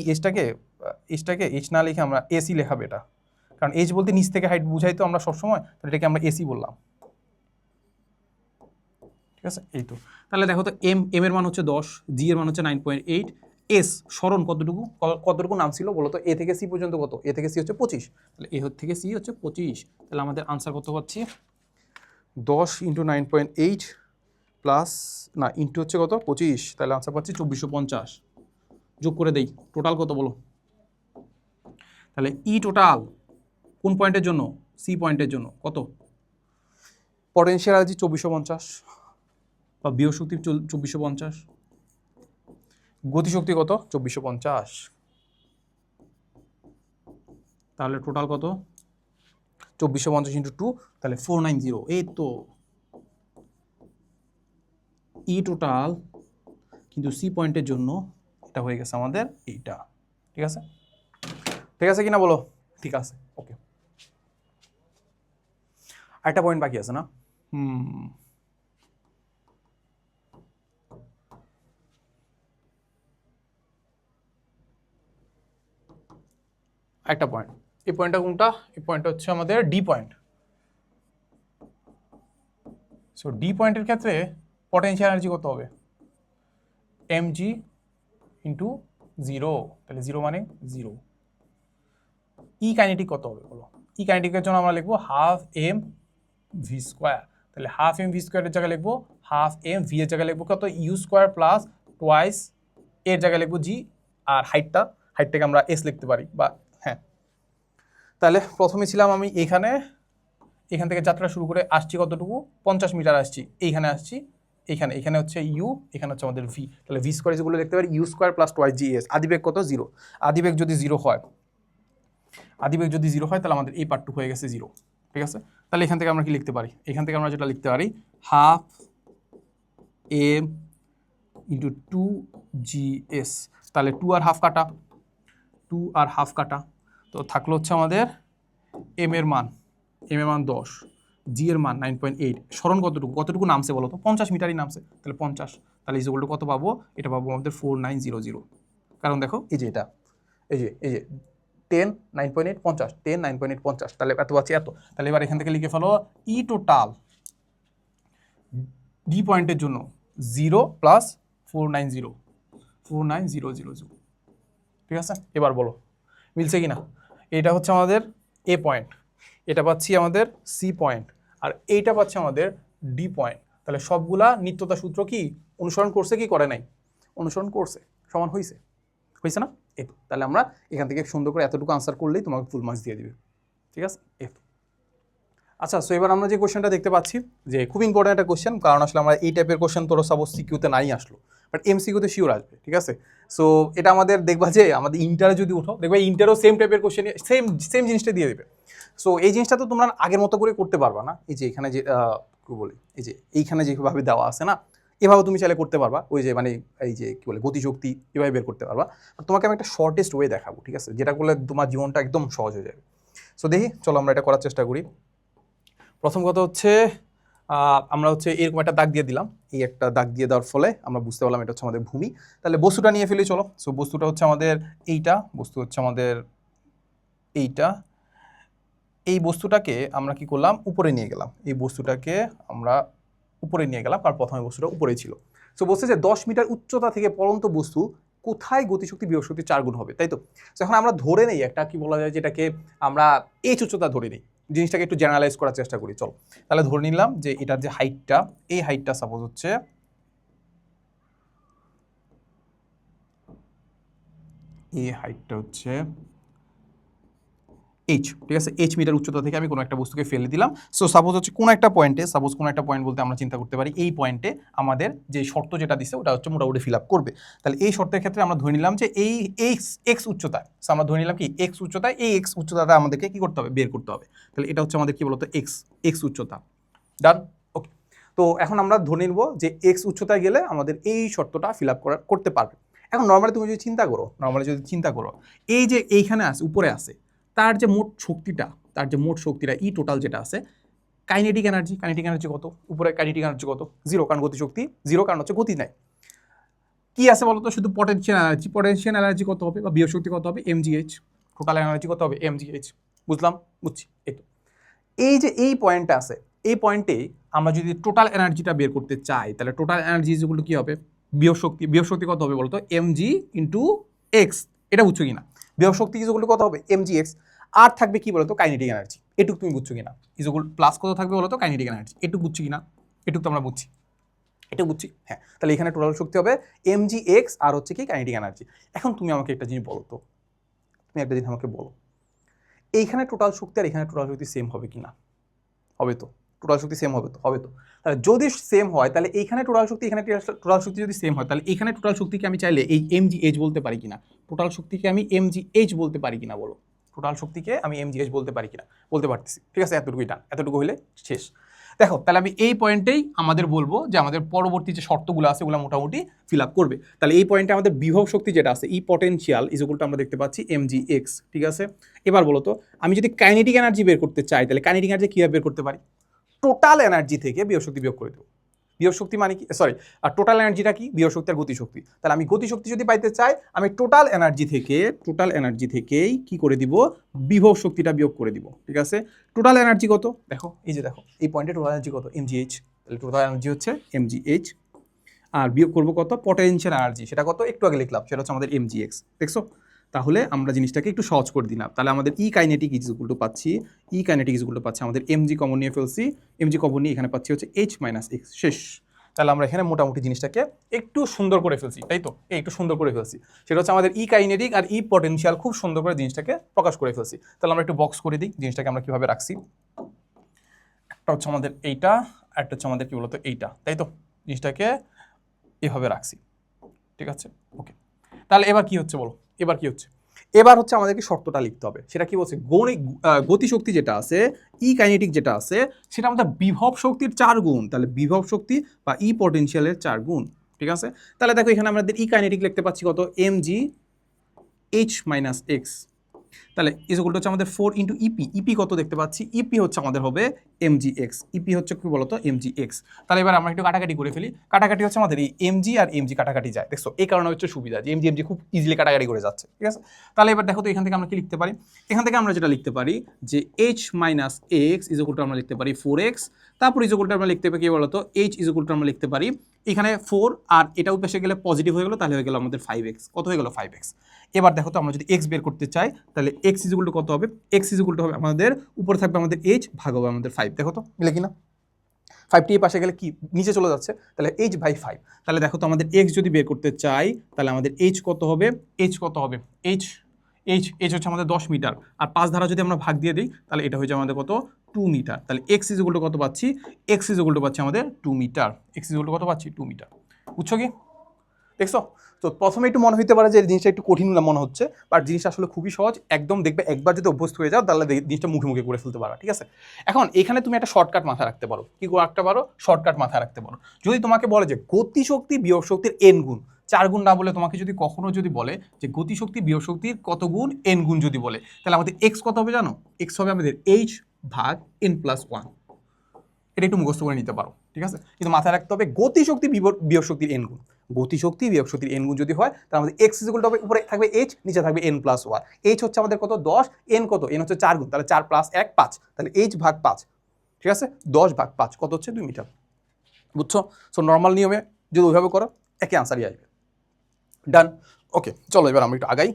[SPEAKER 1] এসটাকে এইচ না লিখে আমরা এসি লেখাবে এটা, কারণ এইচ বলতে নিচ থেকে হাইট বুঝাই তো আমরা সবসময়, তাহলে এটাকে আমরা এসি বললাম। ঠিক আছে, এই তো। তাহলে দেখো তো, এম এর মান হচ্ছে 10, জি এর মান হচ্ছে 9.8, এস সরণ কতটুকু কতটুকু নাম ছিল বলো তো? এ থেকে সি পর্যন্ত কত? এ থেকে সি হচ্ছে 25, তাহলে এ থেকে সি হচ্ছে 25। তাহলে আমাদের আনসার কত পাচ্ছি? 10 × 9.8 প্লাস না ইন্টু হচ্ছে কত? 25, তাহলে আনসার পাচ্ছি 2450। যোগ করে দেই, টোটাল কত বলো? তাহলে ই টোটাল কোন পয়েন্টের জন্য? সি পয়েন্টের জন্য কত? পটেনশিয়াল এনার্জি 2450 বা বিয়োগ শক্তি 2450, গতিশক্তি কত? 2450, তাহলে টোটাল কত? 2450 × 2, তাহলে 490। এই তো ই টোটাল, কিন্তু সি পয়েন্টের জন্য এটা হয়ে গেছে আমাদের এইটা। ঠিক আছে, ঠিক আছে কিনা বলো? ঠিক আছে, ওকে। আরেকটা পয়েন্ট বাকি আছে না? একটা পয়েন্ট, এই পয়েন্টটা কোনটা? এই পয়েন্টটা হচ্ছে আমাদের ডি পয়েন্ট। সো ডি পয়েন্টের ক্ষেত্রে পটেনশিয়াল এনার্জি কত হবে? mg × 0, তাহলে 0 মানে 0। ই কাইনেটিক কত হবে বলো? ই কাইনেটিকের জন্য আমরা লিখবো হাফ এম ভি স্কোয়ার, তাহলে হাফ এম ভি স্কোয়ারের জায়গায় লিখবো হাফ এম ভি এর জায়গায় লিখবো কত? ইউ স্কোয়ার প্লাস টোয়াইস এর জায়গায় লিখবো জি, আর হাইটটাকে আমরা এস লিখতে পারি, বা হ্যাঁ। তাহলে প্রথমে ছিলাম আমি এখান থেকে যাত্রা শুরু করে আসছি কতটুকু? 50 মিটার আসছি, এইখানে আসছি, এখানে হচ্ছে ইউ, এখানে হচ্ছে আমাদের ভি। তাহলে ভি স্কোয়ার যেগুলো লিখতে পারি U square plus twice G S. আদিবেগ কত? 0। আদিবেগ যদি 0 হয়, তাহলে আমাদের এই পার্টটুকু হয়ে গেছে 0। ঠিক আছে, তাহলে এখান থেকে আমরা কি লিখতে পারি? এখান থেকে আমরা যেটা লিখতে পারি, হাফ এম × 2GS, তাহলে 2 আর হাফ কাটা, তো থাকলো হচ্ছে আমাদের এম এর মান 10, জি এর মান 9.8, সরণ কতটুকু নামছে বলো তো? 50 মিটারই নামছে, তাহলে 50, তাহলে ইজ ইকুয়াল টু কত পাবো? এটা পাবো আমাদের 4900। কারণ দেখো এই যে এই যে 10 9.8 50 10 9.8 50, তাহলে এত পাচ্ছি এত। তাহলে এবার এখান থেকে লিখে ফেলো ই টোটাল ডি পয়েন্টের জন্য 0 প্লাস 4900, ঠিক আছে? এবার বলো মিলছে কি না? এটা হচ্ছে আমাদের এ পয়েন্ট, এটা পাচ্ছি আমাদের সি পয়েন্ট, আর এইটা পাচ্ছি আমাদের ডি পয়েন্ট। তাহলে সবগুলা নিত্যতা সূত্র কি অনুসরণ করছে কি করে নাই? অনুসরণ করছে, সমান হয়েছে না? এই তো। তাহলে আমরা এখান থেকে সুন্দর করে এতটুকু আনসার করলেই তোমাকে ফুল মার্কস দিয়ে দিবে, ঠিক আছে? আচ্ছা, সো এবার আমরা যে কোশ্চেনটা দেখতে পাচ্ছি যে খুব ইম্পর্টেন্ট একটা কোশ্চেন, কারণ আসলে আমরা এই টাইপের কোশ্চেন তোর সাপোজ সিকিউতে নাই আসলো, বাট এমসিকিউতে শিওর আসবে, ঠিক আছে? সো এটা আমাদের দেখবা যে আমাদের ইন্টারে যদি উঠো, দেখবা ইন্টারও সেম টাইপের কোশ্চেন, সেম জিনিসটা দিয়ে দেবে। সো এই জিনিসটা তো তোমরা আগের মতো করে করতে পারবা না। এই যে এখানে যে কি বলি, এই যে এইখানে যেভাবে দেওয়া আছে না, এভাবে তুমি চাইলে করতে পারবা। ওই যে মানে এই যে কি বলে গতিশক্তি, এভাবে বের করতে পারবা। তোমাকে আমি একটা শর্টেস্ট ওয়ে দেখাবো, ঠিক আছে, যেটা করলে তোমার জীবনটা একদম সহজ হয়ে যাবে। সো দেখি, চলো আমরা এটা করার চেষ্টা করি। প্রথম কথা হচ্ছে আমরা হচ্ছে এরকম একটা দাগ দিয়ে দিলাম। এই একটা দাগ দিয়ে দেওয়ার ফলে আমরা বুঝতে পারলাম এটা হচ্ছে আমাদের ভূমি। তাহলে বস্তুটা নিয়ে ফেলি, চলো। সো বস্তুটা হচ্ছে আমাদের এইটা, বস্তু হচ্ছে আমাদের এইটা। এই বস্তুটাকে আমরা কি করলাম, উপরে নিয়ে গেলাম। এই বস্তুটাকে আমরা উপরে নিয়ে গেলাম, কারণ প্রথমে বস্তুটা উপরেই ছিল। সো বলছে যে 10 মিটার উচ্চতা থেকে পড়ন্ত বস্তু কোথায় গতিশক্তি বিভব শক্তি 4 গুণ হবে, তাই তো? এখন আমরা ধরে নেই একটা কি বলা যায়, যেটাকে আমরা এইচ উচ্চতা ধরে নিই। জিনিসটাকে একটু জেনারেলাইজ করার চেষ্টা করি, চলো। তাহলে ধরে নিলাম যে এটার যে হাইটটা, এই হাইটটা সাপোজ হচ্ছে এই হাইটটা হচ্ছে এইচ, ঠিক আছে? এইচ মিটার উচ্চতা থেকে আমি কোনো একটা বস্তুকে ফেলে দিলাম। সো সাপোজ হচ্ছে কোনো একটা পয়েন্টে, সাপোজ কোনো একটা পয়েন্ট বলতে আমরা চিন্তা করতে পারি এই পয়েন্টে আমাদের যে শর্ত যেটা দিচ্ছে ওটা হচ্ছে মোটামুটি ফিল আপ করবে। তাহলে এই শর্তের ক্ষেত্রে আমরা ধরে নিলাম যে এই এক্স উচ্চতায়, আমরা ধরে নিলাম কি এক্স উচ্চতায়, এই এক্স উচ্চতাটা আমাদেরকে কি করতে হবে, বের করতে হবে। তাহলে এটা হচ্ছে আমাদের কি বলতো এক্স উচ্চতা। ডান, ওকে। তো এখন আমরা ধরে নিব যে এক্স উচ্চতায় গেলে আমাদের এই শর্তটা ফিল আপ করতে পারবে। এখন নর্মালি তুমি যদি চিন্তা করো, এই যে এইখানে আছে, উপরে আছে, তার যে মোট শক্তিটা ই টোটাল যেটা আছে, কাইনেটিক এনার্জি কত? উপরে কাইনেটিক এনার্জি কত? 0, কারণ গতিশক্তি 0, কারণ হচ্ছে গতি নাই। কি আছে বলতো? শুধু পটেনশিয়াল এনার্জি কত হবে, বা বিভব শক্তি কত হবে? mgh। টোটাল এনার্জি কত হবে? mgh। বুঝছি। এই যে এই পয়েন্টটা আছে, এই পয়েন্টে আমরা যদি টোটাল এনার্জিটা বের করতে চাই, তাহলে টোটাল এনার্জি যেগুলো কি হবে? বিভব শক্তি কত হবে বলতো? mg into x. এটা বুঝছো কিনা? বিভব শক্তি যেগুলো কত হবে? mgx। আর থাকবে কি বলতো? Kinetic energy. এটুকু তুমি বুঝছো কিনা? ইজগুলো প্লাস কত থাকবে বলতো? Kinetic energy. এটুকু বুঝছি কিনা? এটুকু তো আমরা বুঝছি, এটুকু বুঝছি, হ্যাঁ। তাহলে এখানে টোটাল শক্তি হবে mgx আর হচ্ছে কি কাইনেটিক এনার্জি। এখন তুমি আমাকে একটা জিনিস বলো তো, এইখানে টোটাল শক্তি আর এখানে টোটাল শক্তি সেম হবে কিনা? হবে তো। টোটাল শক্তি সেম হবে তো। তাহলে যদি সেম হয়, তাহলে এইখানে টোটাল শক্তি, এখানে টোটাল শক্তি যদি সেম হয়, তাহলে এখানে টোটাল শক্তিকে আমি চাইলে এই mgh বলতে পারি কিনা? টোটাল শক্তিকে আমি mgh বলতে পারি কিনা বলো? টোটাল শক্তিকে আমি mgh বলতে পারি কিনা? বলতে পারতেছি, ঠিক আছে? এতটুকুই ডান, এতটুকু হলে শেষ। দেখো, তাহলে আমি এই পয়েন্টেই আমাদের বলবো যে আমাদের পরবর্তী যে শর্তগুলো আছে ওগুলো মোটামুটি ফিল আপ করবে। তাহলে এই পয়েন্টে আমাদের বিভব শক্তি যেটা আছে, ই পটেনশিয়াল ইজগুলোটা আমরা দেখতে পাচ্ছি mgx, ঠিক আছে? এবার বলো তো, আমি যদি কাইনেটিক এনার্জি বের করতে চাই, তাহলে কাইনেটিক এনার্জি কীভাবে বের করতে পারি? টোটাল এনার্জি থেকে বিভব শক্তি বিয়োগ করে দেবো। বিভব শক্তি মানে কি, সরি, আর টোটাল এনার্জিটা কি? বিভব শক্তি আর গতিশক্তি। তাহলে আমি গতিশক্তি যদি পাইতে চাই, আমি টোটাল এনার্জি থেকেই কি করে দিব? বিভব শক্তিটা বিয়োগ করে দিব, ঠিক আছে? টোটাল এনার্জি কত? দেখো, এই যে দেখো, এই পয়েন্টে টোটাল এনার্জি কত? mgh। তাহলে টোটাল এনার্জি হচ্ছে mgh, আর বিয়োগ করবো কত? পটেনশিয়াল এনার্জি, সেটা কত? একটু আগে লিখলাম, সেটা হচ্ছে আমাদের mgx। দেখছো? তাহলে আমরা জিনিসটাকে একটু সহজ করে দিলাম। তাহলে আমাদের ই কাইনেটিক ইজগুলো পাচ্ছি, আমাদের mg কমন নিয়ে ফেলছি, mg কমন নিয়ে এখানে পাচ্ছি হচ্ছে h মাইনাস এক্স, শেষ। তাহলে আমরা এখানে মোটামুটি জিনিসটাকে একটু সুন্দর করে ফেলছি, তাই তো? একটু সুন্দর করে ফেলছি, সেটা হচ্ছে আমাদের ই কাইনেটিক আর ই পটেনশিয়াল খুব সুন্দর করে জিনিসটাকে প্রকাশ করে ফেলছি। তাহলে আমরা একটু বক্স করে দিই জিনিসটাকে আমরা কিভাবে রাখছি। একটা হচ্ছে আমাদের এইটা, আর একটা হচ্ছে আমাদের কি বলতো এইটা, তাই তো? জিনিসটাকে এভাবে রাখছি, ঠিক আছে? ওকে। তাহলে এবার কি হচ্ছে বলো? এবার হচ্ছে আমাদেরকে শর্তটা লিখতে হবে। সেটা কি বলছে? গতিশক্তি যেটা আছে, ই কাইনেটিক যেটা আছে, সেটা আমাদের বিভব শক্তির 4 গুণ। তাহলে বিভব শক্তি বা ই পটেনশিয়ালের 4 গুণ, ঠিক আছে? তাহলে দেখো, এখানে আমাদের ই কাইনেটিক লিখতে পাচ্ছি কত? mg h minus X. তাহলে ইজ ইকুয়াল টু হচ্ছে আমাদের 4 ইন্টু ইপি। ইপি কত দেখতে পাচ্ছি? ইপি হচ্ছে আমাদের হবে mgx। ইপি হচ্ছে কি বলতো? mgx। তাহলে এবার আমরা একটু কাটাকাটি করে ফেলি। কাটাকাটি হচ্ছে আমাদের এই এমজি আর এমজি কাটাকাটি যায়, দেখছো? এই কারণে হচ্ছে সুবিধা যে এমজি এমজি খুব ইজিলি কাটাকাটি করে যাচ্ছে, ঠিক আছে? তাহলে এবার দেখো তো এখান থেকে আমরা কি লিখতে পারি? এখান থেকে আমরা যেটা লিখতে পারি যে h minus x is equal to আমরা লিখতে পারি 4x। তারপর ইজ ইকুয়াল টু আমরা লিখতে পারি কি বলতো? h ইজ ইকুয়াল টু আমরা লিখতে পারি এখানে 4 আর এটা উৎপাশে গেলে পজিটিভ হয়ে গেল, তাহলে হয়ে গেল আমাদের 5x। কত হয়ে গেল? 5x। এবার দেখো তো আমরা যদি x বের করতে চাই তাহলে x ইজ ইকুয়াল টু কত হবে? x ইজ ইকুয়াল টু হবে আমাদের উপরে থাকবে আমাদের h ভাগ হবে আমাদের 5। দেখো তো মিলে কিনা? 5টি এই পাশে গেলে কি নিচে চলে যাচ্ছে, তাহলে h বাই 5। তাহলে দেখো তো আমাদের x যদি বের করতে চাই তাহলে আমাদের h কত হবে? h কত হবে? h হচ্ছে আমাদের 10 মিটার, আর 5 দ্বারা যদি আমরা ভাগ দিয়ে দিই তাহলে এটা হয়ে যাবে আমাদের কত? 2 মিটার। তাহলে x ইজ ইকুয়াল টু কত পাচ্ছি? x ইজ ইকুয়াল টু পাচ্ছি আমাদের 2 metre. x is equal to কত পাচ্ছি? 2 মিটার। বুঝছো কি? দেখছো? তো প্রথমে একটু মনে হতে পারে যে জিনিসটা একটু কঠিন মনে হচ্ছে, বাট জিনিসটা আসলে খুবই সহজ। একদম দেখবে একবার যদি অভ্যস্ত হয়ে যাও তাহলে জিনিসটা মুখে মুখে করে ফেলতে পারো, ঠিক আছে? এখন এখানে তুমি একটা শর্টকাট মাথায় রাখতে পারো। কি করে রাখতে পারো? শর্টকাট মাথায় রাখতে পারো। যদি তোমাকে বলে যে গতিশক্তি বিয়োগ শক্তির n গুণ, 4 গুণ না বলে তোমাকে যদি কখনো যদি বলে যে গতিশক্তি বিয়োগ শক্তির কত গুণ n গুণ যদি বলে, তাহলে আমাদের x কত হবে জানো? x হবে আমাদের h ভাগ n+1। এটা একটু মুখস্থ করে নিতে পারো, ঠিক আছে? কিন্তু মাথায় রাখতে হবে গতিশক্তি বিয়োগ শক্তির n গুণ। গতিশক্তি বিয়োগ শক্তির n গুণ যদি হয় তাহলে আমাদের x ইকুয়াল টু হবে উপরে থাকবে h, নিচে থাকবে n+1। h হচ্ছে আমাদের কত? 10, n কত? n হচ্ছে 4 গুণ, তাহলে 4 + 1 5, তাহলে h ভাগ 5, ঠিক আছে? 10 ভাগ 5 কত হচ্ছে? 2 মিটার। বুঝছো? সো নর্মাল নিয়মে যদি ওইভাবে করো একই আনসারই আসবে। ডান। ওকে, চলো এবার আমরা একটু আগাই।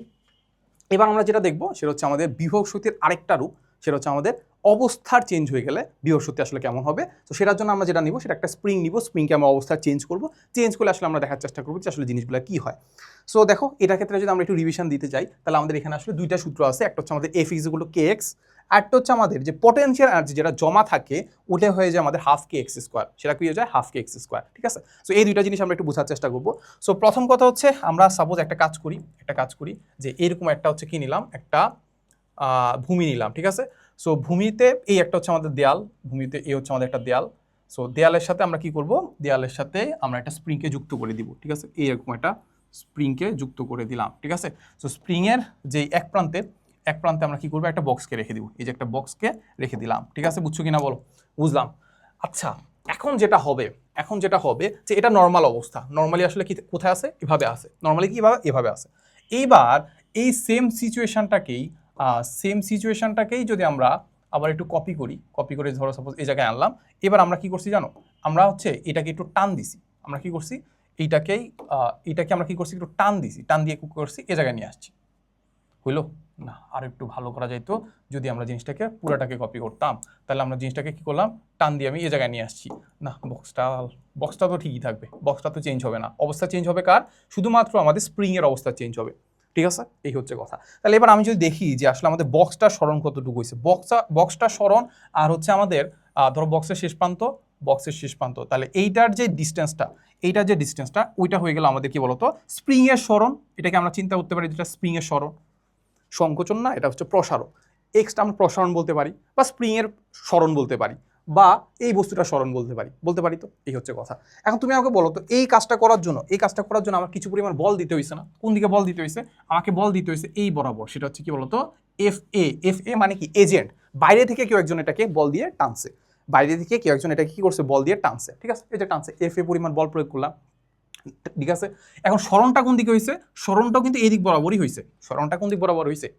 [SPEAKER 1] এবার আমরা যেটা দেখবো সেটা হচ্ছে আমাদের বিভব শক্তির আরেকটা রূপ, সেটা হচ্ছে আমাদের অবস্থার চেঞ্জ হয়ে গেলে বিভব শক্তি আসলে কেমন হবে। তো সেটার জন্য আমরা যেটা নিব সেটা একটা স্প্রিং নিব। স্প্রিংকে আমরা অবস্থা চেঞ্জ করব। চেঞ্জ করলে আসলে আমরা দেখার চেষ্টা করবো যে আসলে জিনিসগুলো কি হয়। সো দেখো এটার ক্ষেত্রে যদি আমরা একটু রিভিশন দিতে যাই তাহলে আমাদের এখানে আসলে দুইটা সূত্র আছে। একটা হচ্ছে আমাদের F ইকুয়াল টু kx, আরটা হচ্ছে আমাদের যে পটেনশিয়াল এনার্জি যেটা জমা থাকে ওটা হয়ে যায় আমাদের হাফ kx স্কোয়ার। সেটা কি হয়ে যায়? হাফ kx স্কোয়ার, ঠিক আছে? সো এই দুইটা জিনিস আমরা একটু বোঝার চেষ্টা করবো। সো প্রথম কথা হচ্ছে আমরা সাপোজ একটা কাজ করি যে এরকম একটা হচ্ছে কি নিলাম, একটা ভূমি নিলাম, ঠিক আছে? সো ভূমিতে এই একটা হচ্ছে আমাদের দেয়াল, ভূমিতে এই হচ্ছে আমাদের একটা দেয়াল। সো দেয়ালের সাথে আমরা কি করব? দেয়ালের সাথে আমরা একটা স্প্রিংকে যুক্ত করে দিব, ঠিক আছে? এইরকম একটা স্প্রিংকে যুক্ত করে দিলাম, ঠিক আছে? সো স্প্রিংয়ের যে এক প্রান্তে আমরা কি করবো? একটা বক্সকে রেখে দিব। এই যে একটা বক্সকে রেখে দিলাম, ঠিক আছে? বুঝছো কিনা বলো? বুঝলাম। আচ্ছা, এখন যেটা হবে যে এটা নর্মাল অবস্থা। নর্মালি আসলে কি কোথায় আছে? এভাবে আছে। নর্মালি কি এভাবে আছে। এইবার এই সেম সিচুয়েশনটাকেই যদি আমরা আবার একটু কপি করে ধরো সাপোজ এই জায়গায় আনলাম। এবার আমরা কি করছি জানো? আমরা হচ্ছে এটাকে একটু টান দিছি। আমরা কি করছি? এইটাকে আমরা কি করছি? একটু টান দিছি। টান দিয়ে কি করছি? এ জায়গায় নিয়ে আসছি। হইলো না? আর একটু ভালো করা যাইতো যদি আমরা জিনিসটাকে পুরোটাকে কপি করতাম। তাহলে আমরা জিনিসটাকে কি করলাম? টান দিয়ে আমি এই জায়গায় নিয়ে আসছি। না, বক্সটা তো ঠিকই থাকবে, বক্সটা তো চেঞ্জ হবে না। অবস্থা চেঞ্জ হবে কার? শুধুমাত্র আমাদের স্প্রিংয়ের অবস্থা চেঞ্জ হবে, ঠিক আছে? এই হচ্ছে কথা। তাহলে এবার আমি যদি দেখি যে আসলে আমাদের বক্সটার স্মরণ কতটুকু হয়েছে, বক্সটার স্মরণ আর হচ্ছে আমাদের ধরো বক্সের শেষ প্রান্ত, তাহলে এইটার যে ডিস্টেন্সটা ওইটা হয়ে গেল আমাদের কি বলতো? স্প্রিংয়ের স্মরণ। এটাকে আমরা চিন্তা করতে পারি যেটা স্প্রিংয়ের স্মরণ। সংকোচন না, এটা হচ্ছে প্রসারণ। এক্সটা আমরা প্রসারণ বলতে পারি, বা স্প্রিংয়ের স্মরণ বলতে পারি, বা এই বস্তুটার স্মরণ বলতে পারি। তো এই হচ্ছে কথা। এখন তুমি আমাকে বলো তো এই কাজটা করার জন্য আমার কিছু পরিমাণ বল দিতে হয়েছে না? কোন দিকে বল দিতে হয়েছে? আমাকে বল দিতে হয়েছে এই বরাবর। সেটা হচ্ছে কি বলতো? এফ এ মানে কি? এজেন্ট। বাইরে থেকে কেউ একজন এটাকে বল দিয়ে টানছে, কি করছে? বল দিয়ে টানছে, ঠিক আছে? এই যে টানছে, এফ এ পরিমাণ বল প্রয়োগ করলাম, ঠিক আছে? এখন স্মরণটা কোন দিকে হয়েছে? স্মরণটাও কিন্তু এদিক বরাবরই হয়েছে।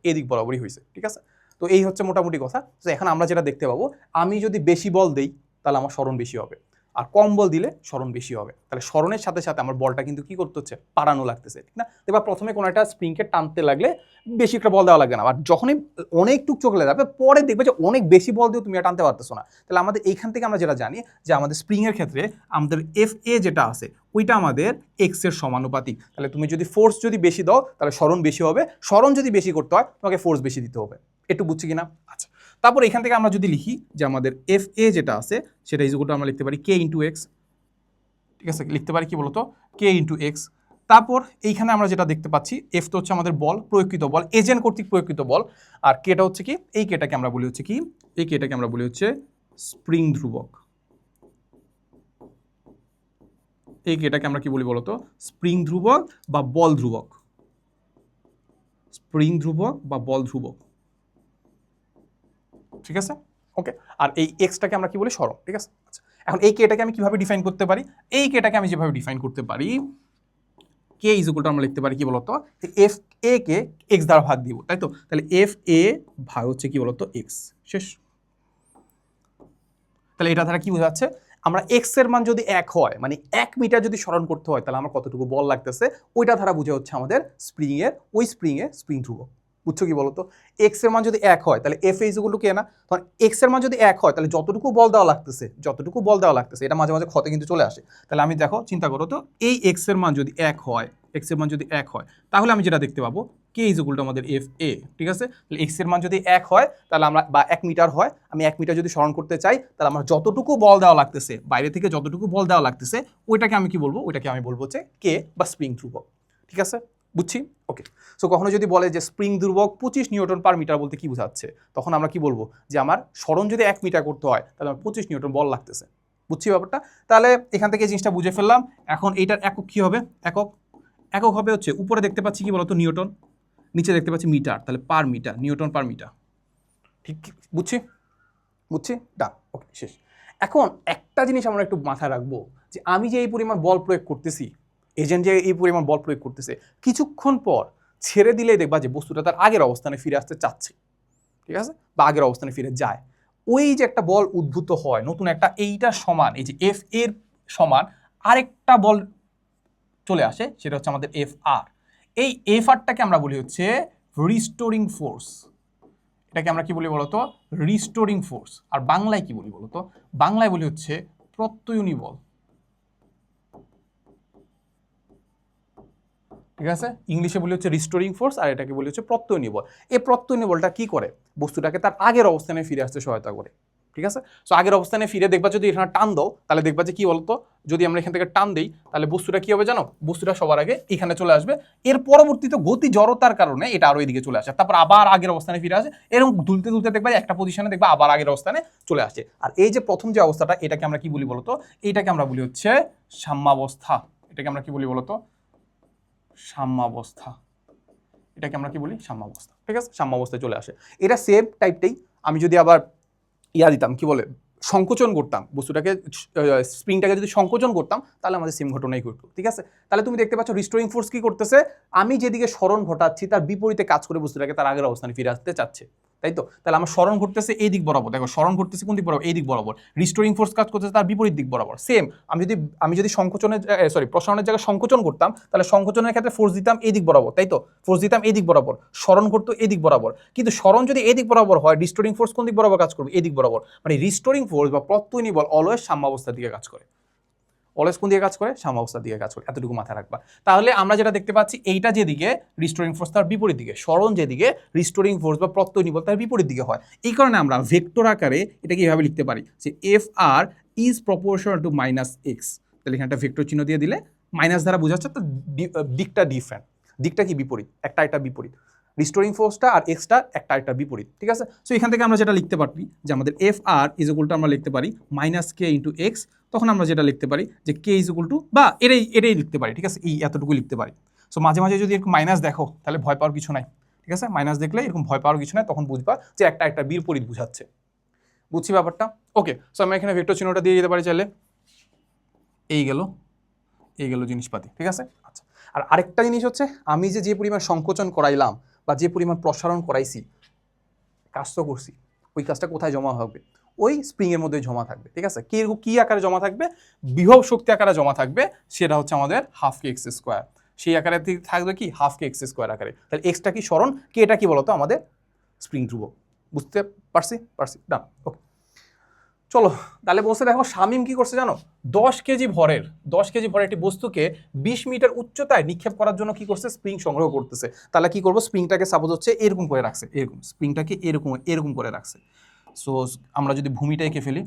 [SPEAKER 1] এদিক বরাবরই হয়েছে, ঠিক আছে? তো এই হচ্ছে মোটামুটি কথা। তো এখন আমরা যেটা দেখতে পাবো, আমি যদি বেশি বল দেই তাহলে আমার স্মরণ বেশি হবে, আর কম বল দিলে স্মরণ বেশি হবে। তাহলে স্মরণের সাথে সাথে আমার বলটা কিন্তু কি করতে হচ্ছে? পাড়ানো লাগতেছে, ঠিক না? এবার প্রথমে কোনো একটা স্প্রিংকে টানতে লাগলে বেশি একটা বল দেওয়া লাগবে না, আর যখনই অনেকটুক চলে যাবে পরে দেখবে যে অনেক বেশি বল দিয়েও তুমি আর টানতে পারতেছো না। তাহলে আমাদের এইখান থেকে আমরা যেটা জানি যে আমাদের স্প্রিংয়ের ক্ষেত্রে আমাদের এফ এ যেটা আছে ওইটা আমাদের এক্স এর সমানুপাতিক। তাহলে তুমি যদি ফোর্স যদি বেশি দাও তাহলে স্মরণ বেশি হবে, স্মরণ যদি বেশি করতে হয় তোমাকে ফোর্স বেশি দিতে হবে। একটু বুঝছি কিনা? আচ্ছা, তারপর এখান থেকে আমরা যদি লিখি যে আমাদের এফ এ যেটা আছে সেটা ইকুয়াল টু আমরা লিখতে পারি কে ইন্টু এক্স, ঠিক আছে? লিখতে পারি কি বলতো? কে ইন্টু এক্স। তারপর এইখানে আমরা যেটা দেখতে পাচ্ছি, এফ তো হচ্ছে আমাদের বল, প্রয়োগকৃত বল, এজেন্ট কর্তৃক প্রয়োগকৃত বল, আর কেটা হচ্ছে কি? এই কেটাকে আমরা বলি হচ্ছে কি? এই কেটাকে আমরা বলি হচ্ছে স্প্রিং ধ্রুবক। এই কেটাকে আমরা কি বলি বলতো? স্প্রিং ধ্রুবক বা বল ধ্রুবক। ঠিক আছে, ওকে। আর এই এক্সটাকে আমরা কি বলি, সরণ, ঠিক আছে। আচ্ছা, এখন এই কেটাকে আমি কিভাবে ডিফাইন করতে পারি, এই কেটাকে আমি যেভাবে ডিফাইন করতে পারি, কে ইজ ইকুয়াল টু আমরা লিখতে পারি কি বলতো, এফ এ কে এক্স দ্বারা ভাগ দিব, তাই তো। তাহলে এফ এ ভাগ হচ্ছে কি বলতো এক্স, শেষ। তাহলে এটা দ্বারা কি বোঝাচ্ছে, আমরা এক্স এর মান যদি 1 হয়, মানে 1 মিটার যদি সরণ করতে হয়, তাহলে আমার কতটুকু বল লাগতেছে, ওইটা দ্বারা বোঝা হচ্ছে আমাদের স্প্রিং এর, ওই স্প্রিং এর স্প্রিং ধ্রুবক। বুঝছো কি বলতো, এক্স এর মান যদি 1 হয় তাহলে এফ ইজ ইকুয়াল টু কে না, তখন এক্স এর মান যদি 1 হয় তাহলে যতটুকু বল দেওয়া লাগতেছে, যতটুকু বল দেওয়া লাগতেছে, এটা মাঝে মাঝে ক্ষতে কিন্তু চলে আসে। তাহলে আমি দেখো চিন্তা করো তো, এই এক্স এর মান যদি 1 হয়, এক্স এর মান যদি 1 হয়, তাহলে আমি যেটা দেখতে পাবো কে ইজ ইকুয়াল টু আমাদের এফ এ, ঠিক আছে। তাহলে এক্স এর মান যদি 1 হয় তাহলে আমরা, বা 1 মিটার হয়, আমি 1 মিটার যদি সরণ করতে চাই, তাহলে আমার যতটুকু বল দেওয়া লাগতেছে, বাইরে থেকে যতটুকু বল দেওয়া লাগতেছে, ওইটাকে আমি কি বলবো, ওইটাকে আমি বলবো হচ্ছে কে বা স্প্রিং ধ্রুবক, ঠিক আছে, বুঝছি, ওকে। সো কখনো যদি বলে যে স্প্রিং ধ্রুবক 25 নিউটন পার মিটার বলতে কি বোঝাচ্ছে, তখন আমরা কি বলবো যে আমার সরণ যদি 1 মিটার করতে হয় তাহলে আমার 25 নিউটন বল লাগতেছে, বুঝছি ব্যাপারটা। তাহলে এখান থেকে এই জিনিসটা বুঝে ফেললাম। এখন এইটার একক কি হবে, একক একক হবে হচ্ছে, উপরে দেখতে পাচ্ছি কি বলতো নিউটন, নিচে দেখতে পাচ্ছি মিটার, তাহলে per metre, newton per metre, ঠিক, বুঝছি, বুঝছি, ডান, ওকে, শেষ। এখন একটা জিনিস আমরা একটু মাথায় রাখবো, যে আমি যে এই পরিমাণ বল প্রয়োগ করতেছি, এজেন্ট যে এই পরিমাণ বল প্রয়োগ করতেছে, কিছুক্ষণ পর ছেড়ে দিলেই দেখবা যে বস্তুটা তার আগের অবস্থানে ফিরে আসতে চাচ্ছে, ঠিক আছে, বা আগের অবস্থানে ফিরে যায়। ওই যে একটা বল উদ্ভূত হয় নতুন একটা, এইটার সমান, এই যে এফ এর সমান আরেকটা বল চলে আসে, সেটা হচ্ছে আমাদের এফ আর। এই এফ আরটাকে আমরা বলি হচ্ছে রিস্টোরিং ফোর্স। এটাকে আমরা কি বলি বলতো, রিস্টোরিং ফোর্স। আর বাংলায় কি বলি বলতো, বাংলায় বলি হচ্ছে প্রত্যয়নী বল, ঠিক আছে। ইংলিশে বলি হচ্ছে রিস্টোরিং ফোর্স, আর এটাকে বলি হচ্ছে প্রত্যয়নী বল। এই প্রত্যয়নী বলটা কি করে, বস্তুটাকে তার আগের অবস্থানে ফিরে আসতে সহায়তা করে, ঠিক আছে। সো আগের অবস্থানে ফিরে দেখবা যদি এখানে টান দাও, তাহলে দেখবা যে কি বলতো, যদি আমরা এখান থেকে টান দিই তাহলে বস্তুটা কি হবে জানো, বস্তুটা সবার আগে এখানে চলে আসবে, এর পরবর্তীতে গতি জড়তার কারণে এটা আরো এদিকে চলে আসে, তারপর আবার আগের অবস্থানে ফিরে আসে, এরকম দুলতে দুলতে দেখবা একটা পজিশনে দেখবা আবার আগের অবস্থানে চলে আসে। আর এই যে প্রথম যে অবস্থাটা, এটাকে আমরা কি বলি বলতো, এইটাকে আমরা বলি হচ্ছে সাম্যাবস্থা। এটাকে আমরা কি বলি বলতো, সাম্যাবস্থা। এটাকে আমরা কি বলি, সাম্যাবস্থা, ঠিক আছে, সাম্যাবস্থায় চলে আসে। এটা সেম টাইপটাই আমি যদি আবার ইয়া দিতাম, কি বলে, সংকোচন করতাম বস্তুটাকে, স্প্রিংটাকে যদি সংকোচন করতাম, তাহলে আমাদের সেম ঘটনাই ঘটতো, ঠিক আছে। তাহলে তুমি দেখতে পাচ্ছ রিস্টোরিং ফোর্স কি করতেছে, আমি যেদিকে সরণ ঘটাচ্ছি তার বিপরীতে কাজ করে বস্তুটাকে তার আগের অবস্থানে ফিরে আসতে চাচ্ছে, তাই তো। তাহলে আমার সরণ ঘটতেছে এই দিক বরাবর, দেখো সরণ ঘটতেছে কোন দিক বরাবর, এই দিক বরাবর, রিস্টোরিং ফোর্স কাজ করতেছে তার বিপরীত দিক বরাবর। সেম আমি যদি সংকোচনের, প্রসারণের জায়গায় সংকোচন করতাম, তাহলে সংকোচনের ক্ষেত্রে ফোর্স দিতাম এই দিক বরাবর, তাই তো, ফোর্স দিতাম এই দিক বরাবর, সরণ ঘটতো এই দিক বরাবর। কিন্তু সরণ যদি এই দিক বরাবর হয়, রিস্টোরিং ফোর্স কোন দিক বরাবর কাজ করবে, এই দিক বরাবর। মানে রিস্টোরিং ফোর্স বা প্রত্যয়নী বল অলওয়েজ সাম্যাবস্থার দিকে কাজ করে, অলওয়েজ কোন দিকে কাজ করে, সাম্যাবস্থার দিকে কাজ করে, এতটুকু মাথায় রাখবা। তাহলে আমরা যেটা দেখতে পাচ্ছি, এইটা যেদিকে রিস্টোরিং ফোর্স তার বিপরীত দিকে, সরণ যেদিকে রিস্টোরিং ফোর্স বা প্রত্যয়নী বল তার বিপরীত দিকে হয়। এই কারণে আমরা ভেক্টর আকারে এটাকে এইভাবে লিখতে পারি যে F R is proportional to minus X. তাহলে এখানে একটা ভেক্টর চিহ্ন দিয়ে দিলে মাইনাস দ্বারা বোঝাচ্ছে তো দিকটা ডিফারেন্ট, দিকটা কি বিপরীত, একটা বিপরীত, রিস্টোরিং ফোর্সটা আর এক্সটা একটা বিপরীত, ঠিক আছে। সো এখান থেকে আমরা যেটা লিখতে পারি যে আমাদের F R is equal to আমরা লিখতে পারি মাইনাস কে ইন্টু এক্স। তখন আমরা যেটা লিখতে পারি যে কে ইজ ইকুয়াল টু, বা এটাই লিখতে পারি, ঠিক আছে, এই এতটুকু লিখতে পারি। সো মাঝে মাঝে যদি এরকম মাইনাস দেখো তাহলে ভয় পাওয়ার কিছু নাই, ঠিক আছে, মাইনাস দেখলে এরকম ভয় পাওয়ার কিছু নাই, তখন বুঝবা যে একটা বিপরীত বুঝাচ্ছে, বুঝছি ব্যাপারটা, ওকে। সো আমি এখানে ভেক্টর চিহ্নটা দিয়ে দিতে পারি চাইলে, এই গেল জিনিসপাতি, ঠিক আছে। আচ্ছা, আর আরেকটা জিনিস হচ্ছে, আমি যে পরিমাণ সংকোচন করাইলাম বা যে পরিমাণ প্রসারণ করাইছি, কাজ তো করছি, ওই কাজটা কোথায় জমা হবে, ওই স্প্রিং এর মধ্যে জমা থাকবে, ঠিক আছে। কি আকারে জমা থাকবে, বিভব শক্তি আকারে জমা থাকবে, সেটা হচ্ছে আমাদের হাফ কে এক্স স্কোয়ার। সেই আকারে থাকবে কি, হাফ কে এক্স স্কোয়ার আকারে। তাহলে এক্সটা কি সরণ, কে এটা কি বলতো আমাদের স্প্রিং ধ্রুবক, বুঝতে পারছি, ডান, ওকে। চলো, তাহলে বলছে দেখো শামীম কি করছে জানো, 10 কেজি ভরের একটি বস্তুকে 20 মিটার উচ্চতায় নিক্ষেপ করার জন্য কি করছে, স্প্রিং সংগ্রহ করতেছে। তাহলে কি করবো, স্প্রিংটাকে সাপোজ হচ্ছে এরকম করে রাখছে, এরকম স্প্রিংটাকে এরকম করে রাখছে। সো আমরা যদি ভূমিটা এঁকে ফেলি,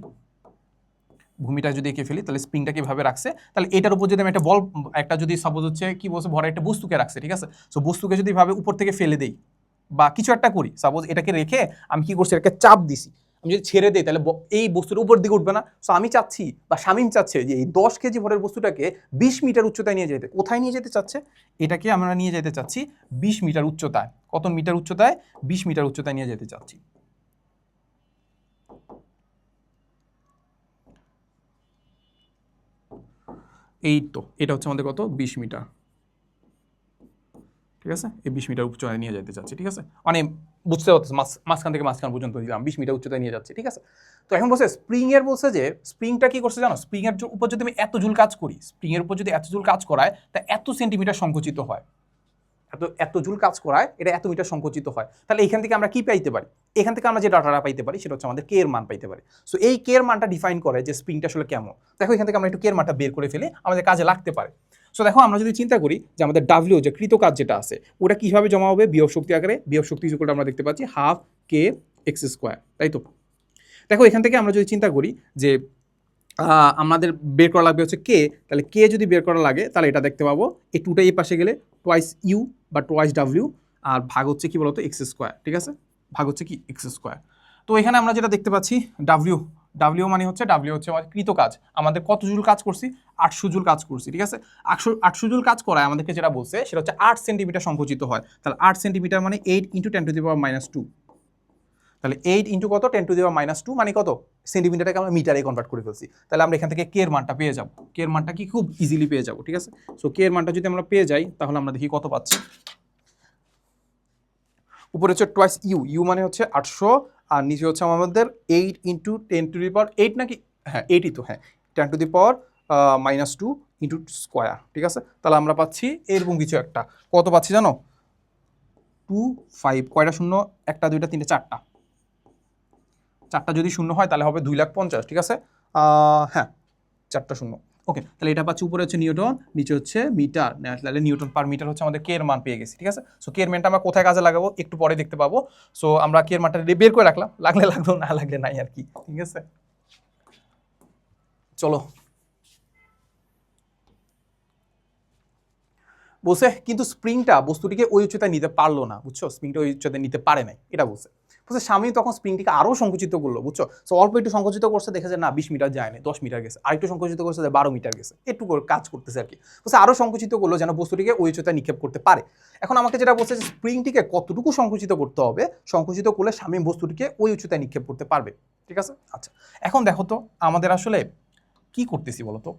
[SPEAKER 1] তাহলে স্প্রিংটা কিভাবে রাখছে, তাহলে এটার উপর যদি আমি একটা বল, একটা যদি সাপোজ হচ্ছে কি বলছে ভরে একটা বস্তুকে রাখছে, ঠিক আছে। সো বস্তুকে যদি ভাবে উপর থেকে ফেলে দেই বা কিছু একটা করি, সাপোজ এটাকে রেখে আমি কি করছি, এটাকে চাপ দিছি, আমি যদি ছেড়ে দিই তাহলে এই বস্তুর উপর দিকে উঠবে না। সো আমি চাচ্ছি বা শামীম চাচ্ছে যে এই 10 কেজি ভরের বস্তুটাকে 20 মিটার উচ্চতায় নিয়ে যেতে। কোথায় নিয়ে যেতে চাচ্ছে, এটাকে আমরা নিয়ে যেতে চাচ্ছি 20 মিটার উচ্চতায়। কত মিটার উচ্চতায়, 20 মিটার উচ্চতায় নিয়ে যেতে চাচ্ছি। এই তো এটা হচ্ছে আমাদের কত 20 মিটার, ঠিক আছে, এই 20 মিটার উচ্চতায় নিয়ে যেতে চাচ্ছি, ঠিক আছে, মানে বুঝতে পারতেছে মাঝখান থেকে মাঝখান পর্যন্ত দিলাম 20 মিটার উচ্চতায় নিয়ে যাচ্ছে, ঠিক আছে। তো এখন বলছে স্প্রিং এর বলছে যে স্প্রিংটা কি করছে জানো, স্প্রিং এর উপর যদি আমি এত জুল কাজ করি, স্প্রিং এর উপর যদি এত জুল কাজ করায় তা এত সেন্টিমিটার সংকুচিত হয়, এত জুল কাজ করায় এটা এত মিটার সংকুচিত হয়। তাহলে এখান থেকে আমরা কি পাইতে পারি, এখান থেকে আমরা যে ডাটাটা পাইতে পারি সেটা হচ্ছে আমাদের কে এর মান পাইতে পারি। সো এই কে এর মানটা ডিফাইন করে যে স্প্রিংটা আসলে কেমন। দেখো এখান থেকে আমরা একটু কে এর মানটা বের করে ফেলে আমাদের কাজে লাগতে পারে। সো দেখো আমরা যদি চিন্তা করি যে আমাদের ডাব্লিউ যে কৃত কাজ যেটা আছে ওটা কিভাবে জমা হবে, বিয়োগ শক্তি আকারে, বিয়োগ শক্তি ইকুয়ালটা আমরা দেখতে পাচ্ছি হাফ কে এক্স স্কোয়ার, তাই তো। দেখো এখান থেকে আমরা যদি চিন্তা করি যে আমাদের বের করা লাগবে হচ্ছে কে, তাহলে কে যদি বের করা লাগে তাহলে এটা দেখতে পাবো এই টুটা এই পাশে গেলে টোয়াইস ইউ বা টোয়াইস ডাব্লিউ আর ভাগ হচ্ছে কি বলতো এক্স স্কোয়ার, ঠিক আছে, ভাগ হচ্ছে কি এক্স স্কোয়ার। তো এখানে আমরা যেটা দেখতে পাচ্ছি ডাব্লিউ মানে হচ্ছে আমাদের কৃত কাজ, আমাদের কত জুল কাজ করছি, 800 জুল কাজ করছি, ঠিক আছে। 800 জুল কাজ করায় আমাদেরকে যেটা বলছে সেটা হচ্ছে 8 সেন্টিমিটার সংকুচিত হয়। তাহলে 8 সেন্টিমিটার মানে 8 × 10⁻², তাহলে 8 ইন্টু কত 10⁻², মানে কত সেন্টিমিটারটাকে আমরা মিটারে কনভার্ট করে ফেলছি। তাহলে আমরা এখান থেকে কে এর মানটা পেয়ে যাব, কে এর মানটা কি খুব ইজিলি পেয়ে যাব, ঠিক আছে। সো কে এর মানটা যদি আমরা পেয়ে যাই তাহলে আমরা দেখি কত পাচ্ছি। উপরে হচ্ছে টোয়াইস ইউ মানে হচ্ছে 800 আর নিচে হচ্ছে আমাদের 8 × 10⁻8 নাকি, হ্যাঁ 8ই তো, হ্যাঁ 10⁻² ইন্টু স্কোয়ার, ঠিক আছে। তাহলে আমরা পাচ্ছি এরকম কিছু একটা, কত পাচ্ছি জানো 25, কয়টা শূন্য, 1 2 3 4টা, 4টা যদি শূন্য হয় তাহলে হবে 2,50,000, ঠিক আছে, হ্যাঁ 4টা শূন্য, ওকে। তাহলে এটা পাচ্ছি উপরে হচ্ছে নিউটন, নিচে হচ্ছে মিটার, তাহলে নিউটন পার মিটার হচ্ছে আমাদের কে এর মান পেয়ে গেছি, ঠিক আছে। সো কে এর মানটা আমরা কোথায় কাজে লাগাবো একটু পরে দেখতে পাবো। সো আমরা কে এর মানটা বের করে রাখলাম, লাগলে লাগলো না লাগলে নাই আর কি, ঠিক আছে। চলো বলছে কিন্তু স্প্রিংটা বস্তুটিকে ওই উচ্চতায় নিতে পারলো না, বুঝছো, স্প্রিংটা ওই উচ্চতায় নিতে পারে নাই, এটা বলছে। বলছে স্বামী তখন স্প্রিংটিকে আরও সংকুচিত করলো, বুঝছো। সো অল্প একটু সংকুচিত করছে, দেখে যে না 20 মিটার যায় না, 10 মিটার গেছে, আর একটু সংকুচিত করছে যে 12 মিটার গেছে, একটু কাজ করতেছে আর কি। বলছে আরও সংকুচিত করলো যেন বস্তুটিকে ওই উচ্চতায় নিক্ষেপ করতে পারে। এখন আমাকে যেটা বলছে যে স্প্রিংটিকে কতটুকু সংকুচিত করতে হবে, সংকুচিত করলে স্বামী বস্তুটিকে ওই উচ্চতায় নিক্ষেপ করতে পারবে, ঠিক আছে। আচ্ছা এখন দেখো তো আমাদের আসলে কি করতেছি বলো তো,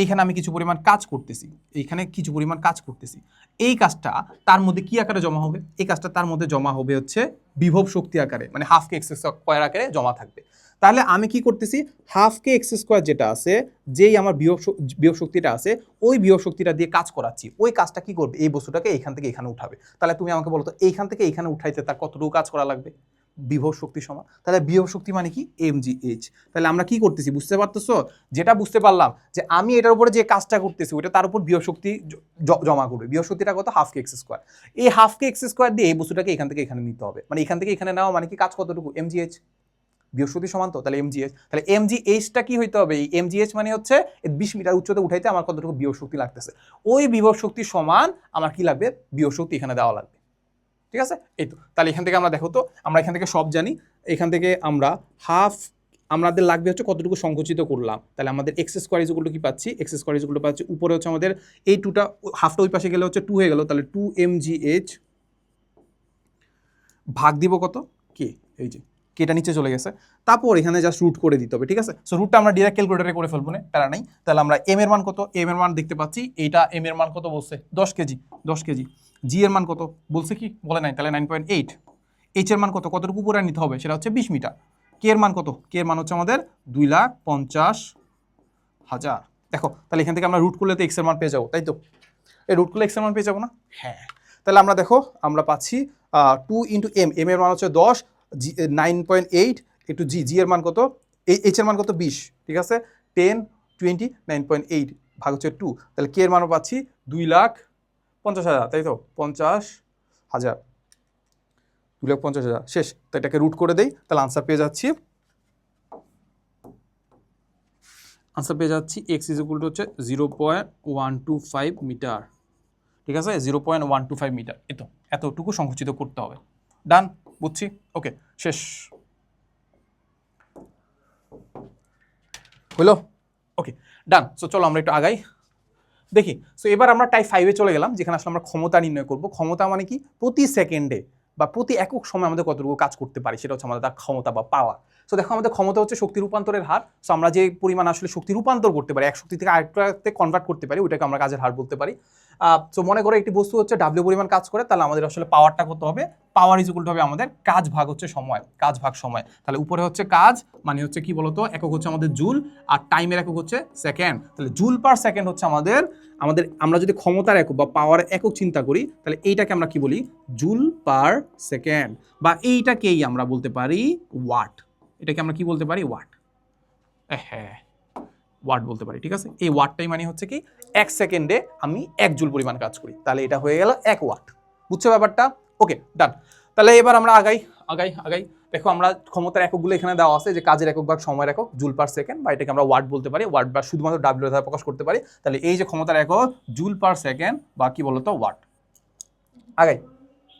[SPEAKER 1] এইখানে আমি কিছু পরিমাণ কাজ করতেছি, এইখানে কিছু পরিমাণ কাজ করতেছি, এই কাজটা তার মধ্যে কি আকারে জমা হবে, এই কাজটা তার মধ্যে জমা হবে হচ্ছে বিভব শক্তি আকারে, মানে হাফ কে এক্স স্কোয়ার আকারে জমা থাকবে। তাহলে আমি কি করতেছি, হাফ কে এক্স স্কোয়ার যেটা আছে, যেই আমার বিয়োগ শক্তিটা আছে ওই বিয়োগ শক্তিটা দিয়ে কাজ করাচ্ছি, ওই কাজটা কি করবে, এই বস্তুটাকে এইখান থেকে এখানে উঠাবে। তাহলে তুমি আমাকে বলো তো এইখান থেকে এইখানে উঠাইতে তার কতটুকু কাজ করা লাগবে, বিভব শক্তি সমান। তাহলে বিভব শক্তি মানে কি mgh। তাহলে আমরা কি করতেছি বুঝতে পারতেছো, যেটা বুঝতে পারলাম যে আমি এটার উপরে যে কাজটা করতেছি ওইটা তার উপর বিভব শক্তি জমা করবে। বিভব শক্তিটা কত, হাফ কে এক্স স্কোয়ার। এই হাফ কে এক্স স্কোয়ার দিয়ে এই বস্তুটাকে এখান থেকে এখানে নিতে হবে, মানে এখান থেকে এখানে নেওয়া মানে কি কাজ কতটুকু, mgh, বিভব শক্তি সমান তো, তাহলে mgh। তাহলে mgh-টা কি হইতে হবে, এই mgh মানে হচ্ছে 20 মিটার উচ্চতা উঠাইতে আমার কতটুকু বিভব শক্তি লাগতেছে, ওই বিভব শক্তি সমান আমার কি লাগবে, বিভব শক্তি এখানে দেওয়া লাগবে, ঠিক আছে। এই তো তাহলে এখান থেকে আমরা দেখো তো, আমরা এখান থেকে সব জানি, এখান থেকে আমরা হাফ আমাদের লাগবে হচ্ছে কতটুকু সংকুচিত করলাম, তাহলে আমাদের x square is equal to কি পাচ্ছি, x square is equal two পাচ্ছি উপরে হচ্ছে আমাদের এই টুটা, হাফটা ওই পাশে গেলে হচ্ছে 2 হয়ে গেল, তাহলে 2 mgh ভাগ দিব কত কে, এই যে কেটা নিচে চলে গেছে, তারপর এখানে জাস্ট রুট করে দিতে হবে, ঠিক আছে। সো রুটটা আমরা ডিরেক্ট ক্যালকুলেটরে করে ফেলবো না, প্যারা নাই। তাহলে আমরা এম এর মান কত, এম এর মান দেখতে পাচ্ছি এইটা, এম এর মান কত বলছে 10 কেজি, 10 কেজি। জি এর মান কত বলছে কি বলে নাই, তাহলে 9.8। এইচ এর মান কত, কতটুকু উপরে নিতে হবে সেটা হচ্ছে 20 মিটার। কে এর মান কত, কে এর মান হচ্ছে আমাদের 2,50,000। দেখো তাহলে এখান থেকে আমরা রুট করলে তো এক্স এর মান পেয়ে যাবো, তাই তো, এই রুট করলে এক্স এর মান পেয়ে যাবো না, হ্যাঁ। তাহলে আমরা দেখো আমরা পাচ্ছি 2 × m, এম এর মান হচ্ছে 10, 9.8 একটু জি এর মান কত, এইচ এর মান কত 20, ঠিক আছে, 10 20 9.8 ভাগ হচ্ছে 2, তাহলে কে এর মানও পাচ্ছি 2,50,000, তাই তো 50,000, 2,50,000 শেষ। তো এটাকে রুট করে দেই, তাহলে আনসার পেয়ে যাচ্ছি এক্স ইজ ইকুয়াল টু হচ্ছে 0.125 মিটার, ঠিক আছে, 0.125 মিটার। এতটুকু সংকুচিত করতে হবে, ডান, বুঝছি, ওকে শেষ হলো, ওকে ডান। সো চলো আমরা একটু আগাই দেখি। সো এবার আমরা টাইপ 5-এ চলে গেলাম, যেখানে আসলে আমরা ক্ষমতা নির্ণয় করব। ক্ষমতা মানে কি, প্রতি সেকেন্ডে বা প্রতি একক সময় আমাদের কতটুকু কাজ করতে পারি সেটা হচ্ছে আমাদের তার ক্ষমতা বা পাওয়ার। সো দেখো আমাদের ক্ষমতা হচ্ছে শক্তি রূপান্তরের হার। সো আমরা যে পরিমাণ আসলে শক্তি রূপান্তর করতে পারি, এক শক্তি থেকে আরেকটাতে কনভার্ট করতে পারি, ওইটাকে আমরা কাজের হার বলতে পারি। সো মনে করো একটি বস্তু হচ্ছে ডাব্লিউ পরিমাণ কাজ করে, তাহলে আমাদের আসলে পাওয়ারটা কত হবে, পাওয়ার ইজ ইকুয়াল টু হবে আমাদের কাজ ভাগ হচ্ছে সময়, কাজ ভাগ সময়। তাহলে উপরে হচ্ছে কাজ মানে হচ্ছে কি বলতো, একক হচ্ছে আমাদের জুল, আর টাইমের একক হচ্ছে সেকেন্ড। তাহলে জুল পার সেকেন্ড হচ্ছে আমাদের আমরা যদি ক্ষমতার একক বা পাওয়ার একক চিন্তা করি, তাহলে এইটাকে আমরা কি বলি, জুল পার সেকেন্ড, বা এইটাকেই আমরা বলতে পারি ওয়াট। এটাকে আমরা কি বলতে পারি, ওয়াট। হ্যাঁ, ওয়াট বলতে পারি, ঠিক আছে। এই ওয়াটটাই মানে হচ্ছে কি, 1 সেকেন্ডে আমি 1 জুল পরিমাণ কাজ করি, তাহলে এটা হয়ে গেল 1 ওয়াট। বুঝছো ব্যাপারটা? ওকে, ডান। তাহলে এবার আমরা আগাই। দেখো আমরা ক্ষমতার এককগুলো এখানে দেওয়া আছে, যে কাজের একক বা সময়ের একক জুল পার সেকেন্ড, বা এটাকে আমরা ওয়াট বলতে পারি, ওয়াট বা শুধুমাত্র ডাব্লিউ দ্বারা প্রকাশ করতে পারি। তাহলে এই যে ক্ষমতার একক জুল পার সেকেন্ড বা কি বলতো, ওয়াট। আগাই।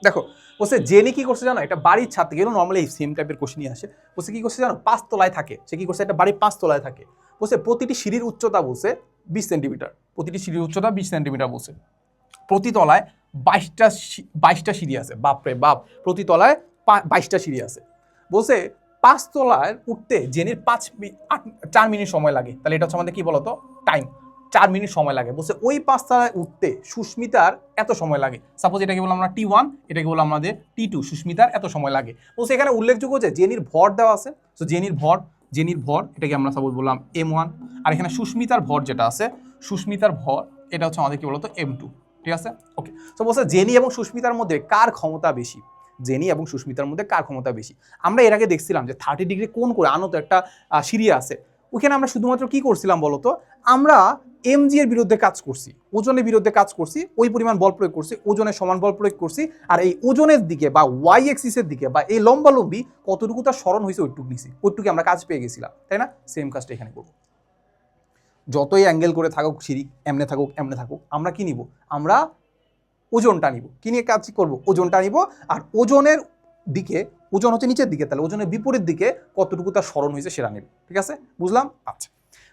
[SPEAKER 1] দেখো বলছে জেনি কি করছে জানো, একটা বাড়ির ছাদ থেকে, নর্মালি এই সেম টাইপের কোশ্চেনই আসে। বলছে কি করছে জানো, 5 তলায় থাকে। সে কি করছে, একটা বাড়ির 5 তলায় থাকে। বলছে প্রতিটি সিঁড়ির উচ্চতা বলছে 20 সেন্টিমিটার, প্রতিটি সিঁড়ির উচ্চতা 20 সেন্টিমিটার বলছে। প্রতি তলায় 22টা সিঁড়ি আছে। বাপরে বাপ, প্রতি তলায় 22টা সিঁড়ি আছে। বলছে 5 তলায় উঠতে জেনির 4 মিনিট সময় লাগে। তাহলে এটা হচ্ছে আমাদের কি বলতো, টাইম। 4 মিনিট সময় লাগে। বলছে ওই 5 তলায় উঠতে সুস্মিতার এত সময় লাগে। সাপোজ এটাকে বললাম আমরা T1, এটাকে বললাম আমাদের T2, সুস্মিতার এত সময় লাগে। বলছে এখানে উল্লেখযোগ্য যে জেনির ভর দেওয়া আছে। তো জেনির ভর এটাকে আমরা সাপোজ বললাম M1, আর এখানে সুস্মিতার ভর যেটা আছে, সুস্মিতার ভর এটা হচ্ছে আমাদের কি বলতো, M2। ঠিক আছে, ওকে। তো বলছে জেনি এবং সুস্মিতার মধ্যে কার ক্ষমতা বেশি, জেনি এবং সুস্মিতার মধ্যে কার ক্ষমতা বেশি। আমরা এর আগে দেখছিলাম যে 30 ডিগ্রি কোণ করে আনত একটা সিঁড়ি আছে, ওখানে আমরা শুধুমাত্র কি করছিলাম বলতো, আমরা এমজি এর বিরুদ্ধে কাজ করছি, ওজনের বিরুদ্ধে কাজ করছি, ওই পরিমাণ বল প্রয়োগ করছি, ওজনের সমান বল প্রয়োগ করছি, আর এই ওজনের দিকে বা ওয়াই এক্সিসের দিকে বা এই লম্বালম্বি কতটুকু তার স্মরণ হয়েছে ওইটুকু নিছি, ওইটুকু আমরা কাজ পেয়ে গেছিলাম, তাই না? সেম কাজটা এখানে করবো। যতই অ্যাঙ্গেল করে থাকুক সিঁড়ি, এমনে থাকুক, আমরা কি নিব, আমরা ওজনটা নিব। কি নিয়ে কাজ করব, ওজনটা নিব। আর ওজনের দিকে, ওজন হচ্ছে নিচের দিকে, তাহলে ওজনের বিপরীত দিকে কতটুকু তার স্মরণ হয়েছে সেটা নেব। ঠিক আছে, বুঝলাম? আচ্ছা,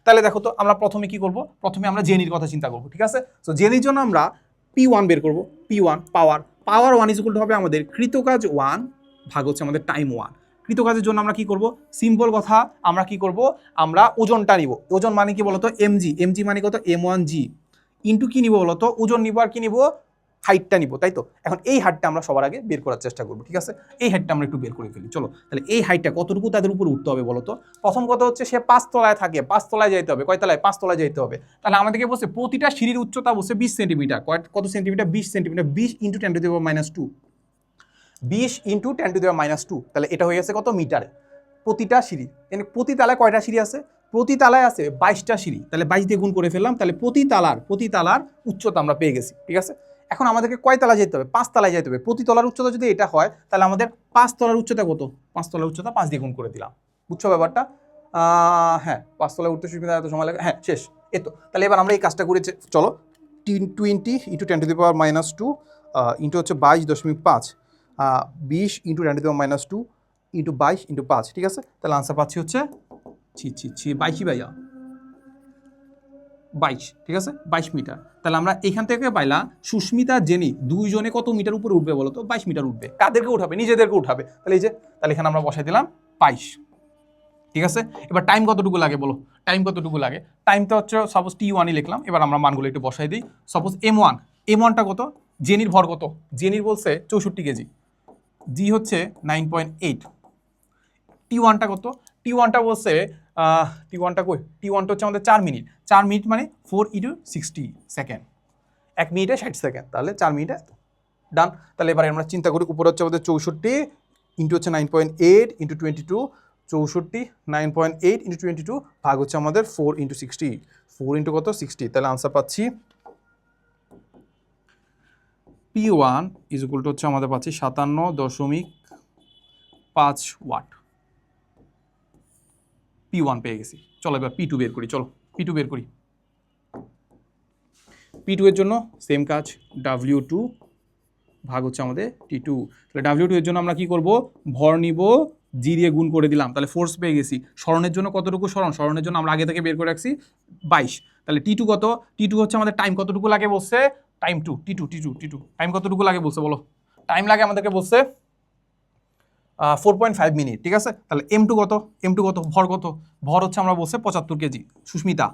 [SPEAKER 1] তাহলে দেখো তো আমরা প্রথমে কি করব, প্রথমে আমরা জেনির কথা চিন্তা করব। ঠিক আছে, তো জেনির জন্য আমরা P1 বের করব। P1 power 1 is equal two হবে আমাদের কৃতকাজ 1 ভাগ হচ্ছে আমাদের টাইম 1। কৃতকাজের জন্য আমরা কি করব, সিম্পল কথা, আমরা কি করব, আমরা ওজনটা নিব। ওজন মানে কি বলতো, এমজি মানে কত, M1G ইন্টু কি নিব বলতো, ওজন নিব আর কি নিব, হাইটটা নিব, তাই তো? এখন এই হাইটটা আমরা সবার আগে বের করার চেষ্টা করবো। ঠিক আছে, এই হাইটটা আমরা একটু বের করে ফেলি, চলো। তাহলে এই হাইটটা কতটুকু তাদের উপর উঠতে হবে বলতো। প্রথম কথা হচ্ছে সে 5 তলায় থাকে, 5 তলায় যাইতে হবে, কয় তলায়, 5 তলায় যাইতে হবে। তাহলে আমাদেরকে বলছে প্রতিটা সিঁড়ির উচ্চতা বলছে 20 সেন্টিমিটার। কত centimetre, 20 centimetre. 20 into 10 to the power -2, 20 into 10 to the power -2, তাহলে এটা হয়ে গেছে কত, মিটারে। প্রতিটা সিঁড়ি, প্রতি তালায় কয়টা সিঁড়ি আছে, প্রতি তালায় আছে 22টা সিঁড়ি। তাহলে 22 দিয়ে গুণ করে ফেললাম, তাহলে প্রতি তালার উচ্চতা আমরা পেয়ে গেছি। ঠিক আছে, এখন আমাদেরকে কয় তলায় যেতে হবে, 5 তলায় যেতে হবে। প্রতি তলার উচ্চতা যদি এটা হয়, তাহলে আমাদের 5 তলার উচ্চতা কত, 5 তলার উচ্চতা 5 দিয়ে গুণ করে দিলাম। বুঝছো ব্যাপারটা? হ্যাঁ, 5 তলায় উঠতে সুবিধা এত সময় লাগে, হ্যাঁ শেষ এতো। তাহলে এবার আমরা এই কাজটা করে চলো, 20 into 10 to the power -2 into হচ্ছে 22.5, 20 into 10 to the power -2 into 22 into 5। ঠিক আছে, তাহলে আনসার পাচ্ছি হচ্ছে 22 ভাইয়া, 22। ঠিক আছে, 22 মিটার। তাহলে আমরা এখান থেকে পাইলাম সুস্মিতা জেনি দুইজনে কত মিটার উপরে উঠবে বলো তো, 22 মিটার উঠবে। কাদেরকে উঠাবে, নিজেদেরকে উঠাবে। তাহলে এই যে, তাহলে এখানে আমরা বসাই দিলাম 22। ঠিক আছে, এবার টাইম কতটুকু লাগে বলো, টাইম কতটুকু লাগে। টাইমটা হচ্ছে সাপোজ T1 লিখলাম। এবার আমরা মানগুলো একটু বসাই দিই। সাপোজ M1টা কত, জেনির ভর কত, জেনির বলছে 64 কেজি, জি হচ্ছে 9.8। T1টা কত, T1টা বলছে T1টা কই, T1টা হচ্ছে আমাদের 4 মিনিট। 4 মিনিট মানে 4 ইন্টু 60 সেকেন্ড, 1 মিনিটে 60 সেকেন্ড, তাহলে 4 মিনিটে ডান। তাহলে এবারে আমরা চিন্তা করি, উপরে হচ্ছে আমাদের 64 ইন্টু হচ্ছে 9.8 ইন্টু 22, 64 9.8 ইন্টু 22 ভাগ হচ্ছে আমাদের 4 ইন্টু 60, 4 ইন্টু কত, 60। তাহলে আনসার পাচ্ছি P1 ইজ ইকুয়াল টু হচ্ছে আমাদের পাচ্ছি 57.5 ওয়াট। P1 পেয়ে গেছি। চলো এবার P2 বের করি, চলো P2 বের করি। P2 এর জন্য সেম কাজ, W2 ভাগ হচ্ছে আমাদের T2। তাহলে W2 এর জন্য আমরা কি করব, ভর নিব, জি দিয়ে গুণ করে দিলাম, তাহলে ফোর্স পেয়ে গেছি। স্মরণের জন্য কতটুকু স্মরণ, স্মরণের জন্য আমরা আগে থেকে বের করে রাখছি 22। তাহলে T2 কত, T2 হচ্ছে আমাদের টাইম কতটুকু লাগে বলছে, T2 টাইম কতটুকু লাগে বলছে বলো। টাইম লাগে আমাদেরকে বলছে 4.5 মিনিট, ঠিক আছে। তাহলে M2 কত, M2 কত, ভর কত, ভর হচ্ছে আমরা বলছে 75 কেজি, সুস্মিতা।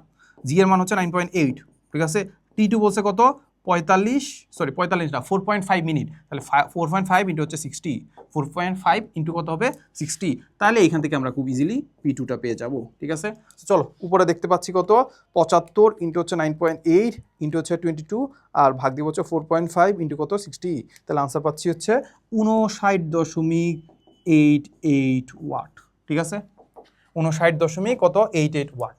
[SPEAKER 1] জি এর মান হচ্ছে 9.8, ঠিক আছে। T2 বলছে কত, 45 না 4.5 মিনিট, তাহলে 4.5 ইন্টু হচ্ছে 60, 4.5 ইন্টু কত হবে 60, তাহলে এখান থেকে আমরা খুব ইজিলি P2টা পেয়ে যাব, ঠিক আছে। চলো উপরে দেখতে পাচ্ছি কত, 75 ইন্টু হচ্ছে 9.8 ইন্টু হচ্ছে 22 আর ভাগ দিব হচ্ছে 4.5 ইন্টু কত 60, তাহলে আনসার পাচ্ছি হচ্ছে 59.88 ওয়াট, ঠিক আছে। 59 কত 88 ওয়াট।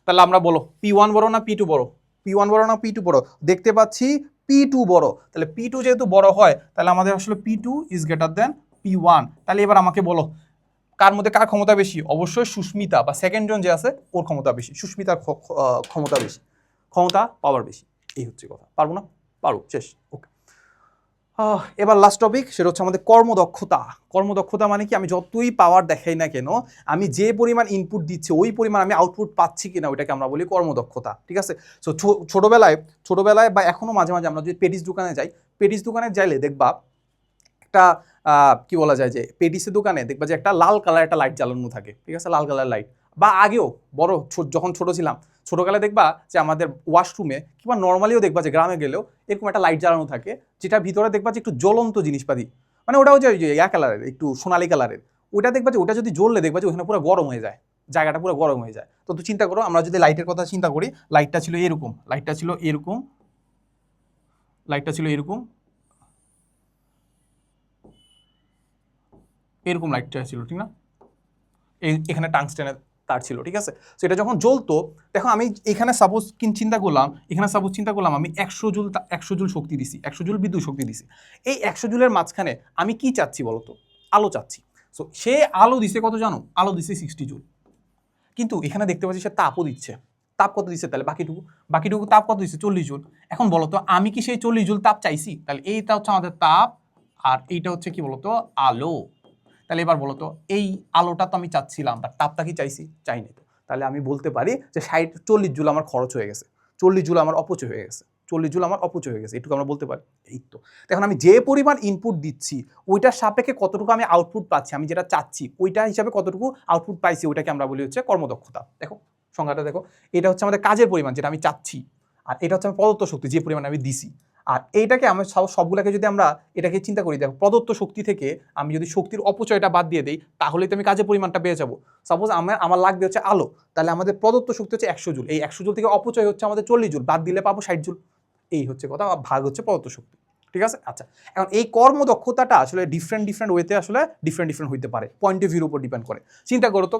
[SPEAKER 1] তাহলে আমরা বলো P1 বড় না P2 বড়, P1 বড় না P2 বড়, দেখতে পাচ্ছি P2 বড়। তাহলে P2 যেহেতু বড় হয় তাহলে আমাদের আসলে P2 is greater than P1। তাহলে এবার আমাকে বলো কার মধ্যে কার ক্ষমতা বেশি, অবশ্যই সুস্মিতা বা সেকেন্ড জন যে আছে ওর ক্ষমতা বেশি, সুস্মিতার ক্ষমতা বেশি, ক্ষমতা পাওয়ার বেশি, এই হচ্ছে কথা। পারবো না, পারো, শেষ, ওকে। এবার লাস্ট টপিক, সেটা হচ্ছে আমাদের কর্মদক্ষতা। কর্মদক্ষতা মানে কি, আমি যতই পাওয়ার দেখাই না কেন, আমি যে পরিমাণ ইনপুট দিচ্ছি ওই পরিমাণ আমি আউটপুট পাচ্ছি কিনা, ওইটাকে আমরা বলি কর্মদক্ষতা, ঠিক আছে। সো ছোটবেলায় বা এখনো মাঝে মাঝে আমরা যদি পেটিস দোকানে যাই, পেটিস দোকানে যাইলে দেখবা একটা কি বলা যায় যে পেটিসের দোকানে দেখবা যে একটা লাল কালার একটা লাইট জ্বালানো থাকে, ঠিক আছে, লাল কালার লাইট। বা আগেও বড় যখন ছোট ছিলাম, ছোটকালে দেখবা যে আমাদের ওয়াশরুমে কিংবা নর্মালিও দেখবা যে গ্রামে গেলেও এরকম একটা লাইট জ্বালানো থাকে, যেটা ভিতরে দেখবা যে একটু জ্বলন্ত জিনিসপাতি, মানে ওটাও যে ওই যে কালারের একটু সোনালি কালারের, ওটা দেখবা যে ওটা যদি জ্বললে দেখবা যে ওখানে পুরো গরম হয়ে যায়, জায়গাটা পুরো গরম হয়ে যায়। তো চিন্তা করো, আমরা যদি লাইটের কথা চিন্তা করি, লাইটটা ছিল এরকম, লাইটটা ছিল এরকম, লাইটটা ছিল এরকম, এরকম লাইটটা ছিল, ঠিক না, এখানে টাংস্টেনের তার ছিল, ঠিক আছে। তো এটা যখন জ্বলতো, দেখো আমি এখানে সাপোজ চিন্তা করলাম আমি 100 জুল শক্তি দিছি, 100 জুল বিদ্যুৎ শক্তি দিছি। এই 100 জুলের মাঝখানে আমি কি চাচ্ছি বলতো, আলো চাচ্ছি। সো সে আলো দিছে কত জানো, আলো দিছে 60 জুল, কিন্তু এখানে দেখতে পাচ্ছি সে তাপও দিচ্ছে। তাপ কত দিচ্ছে, তাহলে বাকিটুকু তাপ কত দিচ্ছে, 40 জুল। এখন বলো তো আমি কি সেই 40 জুল তাপ চাইছি, তাহলে এইটা হচ্ছে আমাদের তাপ আর এইটা হচ্ছে কি বলতো আলো। তাহলে এবার বলো তো এই আলোটা তো আমি চাচ্ছিলাম, বাট তাপটা কি চাইছি, চাইনি তো। তাহলে আমি বলতে পারি যে 40 জুল আমার খরচ হয়ে গেছে, 40 জুল আমার অপচয় হয়ে গেছে, 40 জুল আমার অপচয় হয়ে গেছে, এটুকু আমরা বলতে পারি। এই তো এখন আমি যে পরিমাণ ইনপুট দিচ্ছি ওইটার সাপেক্ষে কতটুকু আমি আউটপুট পাচ্ছি, আমি যেটা চাচ্ছি ওইটা হিসাবে কতটুকু আউটপুট পাইছি, ওইটাকে আমরা বলি হচ্ছে কর্মদক্ষতা। দেখো সংজ্ঞাটা দেখো, এটা হচ্ছে আমাদের কাজের পরিমাণ যেটা আমি চাচ্ছি, আর এটা হচ্ছে আমার প্রদত্ত শক্তি যে পরিমাণ আমি দিছি। আর এইটাকে আমরা সবগুলোকে যদি আমরা এটাকে চিন্তা করি, দেখো প্রদত্ত শক্তি থেকে আমি যদি শক্তির অপচয়টা বাদ দিয়ে দিই তাহলে তো আমি কাজের পরিমাণটা পেয়ে যাবো। সাপোজ আমার লাগবে হচ্ছে আলো, তাহলে আমাদের প্রদত্ত শক্তি হচ্ছে 100 জুল, এই 100 জুল থেকে অপচয় হচ্ছে আমাদের 40 জুল, বাদ দিলে পাবো 60 জুল। এই হচ্ছে কথা, ভাগ হচ্ছে প্রদত্ত শক্তি, ঠিক আছে। আচ্ছা, এখন এই কর্মদক্ষতাটা আসলে ডিফারেন্ট ওয়েতে আসলে ডিফারেন্ট হইতে পারে, পয়েন্ট অফ ভিউর উপর ডিপেন্ড করে। চিন্তা করো তো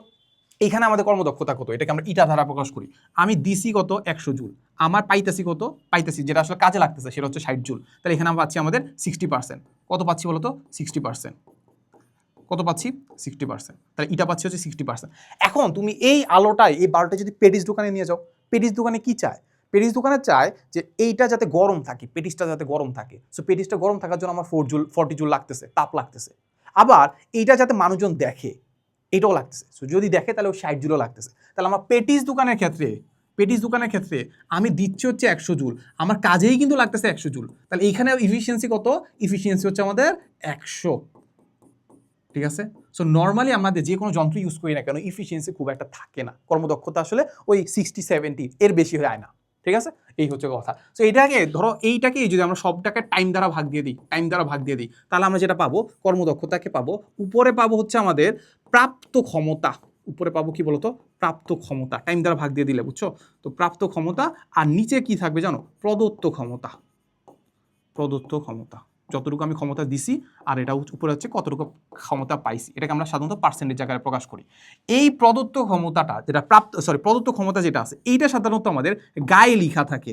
[SPEAKER 1] এইখানে আমাদের কর্মদক্ষতা কত, এটাকে আমরা ইটা দ্বারা প্রকাশ করি। আমি দিছি কত 100 জুল, আমার পাইতাছি যেটা আসলে কাজে লাগতেছে সেটা হচ্ছে 60 জুল, তাহলে এখানে আমরা পাচ্ছি আমাদের 60%। কত পাচ্ছি বলতো 60%, কত পাচ্ছি 60%, তাহলে এটা পাচ্ছি হচ্ছে 60%। এখন তুমি এই আলোটাই এই বাল্বটা যদি পেটিস দোকানে নিয়ে যাও, পেটিস দোকানে কি চায়, পেটিস দোকানে চায় যে এইটা যাতে গরম থাকে, পেটিসটা যাতে গরম থাকে। সো পেটিসটা গরম থাকার জন্য আমার 40 জুল লাগতেছে, তাপ লাগতেছে। আবার এইটা যাতে মানুষজন দেখে এটাও লাগতেছে, সো যদি দেখে তাহলে 60 জুলও লাগতেছে। তাহলে আমার পেটিস দোকানের ক্ষেত্রে আমি দিচ্ছি হচ্ছে 100 জুল, আমার কাজেই কিন্তু লাগতেছে 100 জুল। তাহলে এইখানে ইফিসিয়েন্সি কত, ইফিসিয়েন্সি হচ্ছে আমাদের 100, ঠিক আছে। সো নর্মালি আমাদের যে কোনো যন্ত্র ইউজ করি না কেন ইফিসিয়েন্সি খুব একটা থাকে না, কর্মদক্ষতা আসলে ওই 60-70 এর বেশি হয় না, ঠিক আছে। এই হচ্ছে কথা। সো এইটাকে ধরো, এইটাকে যদি আমরা সবটাকে টাইম দ্বারা ভাগ দিয়ে দিই তাহলে আমরা যেটা পাবো কর্মদক্ষতাকে পাবো, উপরে পাবো হচ্ছে আমাদের প্রাপ্ত ক্ষমতা, উপরে পাবো কি বলতো প্রাপ্ত ক্ষমতা, টাইম দ্বারা ভাগ দিয়ে দিলে, বুঝছো তো প্রাপ্ত ক্ষমতা। আর নিচে কি থাকবে জানো, প্রদত্ত ক্ষমতা, যতটুকু আমি ক্ষমতা দিছি আর এটা উপরে হচ্ছে কতটুকু ক্ষমতা পাইছি, এটাকে আমরা সাধারণত পার্সেন্টেজ আকারে প্রকাশ করি। এই প্রদত্ত ক্ষমতাটা যেটা প্রদত্ত ক্ষমতা যেটা আছে এইটা সাধারণত আমাদের গায়ে লেখা থাকে,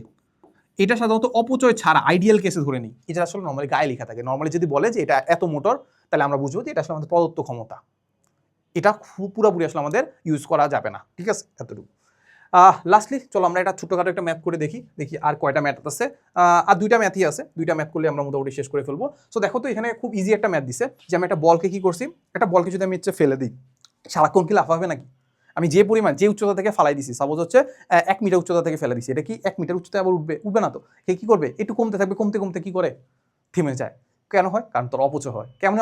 [SPEAKER 1] এটা সাধারণত অপচয় ছাড়া আইডিয়াল কেসে ধরে নিই, এটা আসলে নর্মালি গায়ে লেখা থাকে। নর্মালি যদি বলে যে এটা এত মোটর, তাহলে আমরা বুঝবো যে এটা আসলে আমাদের প্রদত্ত ক্ষমতা, এটা পুরোপুরি আসলে আমাদের ইউজ করা যাবে না, ঠিক আছে। এতটুকু। লাস্টলি চলো আমরা একটা ছোটখাটো একটা ম্যাথ করে দেখি আর কয়টা ম্যাথ আছে। আর দুইটা ম্যাথই আছে, দুইটা ম্যাথ করলে আমরা মোটামুটি শেষ করে ফেলবো। সো দেখো তো এখানে খুব ইজি একটা ম্যাথ দিছে যে আমি একটা বলকে কি করছি, একটা বলকে যদি আমি হচ্ছে ফেলে দিই, সারাক্ষণ কি লাফাবে নাকি? আমি যে পরিমাণ যে উচ্চতা থেকে ফালাই দিছি, সাপোজ হচ্ছে 1 মিটার উচ্চতা থেকে ফেলে দিছি, এটা কি 1 মিটার উচ্চতায় আবার উঠবে না তো, সে কি করবে, একটু কমতে থাকবে, কমতে কমতে কি করে থেমে যায়। কেন হয়? কারণ তোর অপচয় হয়। কেমন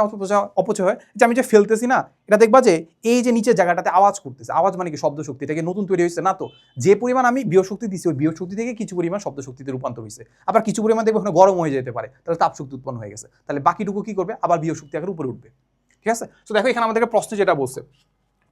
[SPEAKER 1] অপচয় হয়? যে আমি যে ফেলতেছি না, এটা দেখবা যে এই যে নিচের জায়গাটাতে আওয়াজ করতেছে। আওয়াজ মানে কি? শব্দ শক্তি। এটাকে নতুন তৈরি হয়েছে না তো। যে পরিমাণ আমি বিয়োগ শক্তি দিচ্ছি, ওই বিয়োগ শক্তি থেকে কিছু পরিমাণ শব্দ শক্তিতে রূপান্তর হয়েছে। আবার কিছু পরিমাণ দেখবে ওখানে গরম হয়ে যেতে পারে, তাহলে তাপ শক্তি উৎপন্ন হয়ে গেছে। তাহলে বাকিটুকু কি করবে? আবার বিয়োগ শক্তি আকারে উপরে উঠবে। ঠিক আছে? তো দেখো এখানে আমাদেরকে প্রশ্ন যেটা বলছে,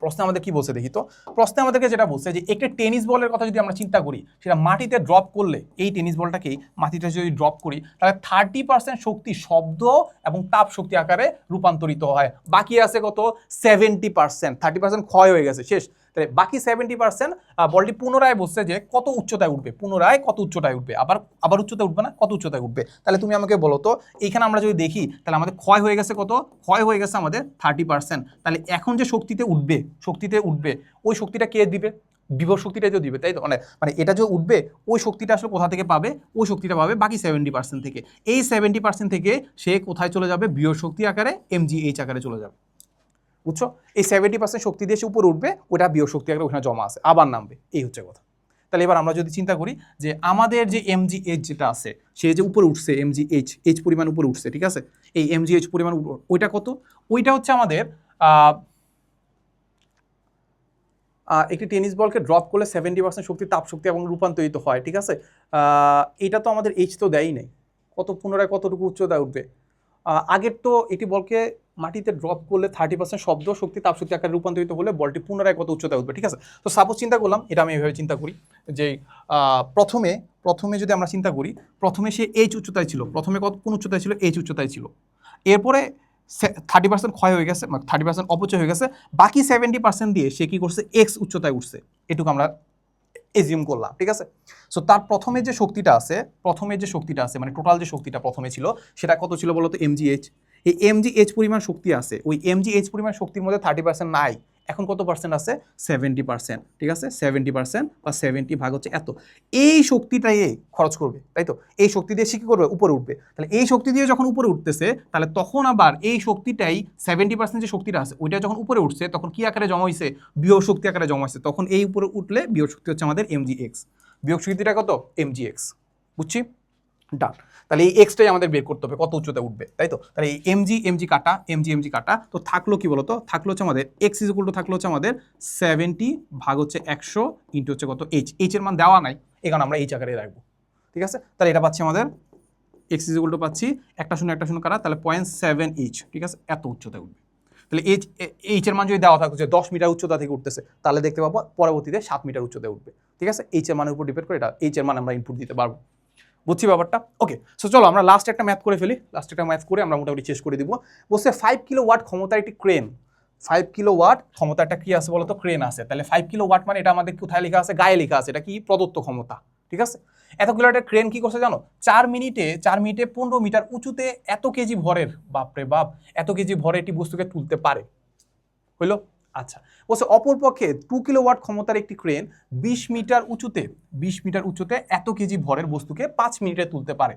[SPEAKER 1] প্রশ্নে আমাদের কি বলছে দেখি তো। প্রশ্নে আমাদেরকে যেটা বলছে যে একটি টেনিস বলের কথা যদি আমরা চিন্তা করি, সেটা মাটিতে ড্রপ করলে, এই টেনিস বলটাকেই মাটিতে যদি ড্রপ করি, তাহলে 30% শক্তি শব্দ এবং তাপ শক্তি আকারে রূপান্তরিত হয়। বাকি আছে কত? 70%। 30% ক্ষয় হয়ে গেছে, শেষ। তাহলে বাকি 70% বলটি পুনরায় বলছে যে কত উচ্চতায় উঠবে, পুনরায় কত উচ্চতায় উঠবে, আবার উচ্চতায় উঠবে না, কত উচ্চতায় উঠবে। তাহলে তুমি আমাকে বলো তো, এইখানে আমরা যদি দেখি তাহলে আমাদের ক্ষয় হয়ে গেছে কত? ক্ষয় হয়ে গেছে আমাদের 30%। তাহলে এখন যে শক্তিতে উঠবে ওই শক্তিটা কে দিবে? বিভব শক্তিটাই তো দিবে, তাই তো? মানে এটা যে উঠবে ওই শক্তিটা আসলে কোথা থেকে পাবে? ওই শক্তিটা পাবে বাকি 70% থেকে। এই 70% থেকে সে কোথায় চলে যাবে? বিভব শক্তি আকারে mgh আকারে চলে যাবে। বুঝছো? এই 70% শক্তি দিয়ে সে উপরে উঠবে, ওটা বিয়োগ শক্তি আকারে ওখানে জমা আছে, আবার নামবে। এই হচ্ছে কথা। তাহলে এবার আমরা যদি চিন্তা করি যে আমাদের যে mgh যেটা আছে, সে যে উপরে উঠছে mgh পরিমাণ উপরে উঠছে, ঠিক আছে? এই mgh পরিমাণ ওইটা কত? ওইটা হচ্ছে আমাদের একটি টেনিস বলকে ড্রপ করলে 70% শক্তি তাপ শক্তি এবং রূপান্তরিত হয়, ঠিক আছে? এটা তো আমাদের এইচ তো দেয়ই নেই, কত পুনরায় কতটুকু উচ্চতায় উঠবে। আগের তো একটি বলকে মাটিতে ড্রপ করলে 30% শব্দ শক্তি তাপ শক্তি আকারে রূপান্তরিত হলে বলটি পুনরায় কত উচ্চতায় উঠবে, ঠিক আছে? তো সাপোজ চিন্তা করলাম, এটা আমি এভাবে চিন্তা করি যে প্রথমে যদি আমরা চিন্তা করি, প্রথমে সে এইচ উচ্চতায় ছিল, প্রথমে কোন উচ্চতায় ছিল? এইচ উচ্চতায় ছিল। এরপরে 30% ক্ষয় হয়ে গেছে, 30% অপচয় হয়ে গেছে, বাকি 70% দিয়ে সে কি করছে? এক্স উচ্চতায় উঠছে। এটুকু আমরা এজিউম করলাম, ঠিক আছে? সো তার প্রথমে যে শক্তিটা আছে মানে টোটাল যে শক্তিটা প্রথমে ছিল, সেটা কত ছিল বলতো? mgh। এই mgh পরিমাণ শক্তি আছে, ওই mgh পরিমাণ শক্তির মধ্যে 30% নাই, এখন কত পার্সেন্ট আছে? 70%, ঠিক আছে? 70% বা 70 ভাগ হচ্ছে এত। এই শক্তিটাই খরচ করবে, তাই তো? এই শক্তি দিয়ে সে কি করবে? উপরে উঠবে। তাহলে এই শক্তি দিয়ে যখন উপরে উঠতেছে, তাহলে তখন আবার এই শক্তিটাই 70% যে শক্তিটা আছে, ওইটা যখন উপরে উঠছে, তখন কি আকারে জমা হয়েছে? বিয়োগ শক্তি আকারে জমা হয়েছে। তখন এই উপরে উঠলে বিয়োগ শক্তি হচ্ছে আমাদের mgx। বিয়োগ শক্তিটা কত? mgx। বুঝছি? ডান। তাহলে এই এক্সটাই আমাদের বের করতে হবে, কত উচ্চতায় উঠবে, তাই তো? তাহলে এই mg কাটা, কাটা, তো থাকলো কি বলতো? থাকলো হচ্ছে আমাদের x ইজ ইকুয়াল টু থাকলো হচ্ছে আমাদের 70 ভাগ হচ্ছে 100 ইন্টু হচ্ছে কত? h এর মান দেওয়া নাই, এই কারণে আমরা h আকারে রাখবো, ঠিক আছে? তাহলে এটা পাচ্ছি আমাদের x ইজ ইকুয়াল টু পাচ্ছি একটা শূন্য কাটা, তাহলে 0.7h, ঠিক আছে? এত উচ্চতায় উঠবে। তাহলে এইচ এর মান যদি দেওয়া থাকছে 10 মিটার উচ্চতা থেকে উঠতেছে, তাহলে দেখতে পাবো পরবর্তীতে 7 মিটার উচ্চতায় উঠবে, ঠিক আছে? এইচ এর মানের উপর ডিপেন্ড করে এটা এইচ এর মান আমরা ইনপুট দিতে পারবো। বুঝছি ব্যাপারটা? ওকে, সো চলো আমরা লাস্ট একটা ম্যাথ করে ফেলি। লাস্ট একটা ম্যাথ করে আমরা মোটামুটি শেষ করে দিব। বলছে 5 কিলোওয়াট ক্ষমতার একটি ক্রেন, 5 কিলোওয়াট ক্ষমতা একটা কি আছে বলতো? ক্রেন আছে। তাহলে 5 কিলোওয়াট মানে এটা আমাদের কোথায় লেখা আছে? গায়ে লেখা আছে। এটা কি? প্রদত্ত ক্ষমতা, ঠিক আছে? এত কিলোওয়াটের ক্রেন কি করছে জানো? 4 মিনিটে 15 মিটার উঁচুতে এত কেজি ভরের, বাপরে বাপ, এত কেজি ভরের একটি বস্তুকে তুলতে পারে। হইলো? আচ্ছা, বলছে অপরপক্ষে 2 কিলোওয়াট ক্ষমতার একটি ক্রেন 20 মিটার উঁচুতে এত কেজি ভরের বস্তুকে 5 মিনিটে তুলতে পারে।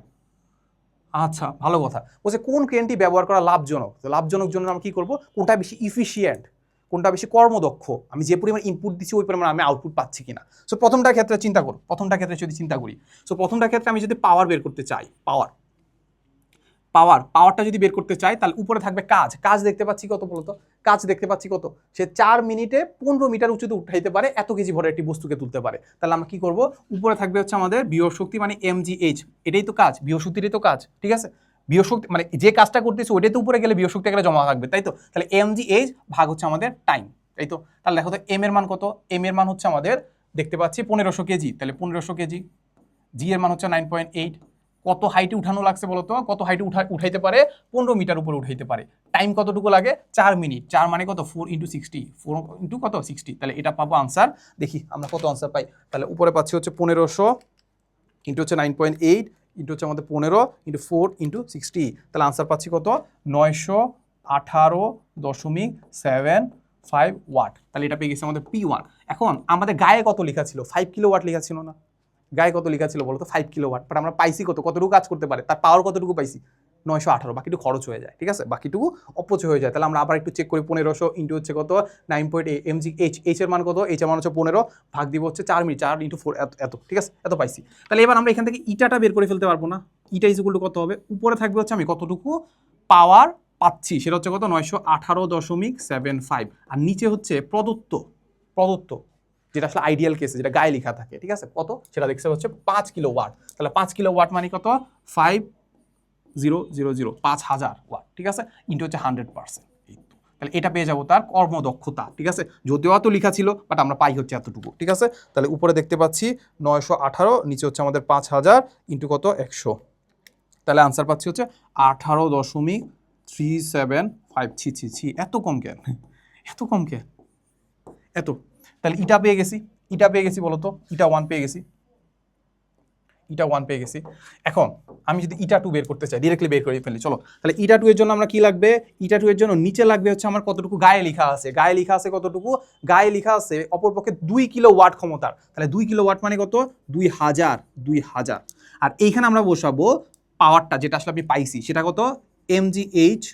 [SPEAKER 1] আচ্ছা, ভালো কথা। বলছে কোন ক্রেনটি ব্যবহার করা লাভজনক? তো লাভজনক জন্য আমরা কি করব? কোনটা বেশি ইফিশিয়েন্ট, কোনটা বেশি কর্মদক্ষ, আমি যে পরিমাণ ইনপুট দিচ্ছি ওই পরিমাণ আমি আউটপুট পাচ্ছি কিনা। সো প্রথমটার ক্ষেত্রে চিন্তা করো, প্রথমটার ক্ষেত্রে যদি চিন্তা করি, সো প্রথমটার ক্ষেত্রে আমি যদি পাওয়ার বের করতে চাই, পাওয়ারটা যদি বের করতে চাই, তাহলে উপরে থাকবে কাজ দেখতে পাচ্ছি কত বলতো? কাজ দেখতে পাচ্ছি কত? সে 4 মিনিটে 15 মিটার উঁচুতে উঠাইতে পারে, এত কেজি ভরের একটি বস্তুকে তুলতে পারে। তাহলে আমরা কি করব? উপরে থাকবে হচ্ছে আমাদের বিয়োগ শক্তি মানে mgh, এটাই তো কাজ, বিয়োগ শক্তিটাই তো কাজ, ঠিক আছে? বিয়োগ শক্তি মানে যে কাজটা করতেছে ওইটাই তো উপরে গেলে বিয়োগ শক্তি একটা জমা থাকবে, তাই তো? তাহলে mgh ভাগ হচ্ছে আমাদের টাইম, তাই তো? তাহলে দেখো তো m এর মান কত? m এর মান হচ্ছে আমাদের দেখতে পাচ্ছি 1500 কেজি, তাহলে 1500 কেজি। g এর মান হচ্ছে 9.8। কত হাইটে উঠানো লাগছে বলতো? কত হাইটে উঠাইতে পারে? 15 মিটার উপরে উঠাইতে পারে। টাইম কতটুকু লাগে? 4 মিনিট। 4 মানে কত? 4 × 60, 4 × কত? 60। তাহলে এটা পাবো আনসার। দেখি আমরা কত আনসার পাই। তাহলে উপরে পাচ্ছি হচ্ছে 1500 ইন্টু হচ্ছে 9.8 ইন্টু হচ্ছে আমাদের 15 ইন্টু 4 ইন্টু 60। তাহলে আনসার পাচ্ছি কত? 918.75 ওয়াট। তাহলে এটা পেয়ে গেছে আমাদের P1। এখন আমাদের গায়ে কত লেখা ছিল? 5 কিলোওয়াট লেখা ছিল না? গায়ে কত লেখা ছিল বলতো? 5 কিলোওয়াট। বাট আমরা পাইছি কতটুকু কাজ করতে পারে, তার পাওয়ার কতটুকু পাইছি? 918। বাকিটুকু খরচ হয়ে যায়, ঠিক আছে? বাকিটুকু অপচয় হয়ে যায়। তাহলে আমরা আবার একটু চেক করি। 1500 ইন্টু হচ্ছে কত? 9.8 mgh, এইচ এর মান কত? এইচ এর মান হচ্ছে 15, ভাগ দিব হচ্ছে 4 মিনিট, 4 × 4 এত, ঠিক আছে? এত পাইছি। তাহলে এবার আমরা এখান থেকে ইটাটা বের করে ফেলতে পারবো না? ইটা ইজ ইকুয়াল টু কত হবে, উপরে থাকবে হচ্ছে আমি কতটুকু পাওয়ার পাচ্ছি সেটা হচ্ছে কত 918.75, আর নিচে হচ্ছে প্রদত্ত যেটা আসলে আইডিয়াল কেসে যেটা গায়ে লেখা থাকে, ঠিক আছে, কত সেটা দেখছে হচ্ছে 5 কিলোওয়াট। তাহলে 5 কিলোওয়াট মানে কত 5000 ওয়াট, ঠিক আছে, ইন্টু হচ্ছে 100%। তাহলে এটা পেয়ে যাবো তার কর্মদক্ষতা, ঠিক আছে, যদিও এত লেখা ছিল বাট আমরা পাই হচ্ছে এতটুকু, ঠিক আছে। তাহলে উপরে দেখতে পাচ্ছি 918, নিচে হচ্ছে আমাদের 5000 ইন্টু কত 100, তাহলে আনসার পাচ্ছি হচ্ছে 18.375। ছি এত কম কেন, এত কম কেন, এত। তাহলে ইটা পেয়ে গেছি বলো তো, ইটা 1 পেয়ে গেছি, এখন আমি যদি ইটা 2 বের করতে চাই ডিরেক্টলি বের করে ফেলি, চলো। তাহলে ইটা 2 এর জন্য আমরা কি লাগবে, ইটা 2 এর জন্য নিচে লাগবে হচ্ছে আমার কতটুকু গায়ে লেখা আছে কতটুকু গায়ে লেখা আছে অপরপক্ষে 2 কিলোওয়াট ক্ষমতার। তাহলে 2 কিলোওয়াট মানে কত 2000, আর এইখানে আমরা বসাবো পাওয়ারটা যেটা আসলে আমি পাইছি সেটা কত mgh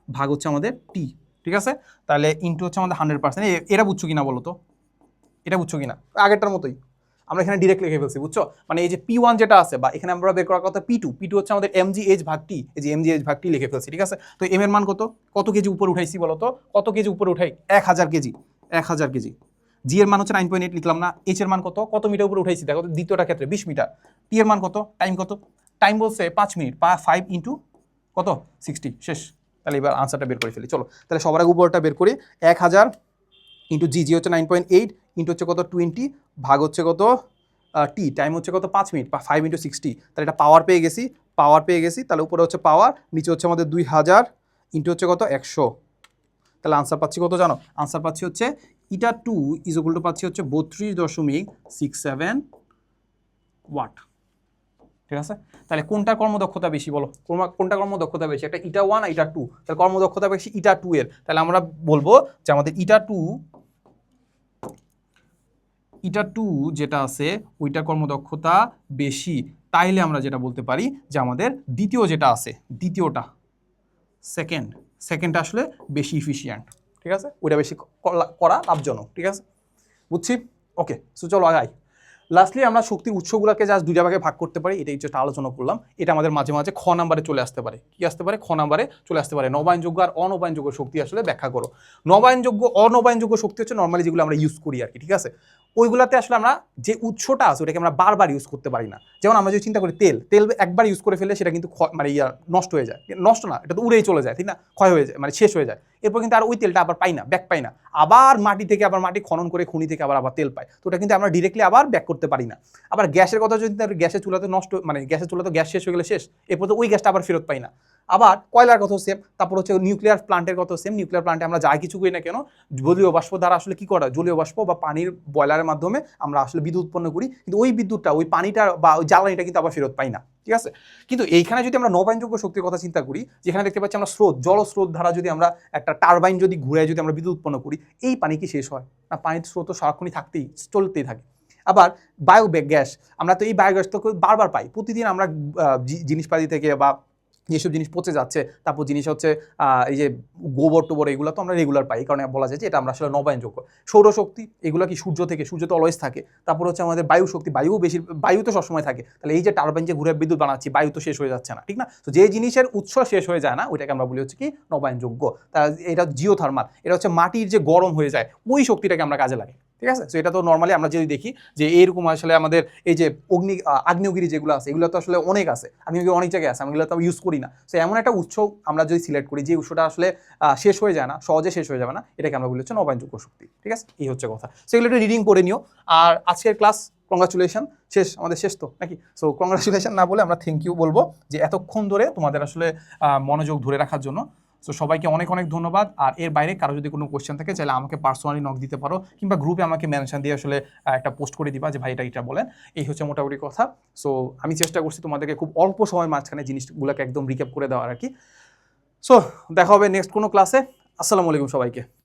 [SPEAKER 1] ভাগ হচ্ছে আমাদের টি, ঠিক আছে। তাহলে ইনটু হচ্ছে আমাদের 100%। এটা বুঝছো কিনা বলো তো, এটা বুঝছো কিনা, আগেরটার মতোই আমরা এখানে ডিরেক্ট লিখে ফেলছি, বুঝছো, মানে এই যে P1 যেটা আছে বা এখানে আমরা বের করার কথা P2 হচ্ছে আমাদের mgh ভাগ টি, এই যে mgh ভাগ টি লিখে ফেলছি, ঠিক আছে। তো m এর মান কত কেজি উপরে উঠাইছি বলো তো, কত কেজি উপরে উঠাই 1000 কেজি, জি এর মান হচ্ছে 9.8 লিখলাম না, এইচ এর মান কত মিটার উপরে উঠাইছি দেখো, দ্বিতীয়টা ক্ষেত্রে 20 মিটার, টি এর মান টাইম বলছে 5 মিনিট, 5 ইন্টু কত 60, শেষ। তাহলে এবার আনসারটা বের করে ফেলি, চলো। তাহলে সবার আগে উপরটা বের করি, 1000 ইন্টু জি হচ্ছে 9.8 ইন্টু হচ্ছে কত 20 ভাগ হচ্ছে কত টি, টাইম হচ্ছে কত 5 মিনিট, 5 ইন্টু 60। তাহলে এটা পাওয়ার পেয়ে গেছি, তাহলে উপরে হচ্ছে পাওয়ার, নিচে হচ্ছে আমাদের 2000 ইন্টু হচ্ছে কত 100। তাহলে আনসার পাচ্ছি কত জানো, আনসার পাচ্ছি হচ্ছে ইটা 2 ইজ ইকুয়াল টু পাচ্ছি হচ্ছে 32.67 ওয়াট, ঠিক আছে। তাহলে কোনটার কর্মদক্ষতা বেশি বলো, কোনটা কর্মদক্ষতা বেশি, একটা ইটা 1 আর ইটা 2, তাহলে কর্মদক্ষতা বেশি ইটা 2 এর। তাহলে আমরা বলবো যে আমাদের ইটা 2 যেটা আছে ওইটার কর্মদক্ষতা বেশি, তাইলে আমরা যেটা বলতে পারি যে আমাদের দ্বিতীয় যেটা আছে, দ্বিতীয়টা সেকেন্ডটা আসলে বেশি ইফিশিয়েন্ট, ঠিক আছে, ওইটা বেশি করা লাভজনক, ঠিক আছে, বুঝছি, ওকে। সো চলো আগাই। লাস্টলি আমরা শক্তির উৎসগুলোকে জাস্ট দুইটা ভাগে ভাগ করতে পারি, এটাই যেটা আলোচনা করলাম। এটা আমাদের মাঝে মাঝে খ নাম্বারে চলে আসতে পারে, কি আসতে পারে, খ নাম্বারে চলে আসতে পারে। নবায়নযোগ্য আর অনবায়নযোগ্য শক্তি আসলে ব্যাখ্যা করো। অনবায়নযোগ্য শক্তি হচ্ছে নর্মালি যেগুলো আমরা ইউজ করি আর কি, ঠিক আছে। ওইগুলাতে আসলে আমরা যে উৎসটা আছে ওটাকে আমরা বারবার ইউজ করতে পারি না। যেমন আমরা যদি চিন্তা করি তেল একবার ইউজ করে ফেলে সেটা কিন্তু মানে নষ্ট হয়ে যায়, নষ্ট না, এটা তো উড়েই চলে যায়, ঠিক না, ক্ষয় হয়ে যায়, মানে শেষ হয়ে যায়। এরপর কিন্তু আর ওই তেলটা আবার পাই না, ব্যাক পাই না, আবার মাটি থেকে আবার মাটি খনন করে খনি থেকে আবার তেল পাই, তো ওটা কিন্তু আমরা ডিরেক্টলি আবার ব্যাক করতে পারি না। আবার গ্যাসের কথা যদি গ্যাসের চুলাতে গ্যাসের চুলাতে গ্যাস শেষ হয়ে গেলে শেষ, এরপর তো ওই গ্যাসটা আবার ফেরত পাই না। আবার কয়লার কথা সেম, তারপর হচ্ছে নিউক্লিয়ার প্লান্টের কথা সেম। নিউক্লিয়ার প্লান্টে আমরা যা কিছু করি না কেন, জলীয় বাষ্প দ্বারা আসলে কি করা, জলীয় বাষ্প বা পানির বয়লারের মাধ্যমে আমরা আসলে বিদ্যুৎ উৎপন্ন করি, কিন্তু ওই বিদ্যুৎটা ওই পানিটা বা ওই জ্বালানিটা কিন্তু আবার ফেরত পাই না, ঠিক আছে। কিন্তু এইখানে যদি আমরা নবায়নযোগ্য শক্তির কথা চিন্তা করি, যেখানে দেখতে পাচ্ছি আমরা জলস্রোত ধারা যদি আমরা একটা টারবাইন যদি ঘুরে যদি আমরা বিদ্যুৎ উৎপন্ন করি, এই পানি কি শেষ হয় না, পানির স্রোত সারাক্ষণই চলতেই থাকে। আবার গ্যাস, আমরা তো এই বায়োগ্যাস তো বারবার পাই, প্রতিদিন আমরা জিনিসপাতি থেকে বা যেসব জিনিস পচে যাচ্ছে, তারপর জিনিস হচ্ছে এই যে গোবর টোবর, এগুলো তো আমরা রেগুলার পাই, কারণে বলা যায় যে এটা আমরা আসলে নবায়নযোগ্য। সৌরশক্তি এগুলো কি সূর্য তো অলওয়েজ থাকে। তারপর হচ্ছে আমাদের বায়ু শক্তি, বায়ু তো সবসময় থাকে। তাহলে এই যে টারবাইন যে ঘুরে বিদ্যুৎ বানাচ্ছি, বায়ু তো শেষ হয়ে যাচ্ছে না, ঠিক না। তো যে জিনিসের উৎস শেষ হয়ে যায় না ওইটাকে আমরা বলি হচ্ছে কি নবায়নযোগ্য। তা এটা জিওথার্মাল, এটা হচ্ছে মাটির যে গরম হয়ে যায় ওই শক্তিটাকে আমরা কাজে লাগে, ঠিক আছে। তো এটা তো নর্মালি আমরা যদি দেখি যে এইরকম আসলে আমাদের এই যে আগ্নেয়গিরি যেগুলো আছে এগুলো তো আসলে অনেক আছে, আগ্নেয়গিরি অনেক জায়গায় আছে, এগুলো তো ইউজ করি না। তো এমন একটা উৎস আমরা যদি সিলেক্ট করি যে উৎসটা আসলে শেষ হয়ে যায় না, সহজে শেষ হয়ে যাবে না, এটাকে আমরা বলি হচ্ছে নবায়নযোগ্য শক্তি, ঠিক আছে। এই হচ্ছে কথা। সেগুলো একটু রিডিং করে নিও। আর আজকের ক্লাস কংগ্রাচুলেশন, আমাদের শেষ তো নাকি। সো কংগ্রাচুলেশন না বলে আমরা থ্যাংক ইউ বলবো যে এতক্ষণ ধরে তোমাদের আসলে মনোযোগ ধরে রাখার জন্য। সো সবাইকে অনেক অনেক ধন্যবাদ। আর এর বাইরে কারো যদি কোনো কোয়েশ্চেন থাকে চাইলে আমাকে পার্সোনালি নক দিতে পারো, কিংবা গ্রুপে আমাকে মেনশন দিয়ে আসলে একটা পোস্ট করে দিবা যে ভাই এটা বলেন। এই হচ্ছে মোটামুটি কথা। সো আমি চেষ্টা করছি তোমাদেরকে খুব অল্প সময়ের মাঝখানে জিনিসগুলোকে একদম রিক্যাপ করে দেওয়ার আর কি। সো দেখা হবে নেক্সট কোনো ক্লাসে। আসসালামু আলাইকুম সবাইকে।